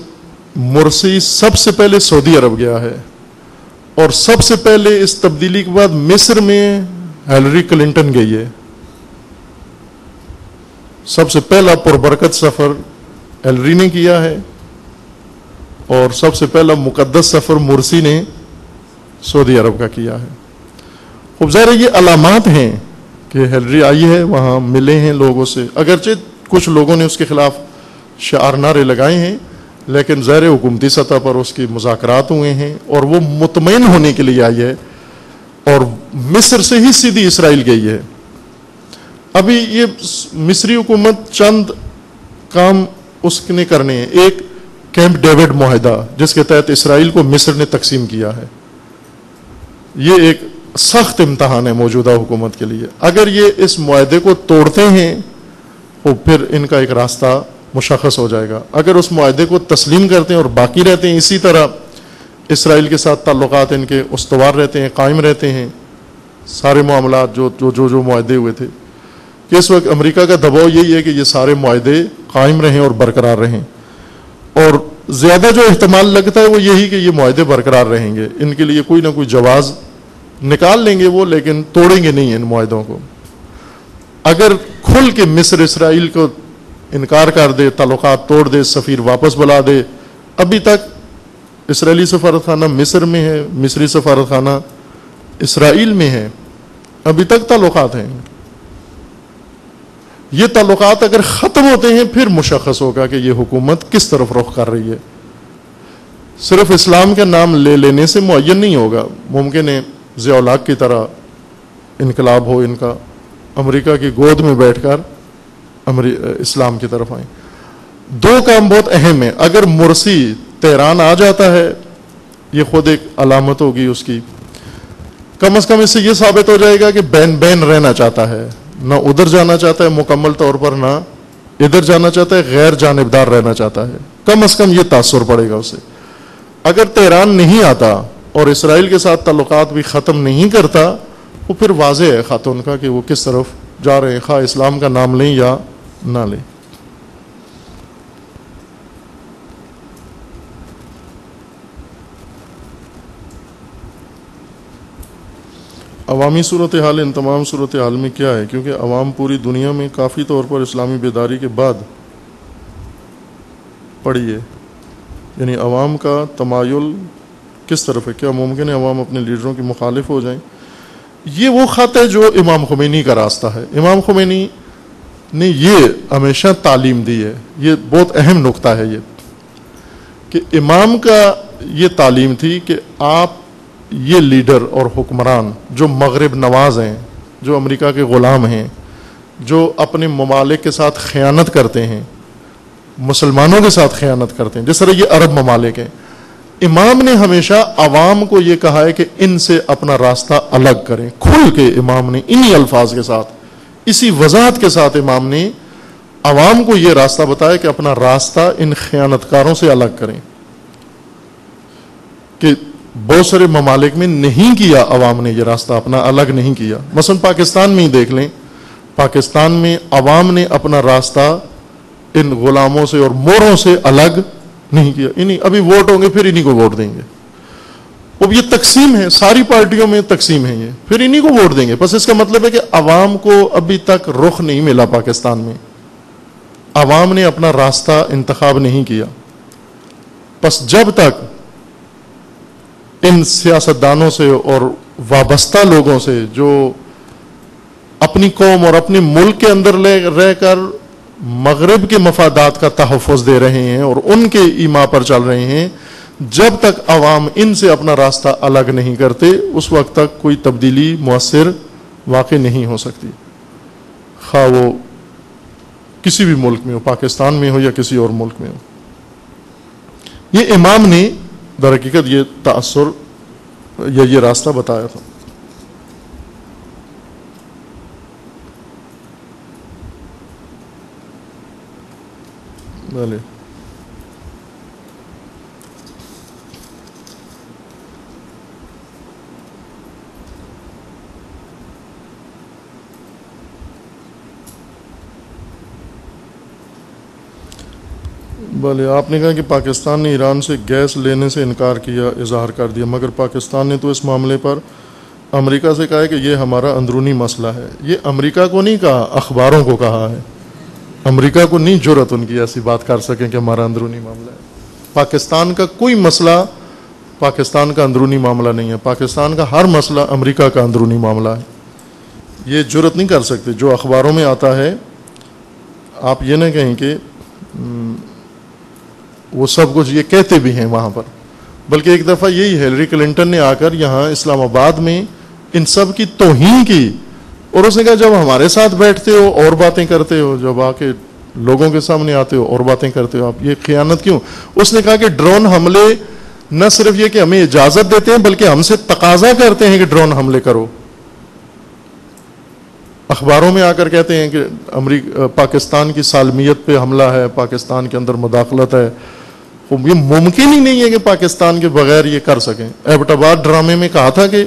مرسی سب سے پہلے سعودی عرب گیا ہے, اور سب سے پہلے اس تبدیلی کے بعد مصر میں ہیلری کلنٹن گئی ہے. سب سے پہلا پربرکت سفر ہیلری نے کیا ہے, اور سب سے پہلا مقدس سفر مرسی نے سعودی عرب کا کیا ہے. خوب ظاہر یہ علامات ہیں کہ ہیلری آئی ہے, وہاں ملے ہیں لوگوں سے, اگرچہ کچھ لوگوں نے اس کے خلاف شعار نعرے لگائے ہیں, لیکن ظاہر حکومتی سطح پر اس کی مذاکرات ہوئے ہیں, اور وہ مطمئن ہونے کے لیے آئی ہے, اور مصر سے ہی سیدھی اسرائیل گئی ہے. ابھی یہ مصری حکومت چند کام اس نے کرنے ہیں. ایک کیمپ ڈیوڈ معاہدہ جس کے تحت اسرائیل کو مصر نے تقسیم کیا ہے, یہ ایک سخت امتحان ہے موجودہ حکومت کے لیے. اگر یہ اس معاہدے کو توڑتے ہیں تو پھر ان کا ایک راستہ مشخص ہو جائے گا. اگر اس معاہدے کو تسلیم کرتے ہیں اور باقی رہتے ہیں اسی طرح اسرائیل کے ساتھ تعلقات ان کے استوار رہتے ہیں, قائم رہتے ہیں, سارے معاملات جو معاہدے ہوئے تھے, کہ اس وقت امریکہ کا دباؤ یہی ہے کہ یہ سارے معاہدے قائم رہیں اور برقرار رہیں, اور زیادہ جو احتمال لگتا ہے وہ یہی کہ یہ معاہدے برقرار رہیں گے. ان کے لیے کوئی نہ کوئی جواز نکال لیں گے وہ, لیکن توڑیں گے نہیں ان معاہدوں کو. اگر کھل کے مصر اسرائیل کو انکار کر دے, تعلقات توڑ دے, سفیر واپس بلا دے, ابھی تک اسرائیلی سفارتخانہ مصر میں ہے, مصری سفارتخانہ اسرائیل میں ہے, ابھی تک تعلقات ہیں. یہ تعلقات اگر ختم ہوتے ہیں پھر مشخص ہوگا کہ یہ حکومت کس طرف رخ کر رہی ہے. صرف اسلام کا نام لے لینے سے معین نہیں ہوگا. ممکن ہے ضیاء الحق کی طرح انقلاب ہو ان کا, امریکہ کی گود میں بیٹھ کر اسلام کی طرف آئیں. دو کام بہت اہم ہیں. اگر مرسی تہران آ جاتا ہے, یہ خود ایک علامت ہوگی اس کی, کم از کم اس سے یہ ثابت ہو جائے گا کہ بین رہنا چاہتا ہے, نہ ادھر جانا چاہتا ہے مکمل طور پر, نہ ادھر جانا چاہتا ہے, غیر جانبدار رہنا چاہتا ہے. کم از کم یہ تاثر پڑے گا اسے. اگر تہران نہیں آتا اور اسرائیل کے ساتھ تعلقات بھی ختم نہیں کرتا, وہ پھر واضح ہے خط ان کا کہ وہ کس طرف جا رہے ہیں, خواہ اسلام کا نام لیں یا نہ لیں. عوامی صورتحال ان تمام صورتحال میں کیا ہے؟ کیونکہ عوام پوری دنیا میں کافی طور پر اسلامی بیداری کے بعد پڑی ہے, یعنی عوام کا تمایل کس طرف ہے؟ کیا ممکن ہے عوام اپنے لیڈروں کے مخالف ہو جائیں؟ یہ وہ خط ہے جو امام خمینی کا راستہ ہے. امام خمینی نے یہ ہمیشہ تعلیم دی ہے, یہ بہت اہم نقطہ ہے یہ, کہ امام کا یہ تعلیم تھی کہ آپ یہ لیڈر اور حکمران جو مغرب نواز ہیں, جو امریکہ کے غلام ہیں, جو اپنے ممالک کے ساتھ خیانت کرتے ہیں, مسلمانوں کے ساتھ خیانت کرتے ہیں, جس طرح یہ عرب ممالک ہیں, امام نے ہمیشہ عوام کو یہ کہا ہے کہ ان سے اپنا راستہ الگ کریں. کھل کے امام نے انہی الفاظ کے ساتھ, اسی وضاحت کے ساتھ امام نے عوام کو یہ راستہ بتایا کہ اپنا راستہ ان خیانتکاروں سے الگ کریں. کہ بہت سارے ممالک میں نہیں کیا عوام نے یہ راستہ اپنا الگ نہیں کیا. مثلا پاکستان میں ہی دیکھ لیں, پاکستان میں عوام نے اپنا راستہ ان غلاموں سے اور موروں سے الگ نہیں کیا. انہیں ابھی ووٹ ہوں گے پھر انہیں کو ووٹ دیں گے. اب یہ تقسیم ہے, ساری پارٹیوں میں تقسیم ہے, یہ پھر انہیں کو ووٹ دیں گے. بس اس کا مطلب ہے کہ عوام کو ابھی تک رخ نہیں ملا پاکستان میں, عوام نے اپنا راستہ انتخاب نہیں کیا. بس جب تک ان سیاستدانوں سے اور وابستہ لوگوں سے جو اپنی قوم اور اپنے ملک کے اندر رہ کر مغرب کے مفادات کا تحفظ دے رہے ہیں اور ان کے ایما پر چل رہے ہیں, جب تک عوام ان سے اپنا راستہ الگ نہیں کرتے اس وقت تک کوئی تبدیلی مؤثر واقع نہیں ہو سکتی, خواہ وہ کسی بھی ملک میں ہو, پاکستان میں ہو یا کسی اور ملک میں ہو. یہ امام نے در حقیقت یہ تأثر یا یہ راستہ بتایا تھا. بھلے بھلے آپ نے کہا کہ پاکستان نے ایران سے گیس لینے سے انکار کیا، اظہار کر دیا، مگر پاکستان نے تو اس معاملے پر امریکہ سے کہا ہے کہ یہ ہمارا اندرونی مسئلہ ہے۔ یہ امریکہ کو نہیں کہا، اخباروں کو کہا ہے۔ امریکہ کو نہیں جرأت ان کی ایسی بات کر سکیں کہ ہمارا اندرونی معاملہ ہے۔ پاکستان کا کوئی مسئلہ پاکستان کا اندرونی معاملہ نہیں ہے، پاکستان کا ہر مسئلہ امریکہ کا اندرونی معاملہ ہے۔ یہ جرأت نہیں کر سکتے، جو اخباروں میں آتا ہے آپ یہ نہ کہیں کہ وہ سب کچھ یہ کہتے بھی ہیں وہاں پر، بلکہ ایک دفعہ یہی ہیلری کلنٹن نے آ کر یہاں اسلام آباد میں ان سب کی توہین کی، اور اس نے کہا جب ہمارے ساتھ بیٹھتے ہو اور باتیں کرتے ہو، جب آ کے لوگوں کے سامنے آتے ہو اور باتیں کرتے ہو، آپ یہ خیانت کیوں؟ اس نے کہا کہ ڈرون حملے نہ صرف یہ کہ ہمیں اجازت دیتے ہیں بلکہ ہم سے تقاضا کرتے ہیں کہ ڈرون حملے کرو۔ اخباروں میں آ کر کہتے ہیں کہ پاکستان کی سالمیت پہ حملہ ہے، پاکستان کے اندر مداخلت ہے۔ یہ ممکن ہی نہیں ہے کہ پاکستان کے بغیر یہ کر سکیں۔ ایبٹ آباد ڈرامے میں کہا تھا کہ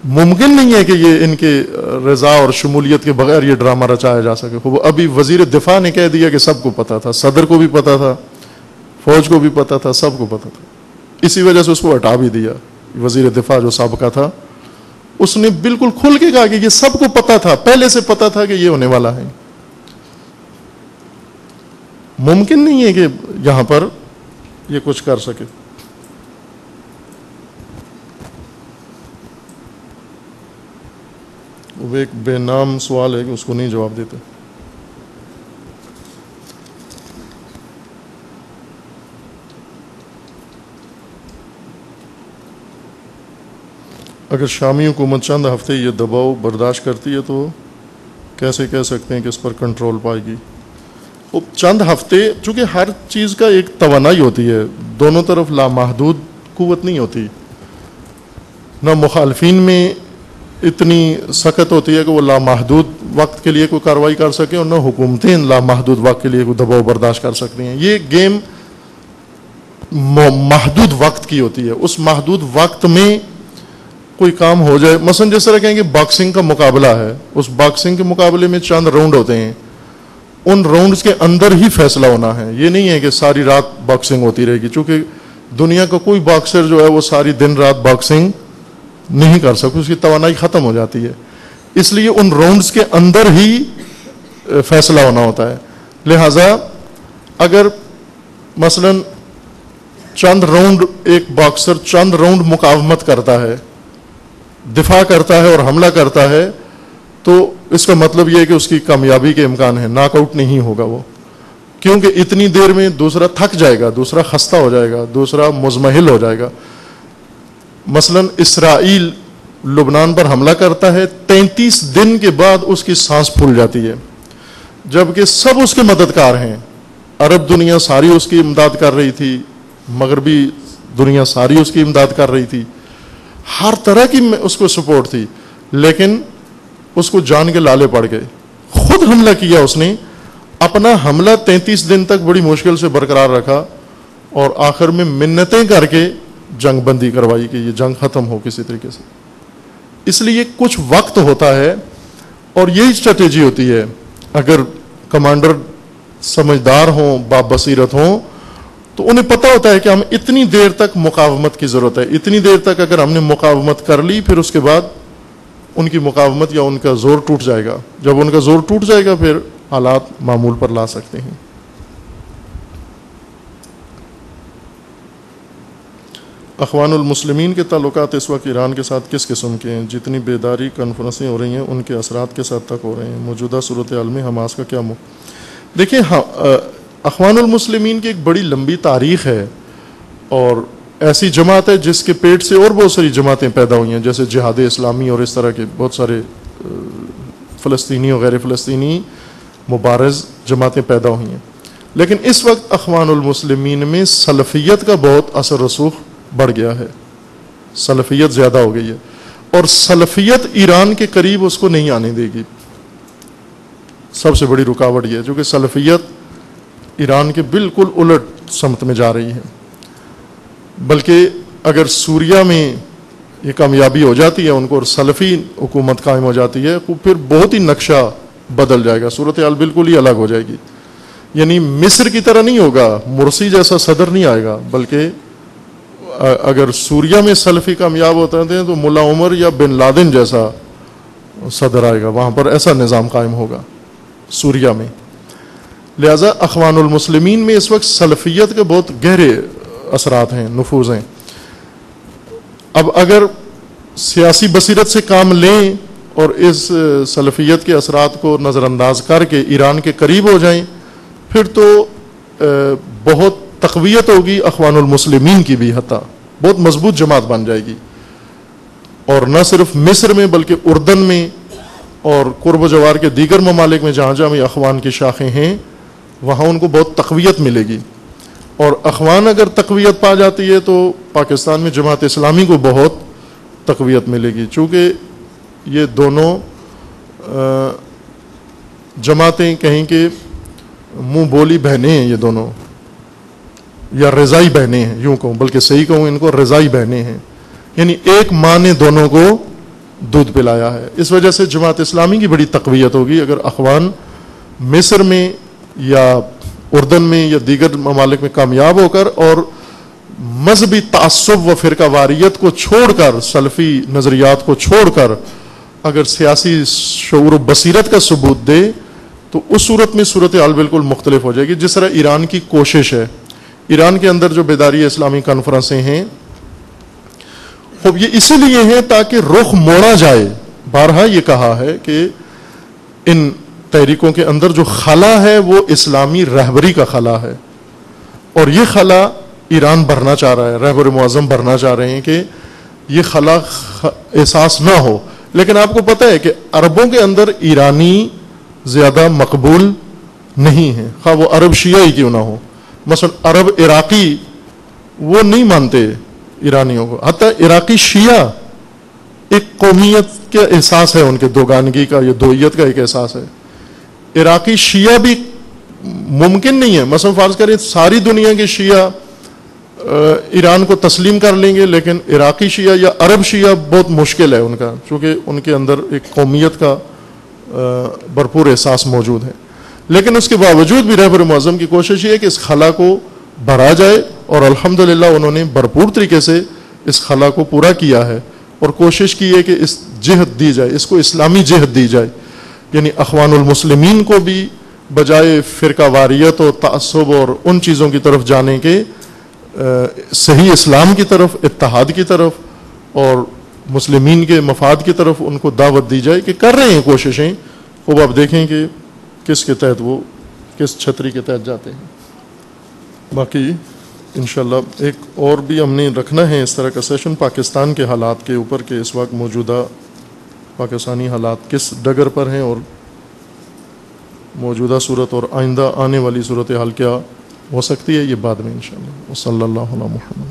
ممکن نہیں ہے کہ یہ ان کے رضا اور شمولیت کے بغیر یہ ڈرامہ رچایا جا سکے۔ وہ ابھی وزیر دفاع نے کہہ دیا کہ سب کو پتا تھا، صدر کو بھی پتا تھا، فوج کو بھی پتا تھا، سب کو پتا تھا، اسی وجہ سے اس کو ہٹا بھی دیا۔ وزیر دفاع جو سابقہ تھا اس نے بالکل کھل کے کہا کہ یہ سب کو پتا تھا، پہلے سے پتا تھا کہ یہ ہونے والا ہے۔ ممکن نہیں ہے کہ یہاں پر یہ کچھ کر سکے۔ وہ ایک بے نام سوال ہے کہ اس کو نہیں جواب دیتے۔ اگر شامی حکومت چند ہفتے یہ دباؤ برداشت کرتی ہے تو کیسے کہہ سکتے ہیں کہ اس پر کنٹرول پائے گی؟ چند ہفتے، چونکہ ہر چیز کا ایک توانائی ہوتی ہے، دونوں طرف لامحدود قوت نہیں ہوتی۔ نہ مخالفین میں اتنی سخت ہوتی ہے کہ وہ لامحدود وقت کے لیے کوئی کارروائی کر سکیں، اور نہ حکومتیں لامحدود وقت کے لیے کوئی دباؤ برداشت کر سکتی ہیں۔ یہ گیم محدود وقت کی ہوتی ہے، اس محدود وقت میں کوئی کام ہو جائے۔ مثلا جس طرح کہیں کہ باکسنگ کا مقابلہ ہے، اس باکسنگ کے مقابلے میں چند راؤنڈ ہوتے ہیں، ان راؤنڈز کے اندر ہی فیصلہ ہونا ہے۔ یہ نہیں ہے کہ ساری رات باکسنگ ہوتی رہے گی، چونکہ دنیا کا کوئی باکسر جو ہے وہ ساری دن رات باکسنگ نہیں کر سکتا، اس کی توانائی ختم ہو جاتی ہے۔ اس لیے ان راؤنڈز کے اندر ہی فیصلہ ہونا ہوتا ہے۔ لہذا اگر مثلا چند راؤنڈ ایک باکسر چند راؤنڈ مقاومت کرتا ہے، دفاع کرتا ہے اور حملہ کرتا ہے، تو اس کا مطلب یہ ہے کہ اس کی کامیابی کے امکان ہے، ناک آؤٹ نہیں ہوگا وہ، کیونکہ اتنی دیر میں دوسرا تھک جائے گا، دوسرا خستہ ہو جائے گا، دوسرا مزمحل ہو جائے گا۔ مثلا اسرائیل لبنان پر حملہ کرتا ہے، 33 دن کے بعد اس کی سانس پھول جاتی ہے، جبکہ سب اس کے مددگار ہیں۔ عرب دنیا ساری اس کی امداد کر رہی تھی، مغربی دنیا ساری اس کی امداد کر رہی تھی، ہر طرح کی اس کو سپورٹ تھی، لیکن اس کو جان کے لالے پڑ گئے۔ خود حملہ کیا اس نے، اپنا حملہ 33 دن تک بڑی مشکل سے برقرار رکھا، اور آخر میں منتیں کر کے جنگ بندی کروائی کہ یہ جنگ ختم ہو کسی طریقے سے۔ اس لیے کچھ وقت ہوتا ہے، اور یہی اسٹریٹجی ہوتی ہے۔ اگر کمانڈر سمجھدار ہوں، بابصیرت ہوں، تو انہیں پتہ ہوتا ہے کہ ہم اتنی دیر تک مقاومت کی ضرورت ہے، اتنی دیر تک اگر ہم نے مقاومت کر لی، پھر اس کے بعد ان کی مقاومت یا ان کا زور ٹوٹ جائے گا۔ جب ان کا زور ٹوٹ جائے گا پھر حالات معمول پر لا سکتے ہیں۔ اخوان المسلمین کے تعلقات اس وقت ایران کے ساتھ کس قسم کے ہیں؟ جتنی بیداری کانفرنسیں ہو رہی ہیں ان کے اثرات کس حد تک ہو رہے ہیں؟ موجودہ صورتحال میں حماس کا کیا دیکھیں، اخوان المسلمین کی ایک بڑی لمبی تاریخ ہے، اور ایسی جماعت ہے جس کے پیٹ سے اور بہت ساری جماعتیں پیدا ہوئی ہیں، جیسے جہاد اسلامی اور اس طرح کے بہت سارے فلسطینی اور غیر فلسطینی مبارز جماعتیں پیدا ہوئی ہیں۔ لیکن اس وقت اخوان المسلمین میں سلفیت کا بہت اثر رسوخ بڑھ گیا ہے، سلفیت زیادہ ہو گئی ہے، اور سلفیت ایران کے قریب اس کو نہیں آنے دے گی۔ سب سے بڑی رکاوٹ یہ ہے، چونکہ سلفیت ایران کے بالکل الٹ سمت میں جا رہی ہے. بلکہ اگر سوریہ میں یہ کامیابی ہو جاتی ہے ان کو اور سلفی حکومت قائم ہو جاتی ہے تو پھر بہت ہی نقشہ بدل جائے گا, صورتحال بالکل ہی الگ ہو جائے گی. یعنی مصر کی طرح نہیں ہوگا, مرسی جیسا صدر نہیں آئے گا, بلکہ اگر سوریہ میں سلفی کامیاب ہوتے ہیں تو ملا عمر یا بن لادن جیسا صدر آئے گا, وہاں پر ایسا نظام قائم ہوگا سوریہ میں. لہذا اخوان المسلمین میں اس وقت سلفیت کے بہت گہرے اثرات ہیں, نفوذ ہیں. اب اگر سیاسی بصیرت سے کام لیں اور اس سلفیت کے اثرات کو نظر انداز کر کے ایران کے قریب ہو جائیں, پھر تو بہت تقویت ہوگی اخوان المسلمین کی بھی, حتیٰ بہت مضبوط جماعت بن جائے گی. اور نہ صرف مصر میں بلکہ اردن میں اور قرب و جوار کے دیگر ممالک میں جہاں جہاں بھی اخوان کی شاخیں ہیں وہاں ان کو بہت تقویت ملے گی. اور اخوان اگر تقویت پا جاتی ہے تو پاکستان میں جماعت اسلامی کو بہت تقویت ملے گی, چونکہ یہ دونوں جماعتیں کہیں کہ منہ بولی بہنیں ہیں, یہ دونوں, یا رضائی بہنیں ہیں یوں کہوں, بلکہ صحیح کہوں ان کو رضائی بہنیں ہیں. یعنی ایک ماں نے دونوں کو دودھ پلایا ہے. اس وجہ سے جماعت اسلامی کی بڑی تقویت ہوگی اگر اخوان مصر میں یا اردن میں یا دیگر ممالک میں کامیاب ہو کر اور مذہبی تعصب و فرقہ واریت کو چھوڑ کر, سلفی نظریات کو چھوڑ کر اگر سیاسی شعور و بصیرت کا ثبوت دے تو اس صورت میں صورتحال بالکل مختلف ہو جائے گی. جس طرح ایران کی کوشش ہے, ایران کے اندر جو بیداری اسلامی کانفرنسیں ہیں خوب یہ اسی لیے ہیں تاکہ رخ موڑا جائے. بارہا یہ کہا ہے کہ ان تحریکوں کے اندر جو خلا ہے وہ اسلامی رہبری کا خلا ہے, اور یہ خلا ایران بھرنا چاہ رہا ہے, رہبر معظم بھرنا چاہ رہے ہیں کہ یہ خلا احساس نہ ہو. لیکن آپ کو پتہ ہے کہ عربوں کے اندر ایرانی زیادہ مقبول نہیں ہے, خواہ وہ عرب شیعہ ہی کیوں نہ ہو. مثلا عرب عراقی وہ نہیں مانتے ایرانیوں کو, حتیٰ عراقی شیعہ ایک قومیت کا احساس ہے, ان کے دوگانگی کا یا دوئیت کا ایک احساس ہے. عراقی شیعہ بھی ممکن نہیں ہے, مثلا فرض کریں ساری دنیا کے شیعہ ایران کو تسلیم کر لیں گے, لیکن عراقی شیعہ یا عرب شیعہ بہت مشکل ہے ان کا, چونکہ ان کے اندر ایک قومیت کا بھرپور احساس موجود ہے. لیکن اس کے باوجود بھی رہبر معظم کی کوشش یہ ہے کہ اس خلا کو بھرا جائے, اور الحمدللہ انہوں نے بھرپور طریقے سے اس خلا کو پورا کیا ہے اور کوشش کی ہے کہ اس جہت دی جائے, اس کو اسلامی جہت دی جائے. یعنی اخوان المسلمین کو بھی بجائے فرقہ واریت اور تعصب اور ان چیزوں کی طرف جانے کے صحیح اسلام کی طرف, اتحاد کی طرف اور مسلمین کے مفاد کی طرف ان کو دعوت دی جائے کہ کر رہے ہیں کوششیں. خوب آپ دیکھیں کہ کس کے تحت وہ کس چھتری کے تحت جاتے ہیں. باقی انشاءاللہ ایک اور بھی ہم نے رکھنا ہے اس طرح کا سیشن پاکستان کے حالات کے اوپر کہ اس وقت موجودہ پاکستانی حالات کس ڈگر پر ہیں اور موجودہ صورت اور آئندہ آنے والی صورتحال کیا ہو سکتی ہے, یہ بعد میں انشاءاللہ. وصلی اللہ علی محمد.